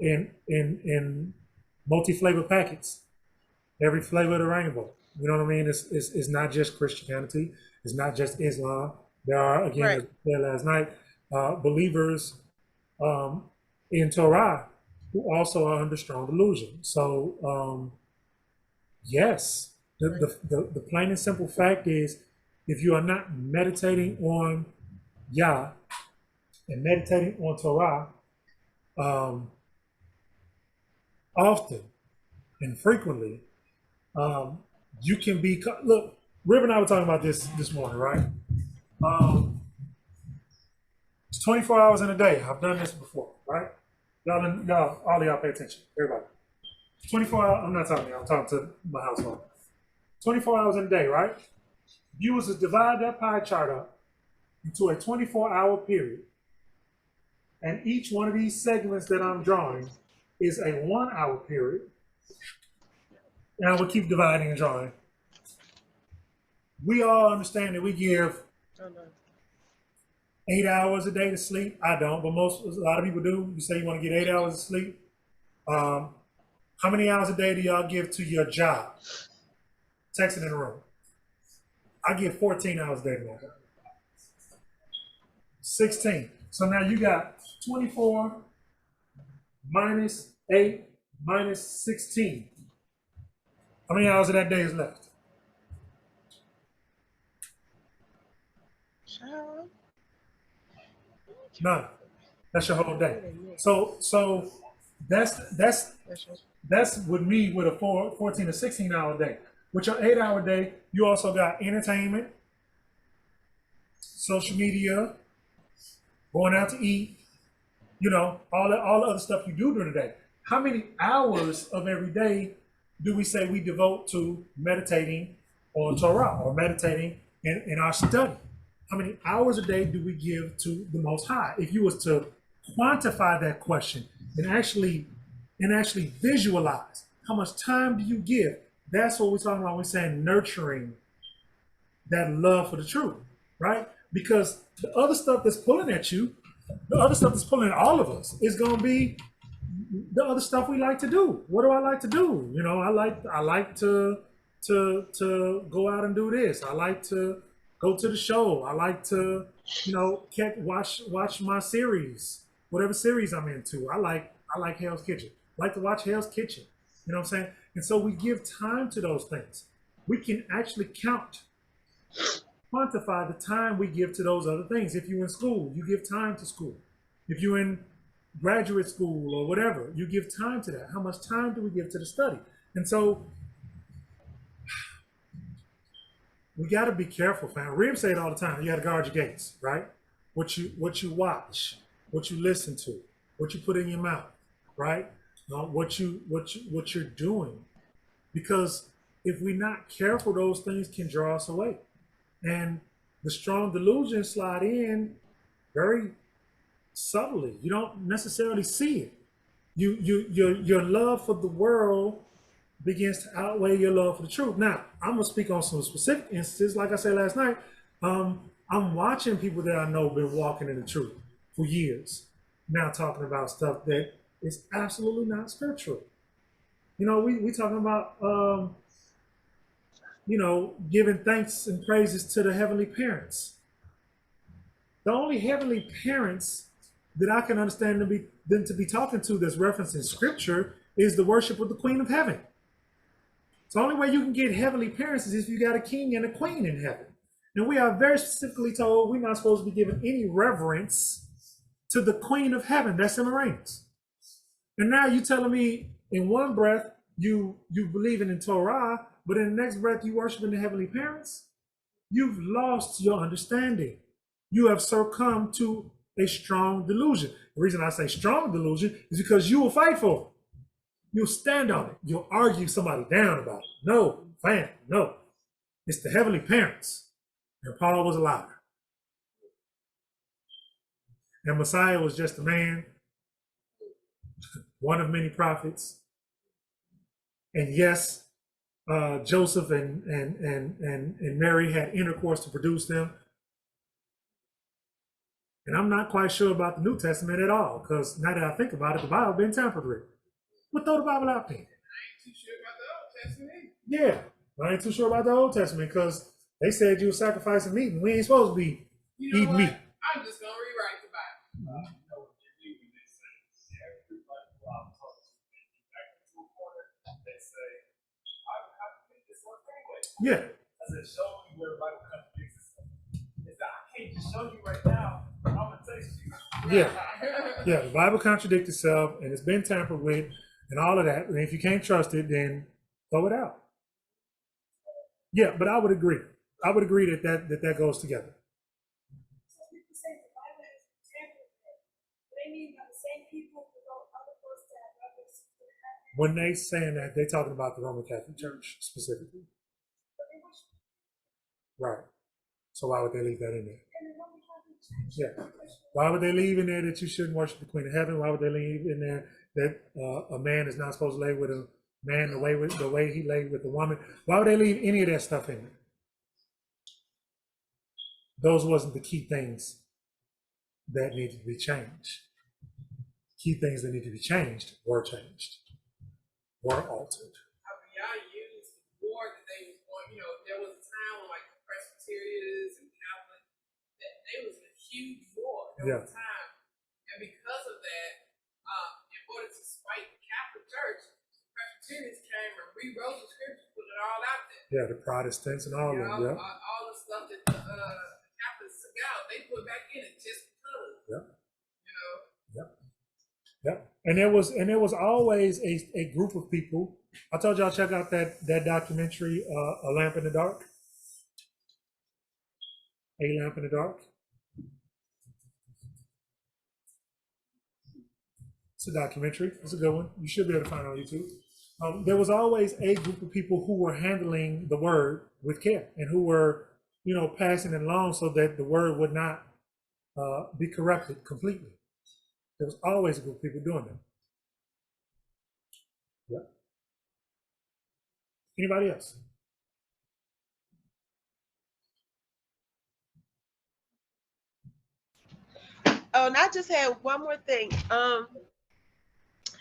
in multi-flavor packets. Every flavor of the rainbow. You know what I mean? It's not just Christianity. It's not just Islam. There are, again, Right. as I said last night, believers in Torah who also are under strong delusion. So, yes, the plain and simple fact is, if you are not meditating on Yah and meditating on Torah often and frequently, you can be, look, Rib and I were talking about this morning, right? It's 24 hours in a day. I've done this before, right? Y'all, all of y'all pay attention, everybody. 24 hours, I'm not talking to you, I'm talking to my household. 24 hours in a day, right? If you was to divide that pie chart up into a 24-hour period, and each one of these segments that I'm drawing is a 1-hour period, and I would keep dividing and drawing. We all understand that we give 8 hours a day to sleep. I don't, but a lot of people do. You say you want to get 8 hours of sleep. How many hours a day do y'all give to your job? Text it in the room. I give 14 hours a day to my job. 16. So now you got 24 minus 8 minus 16. How many hours of that day is left? None. That's your whole day. So that's with me with a 14 to 16 hour day. With your 8 hour day, you also got entertainment, social media, going out to eat, you know, all the other stuff you do during the day. How many hours of every day do we say we devote to meditating on Torah or meditating in our study? How many hours a day do we give to the Most High? If you was to quantify that question and actually visualize how much time do you give, that's what we're talking about when we're saying nurturing that love for the truth, right? Because the other stuff that's pulling at you, the other stuff that's pulling at all of us is going to be the other stuff we like to do. What do I like to do? You know, I like to go out and do this. I like to go to the show. I like to, you know, watch my series, whatever series I'm into. I like Hell's Kitchen. I like to watch Hell's Kitchen. You know what I'm saying? And so we give time to those things. We can actually quantify the time we give to those other things. If you're in school, you give time to school. If you're in graduate school or whatever, you give time to that. How much time do we give to the study? And so we got to be careful, fam. Reem say it all the time. You got to guard your gates, right? What you watch, what you listen to, what you put in your mouth, right? What you're doing, because if we're not careful, those things can draw us away, and the strong delusions slide in very subtly. You don't necessarily see it. Your love for the world begins to outweigh your love for the truth. Now, I'm gonna speak on some specific instances. Like I said last night, I'm watching people that I know been walking in the truth for years, now talking about stuff that is absolutely not scriptural. You know, we talking about giving thanks and praises to the heavenly parents. The only heavenly parents that I can understand them to be talking to that's referenced in scripture is the worship of the Queen of Heaven. So the only way you can get heavenly parents is if you got a king and a queen in heaven. And we are very specifically told we're not supposed to be giving any reverence to the Queen of Heaven. That's Semiramis. And now you telling me in one breath you believing in Torah, but in the next breath you worshiping the heavenly parents? You've lost your understanding. You have succumbed to a strong delusion. The reason I say strong delusion is because you will fight for it. You'll stand on it. You'll argue somebody down about it. No, fam, no. It's the heavenly parents. And Paul was a liar. And Messiah was just a man, one of many prophets. And yes, Joseph and Mary had intercourse to produce them. And I'm not quite sure about the New Testament at all, because now that I think about it, the Bible been tampered with. But throw the Bible out there. I ain't too sure about the Old Testament. Yeah, I ain't too sure about the Old Testament, because they said you were sacrificing meat, and we ain't supposed to be eating meat. I'm just gonna rewrite the Bible. Yeah. I said, show me where the Bible contradicts itself. It's that I can't just show you right now. I'm gonna text you. Yeah. Yeah, the Bible contradicts itself, and it's been tampered with, and all of that. And if you can't trust it, then throw it out. Yeah, but I would agree. I would agree that goes together. So people say the Bible is tampered with. What they mean by the same people who wrote other books that reference to the Bible. When they saying that, they're talking about the Roman Catholic Church specifically. Right. So why would they leave that in there? Yeah. Why would they leave in there that you shouldn't worship the Queen of Heaven? Why would they leave in there that a man is not supposed to lay with a man the way he lay with a woman? Why would they leave any of that stuff in there? Those wasn't the key things that needed to be changed. Key things that need to be changed were changed, were altered. Y'all used the war that they was on. You know, there was a time when like the Presbyterians and Catholics, that they was in a huge war. There was a time, and because of that, in order to spite the Catholic Church, the Presbyterians came and rewrote the scriptures, put it all out there. Yeah, the Protestants and all of them. Yeah. All the stuff that the Catholics took out, they put back in it just because. Yeah. You know. Yeah. Yeah. And there was always a group of people. I told y'all check out that documentary, A Lamp in the Dark. A Lamp in the Dark. It's a documentary. It's a good one. You should be able to find it on YouTube. There was always a group of people who were handling the word with care and who were, passing it along so that the word would not be corrupted completely. There was always a group of people doing that. Yeah. Anybody else? Oh, and I just had one more thing.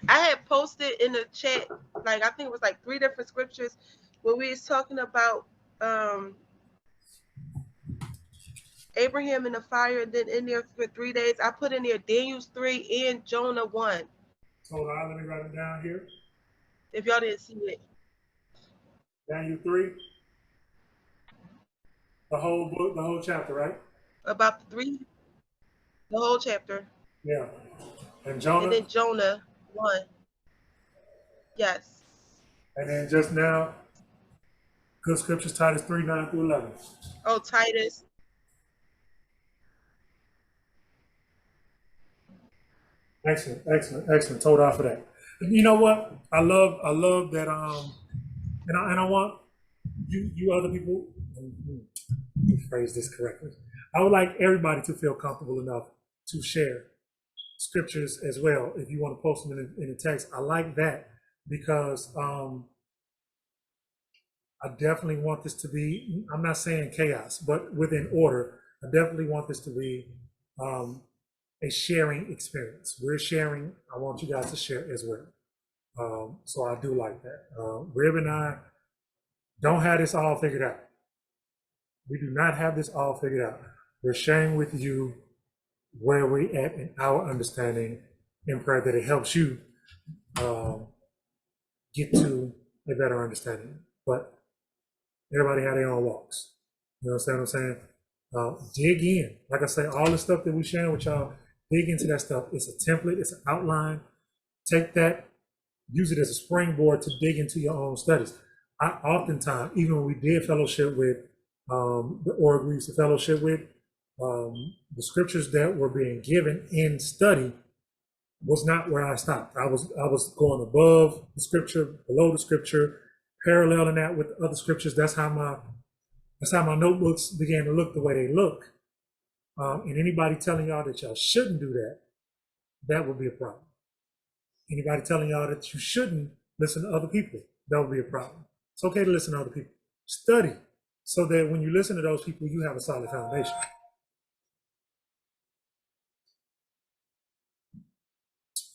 I had posted in the chat, like I think it was like 3 different scriptures when we was talking about Abraham in the fire, and then in there for 3 days. I put in there Daniel 3 and Jonah 1. Hold on, let me write it down here. If y'all didn't see it. Daniel 3, the whole book, the whole chapter, right? About the whole chapter. Yeah. And And Jonah, then Jonah 1. Yes. and then just now, good scriptures, Titus 3, 9 through 11. Oh, Titus. Excellent, excellent, excellent. Told off for that. You know what? I love that. And I want you other people. Let me phrase this correctly. I would like everybody to feel comfortable enough to share scriptures as well. If you want to post them in the text, I like that because I definitely want this to be. I'm not saying chaos, but within order. I definitely want this to be a sharing experience. We're sharing. I want you guys to share as well. So I do like that. Rib and I don't have this all figured out. We do not have this all figured out. We're sharing with you where we're at in our understanding in prayer that it helps you get to a better understanding. But everybody had their own walks. You know what I'm saying? Dig in. Like I say, all the stuff that we sharing with y'all, dig into that stuff. It's a template, it's an outline. Take that, use it as a springboard to dig into your own studies. I oftentimes, even when we did fellowship with the org we used to fellowship with, the scriptures that were being given in study was not where I stopped. I was going above the scripture, below the scripture, paralleling that with other scriptures. That's how my notebooks began to look the way they look. And anybody telling y'all that y'all shouldn't do that, that would be a problem. Anybody telling y'all that you shouldn't listen to other people, that would be a problem. It's okay to listen to other people. Study so that when you listen to those people, you have a solid foundation.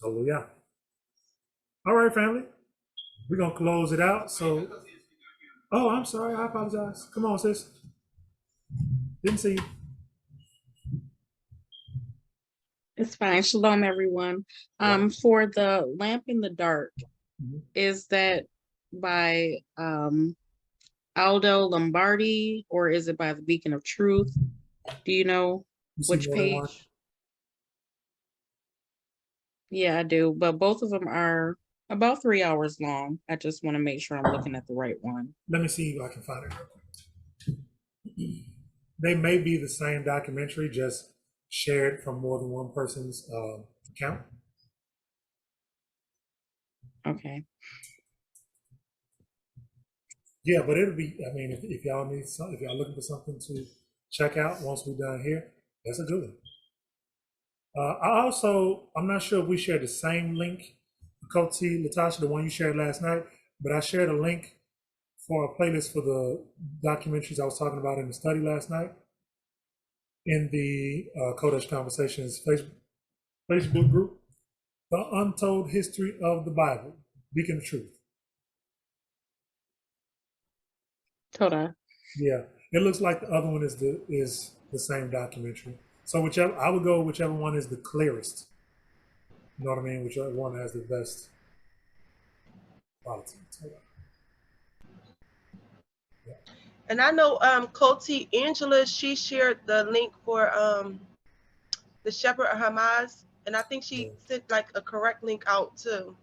Hallelujah. All right, family. We're going to close it out. So, oh, I'm sorry. I apologize. Come on, sis. Didn't see you. It's fine. Shalom, everyone. For the lamp in the dark, is that by Aldo Lombardi or is it by the Beacon of Truth? Do you know which page? Yeah, I do. But both of them are about 3 hours long. I just want to make sure I'm looking at the right one. Let me see if I can find it real quick. They may be the same documentary, just shared from more than one person's account. Okay. Yeah, but it'll be, I mean, if y'all need something, if y'all looking for something to check out once we're done here, that's a good one. I'm not sure if we shared the same link, Koti, Latasha, the one you shared last night, but I shared a link for a playlist for the documentaries I was talking about in the study last night in the Kodesh Conversations Facebook group, The Untold History of the Bible, Beacon of Truth. Toda. Yeah, it looks like the other one is the same documentary. So I would go whichever one is the clearest. You know what I mean? Whichever one has the best quality. Yeah. And I know Koti Angela, she shared the link for the Shepherd of Hamas, and I think she sent like a correct link out too.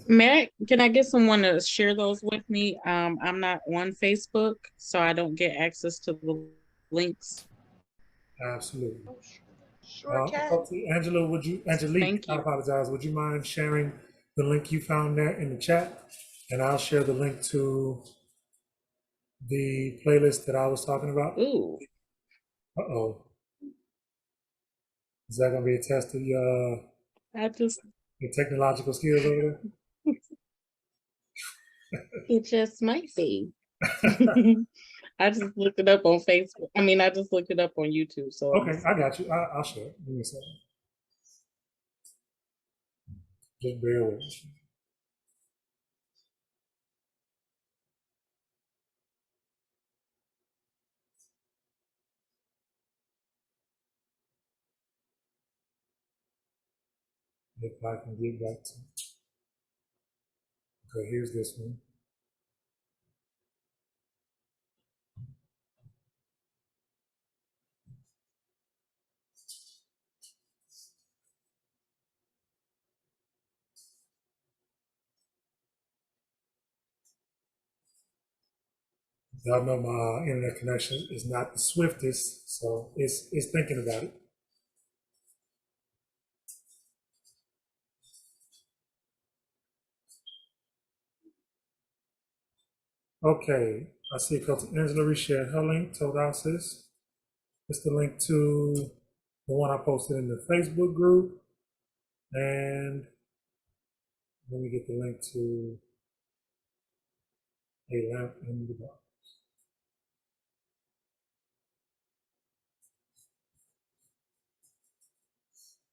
Can I get someone to share those with me? I'm not on Facebook, so I don't get access to the links. Absolutely. Sure can. Angela, Angelique, I apologize. Would you mind sharing the link you found there in the chat? And I'll share the link to the playlist that I was talking about. Ooh. Uh-oh. Is that going to be a test of your technological skills over there? It just might be. I just looked it up on Facebook. I mean, I just looked it up on YouTube. So okay, I got you. I'll share it. Give me a second. Just bear with me. If I can get back to it. Okay, here's this one. Y'all know my internet connection is not the swiftest, so it's thinking about it. Okay, I see a couple. Angela reshared her link, told us this. It's the link to the one I posted in the Facebook group. And let me get the link to A Lamp in the Dark.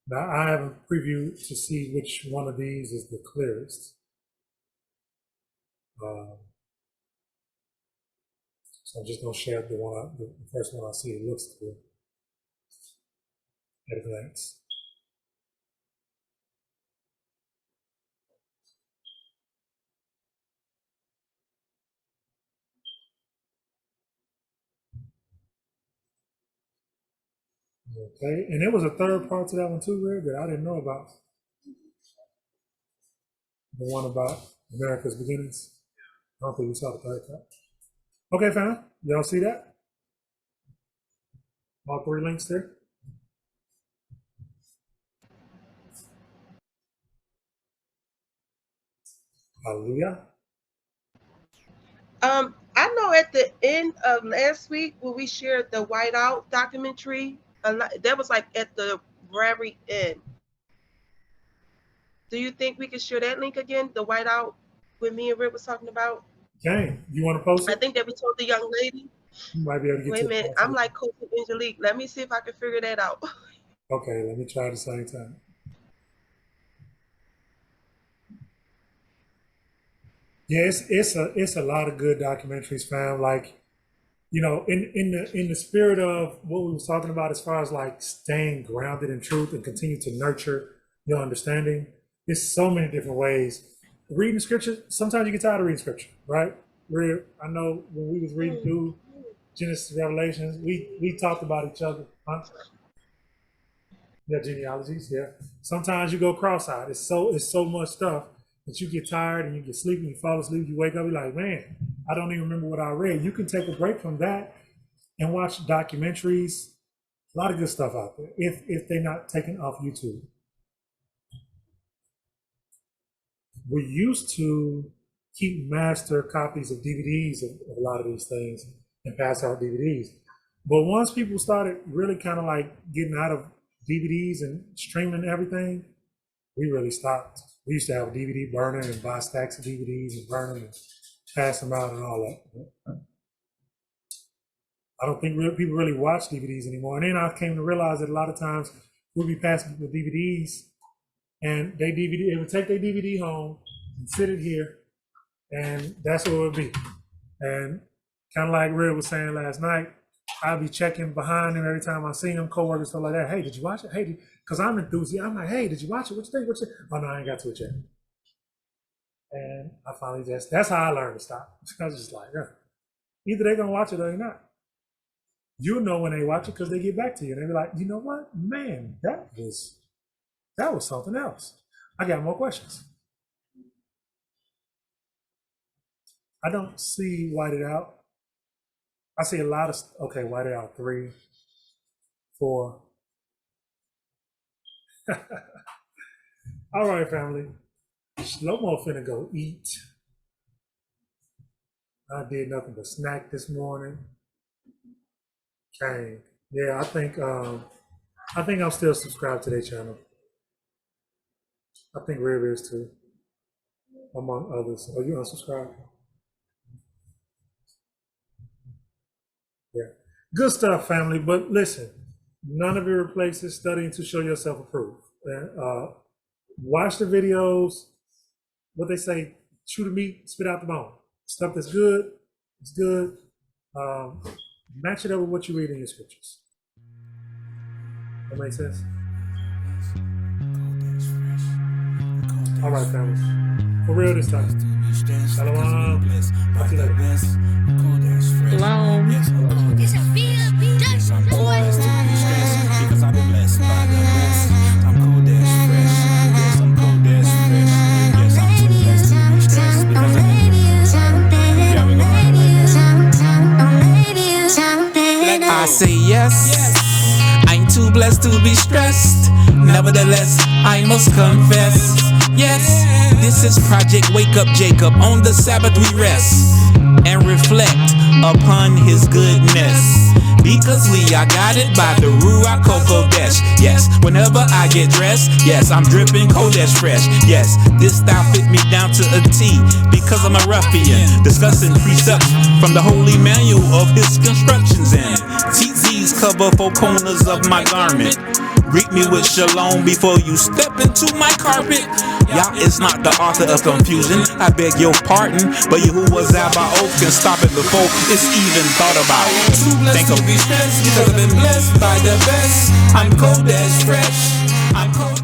Now I haven't previewed to see which one of these is the clearest. So I'm just gonna share the first one I see. It looks clear at a glance. Okay, and there was a third part to that one too, Red, that I didn't know about. The one about America's beginnings. I don't think we saw the third part. Okay, fam, y'all see that? All three links there. Hallelujah. I know at the end of last week when we shared the Whiteout documentary, that was like at the very end. Do you think we could share that link again? The Whiteout, when me and Rick was talking about. Okay, you want to post it? I think that we told the young lady. You might be able to get. Wait a minute, I'm like Coach Angelique. Let me see if I can figure that out. Okay, let me try at the same time. Yeah, it's a lot of good documentaries, fam. Like, you know, in the spirit of what we was talking about as far as like staying grounded in truth and continue to nurture your understanding. There's so many different ways. Reading scripture, sometimes you get tired of reading scripture, right? I know when we was reading through Genesis, Revelations, we talked about each other. Huh? Yeah, genealogies, yeah. Sometimes you go cross-eyed. It's so much stuff that you get tired and you get sleepy, you fall asleep, you wake up, you're like, man, I don't even remember what I read. You can take a break from that and watch documentaries. A lot of good stuff out there if they're not taken off YouTube. We used to keep master copies of DVDs of a lot of these things and pass out DVDs. But once people started really kind of like getting out of DVDs and streaming everything, we really stopped. We used to have a DVD burner and buy stacks of DVDs and burn them and pass them out and all that. I don't think people really watch DVDs anymore. And then I came to realize that a lot of times we'll be passing the DVDs and they would take their DVD home and sit it here, and that's what it would be. And kind of like Red was saying last night, I'll be checking behind him every time I see him, coworkers, stuff like that. Hey, did you watch it? Hey, because I'm enthusiastic. I'm like, hey, did you watch it? What you think? Oh no, I ain't got to it yet. And I finally that's how I learned to stop. I was just like, yeah. Either they're gonna watch it or they're not. You'll know when they watch it because they get back to you and they be like, you know what, man, that was something else. I got more questions. I don't see Whited Out. I see a lot of, okay, Whited Out 3, 4. All right, family. Shlomo finna go eat. I did nothing but snack this morning. Okay. Yeah, I think I'm still subscribed to their channel. I think Riv is too, among others. Are you unsubscribed? Yeah. Good stuff, family. But listen, none of it replaces studying to show yourself approved. Watch the videos. What they say, chew the meat, spit out the bone. Stuff that's good, it's good. Match it up with what you read in your scriptures. That makes sense? All right, fellas. For real this time. Shalom. Talk to you later. Shalom. Yes, I'm blessed to be stressed because I've been blessed by the best. I'm cold as fresh. Yes, I'm cold as fresh. Yes, I'm too blessed to be stressed because I've been blessed. Yeah, we gonna run it like that. I say yes. I'm too blessed to be stressed. Nevertheless, I must confess. Yes, this is Project Wake Up Jacob. On the Sabbath we rest and reflect upon his goodness. Because we are guided by the Ruach Kodesh. Yes, whenever I get dressed, yes, I'm dripping Kodesh fresh. Yes, this style fit me down to a T. Because I'm a ruffian, discussing precepts from the holy manual of his constructions. And TZ's cover 4 corners of my garment. Greet me with shalom before you step into my carpet. Yah is not the author of confusion, I beg your pardon, but Yahuah Zabaoth can stop it before it's even thought about. Too blessed to be stressed because I've been blessed by the best. I'm Kodesh fresh. I'm Kodesh.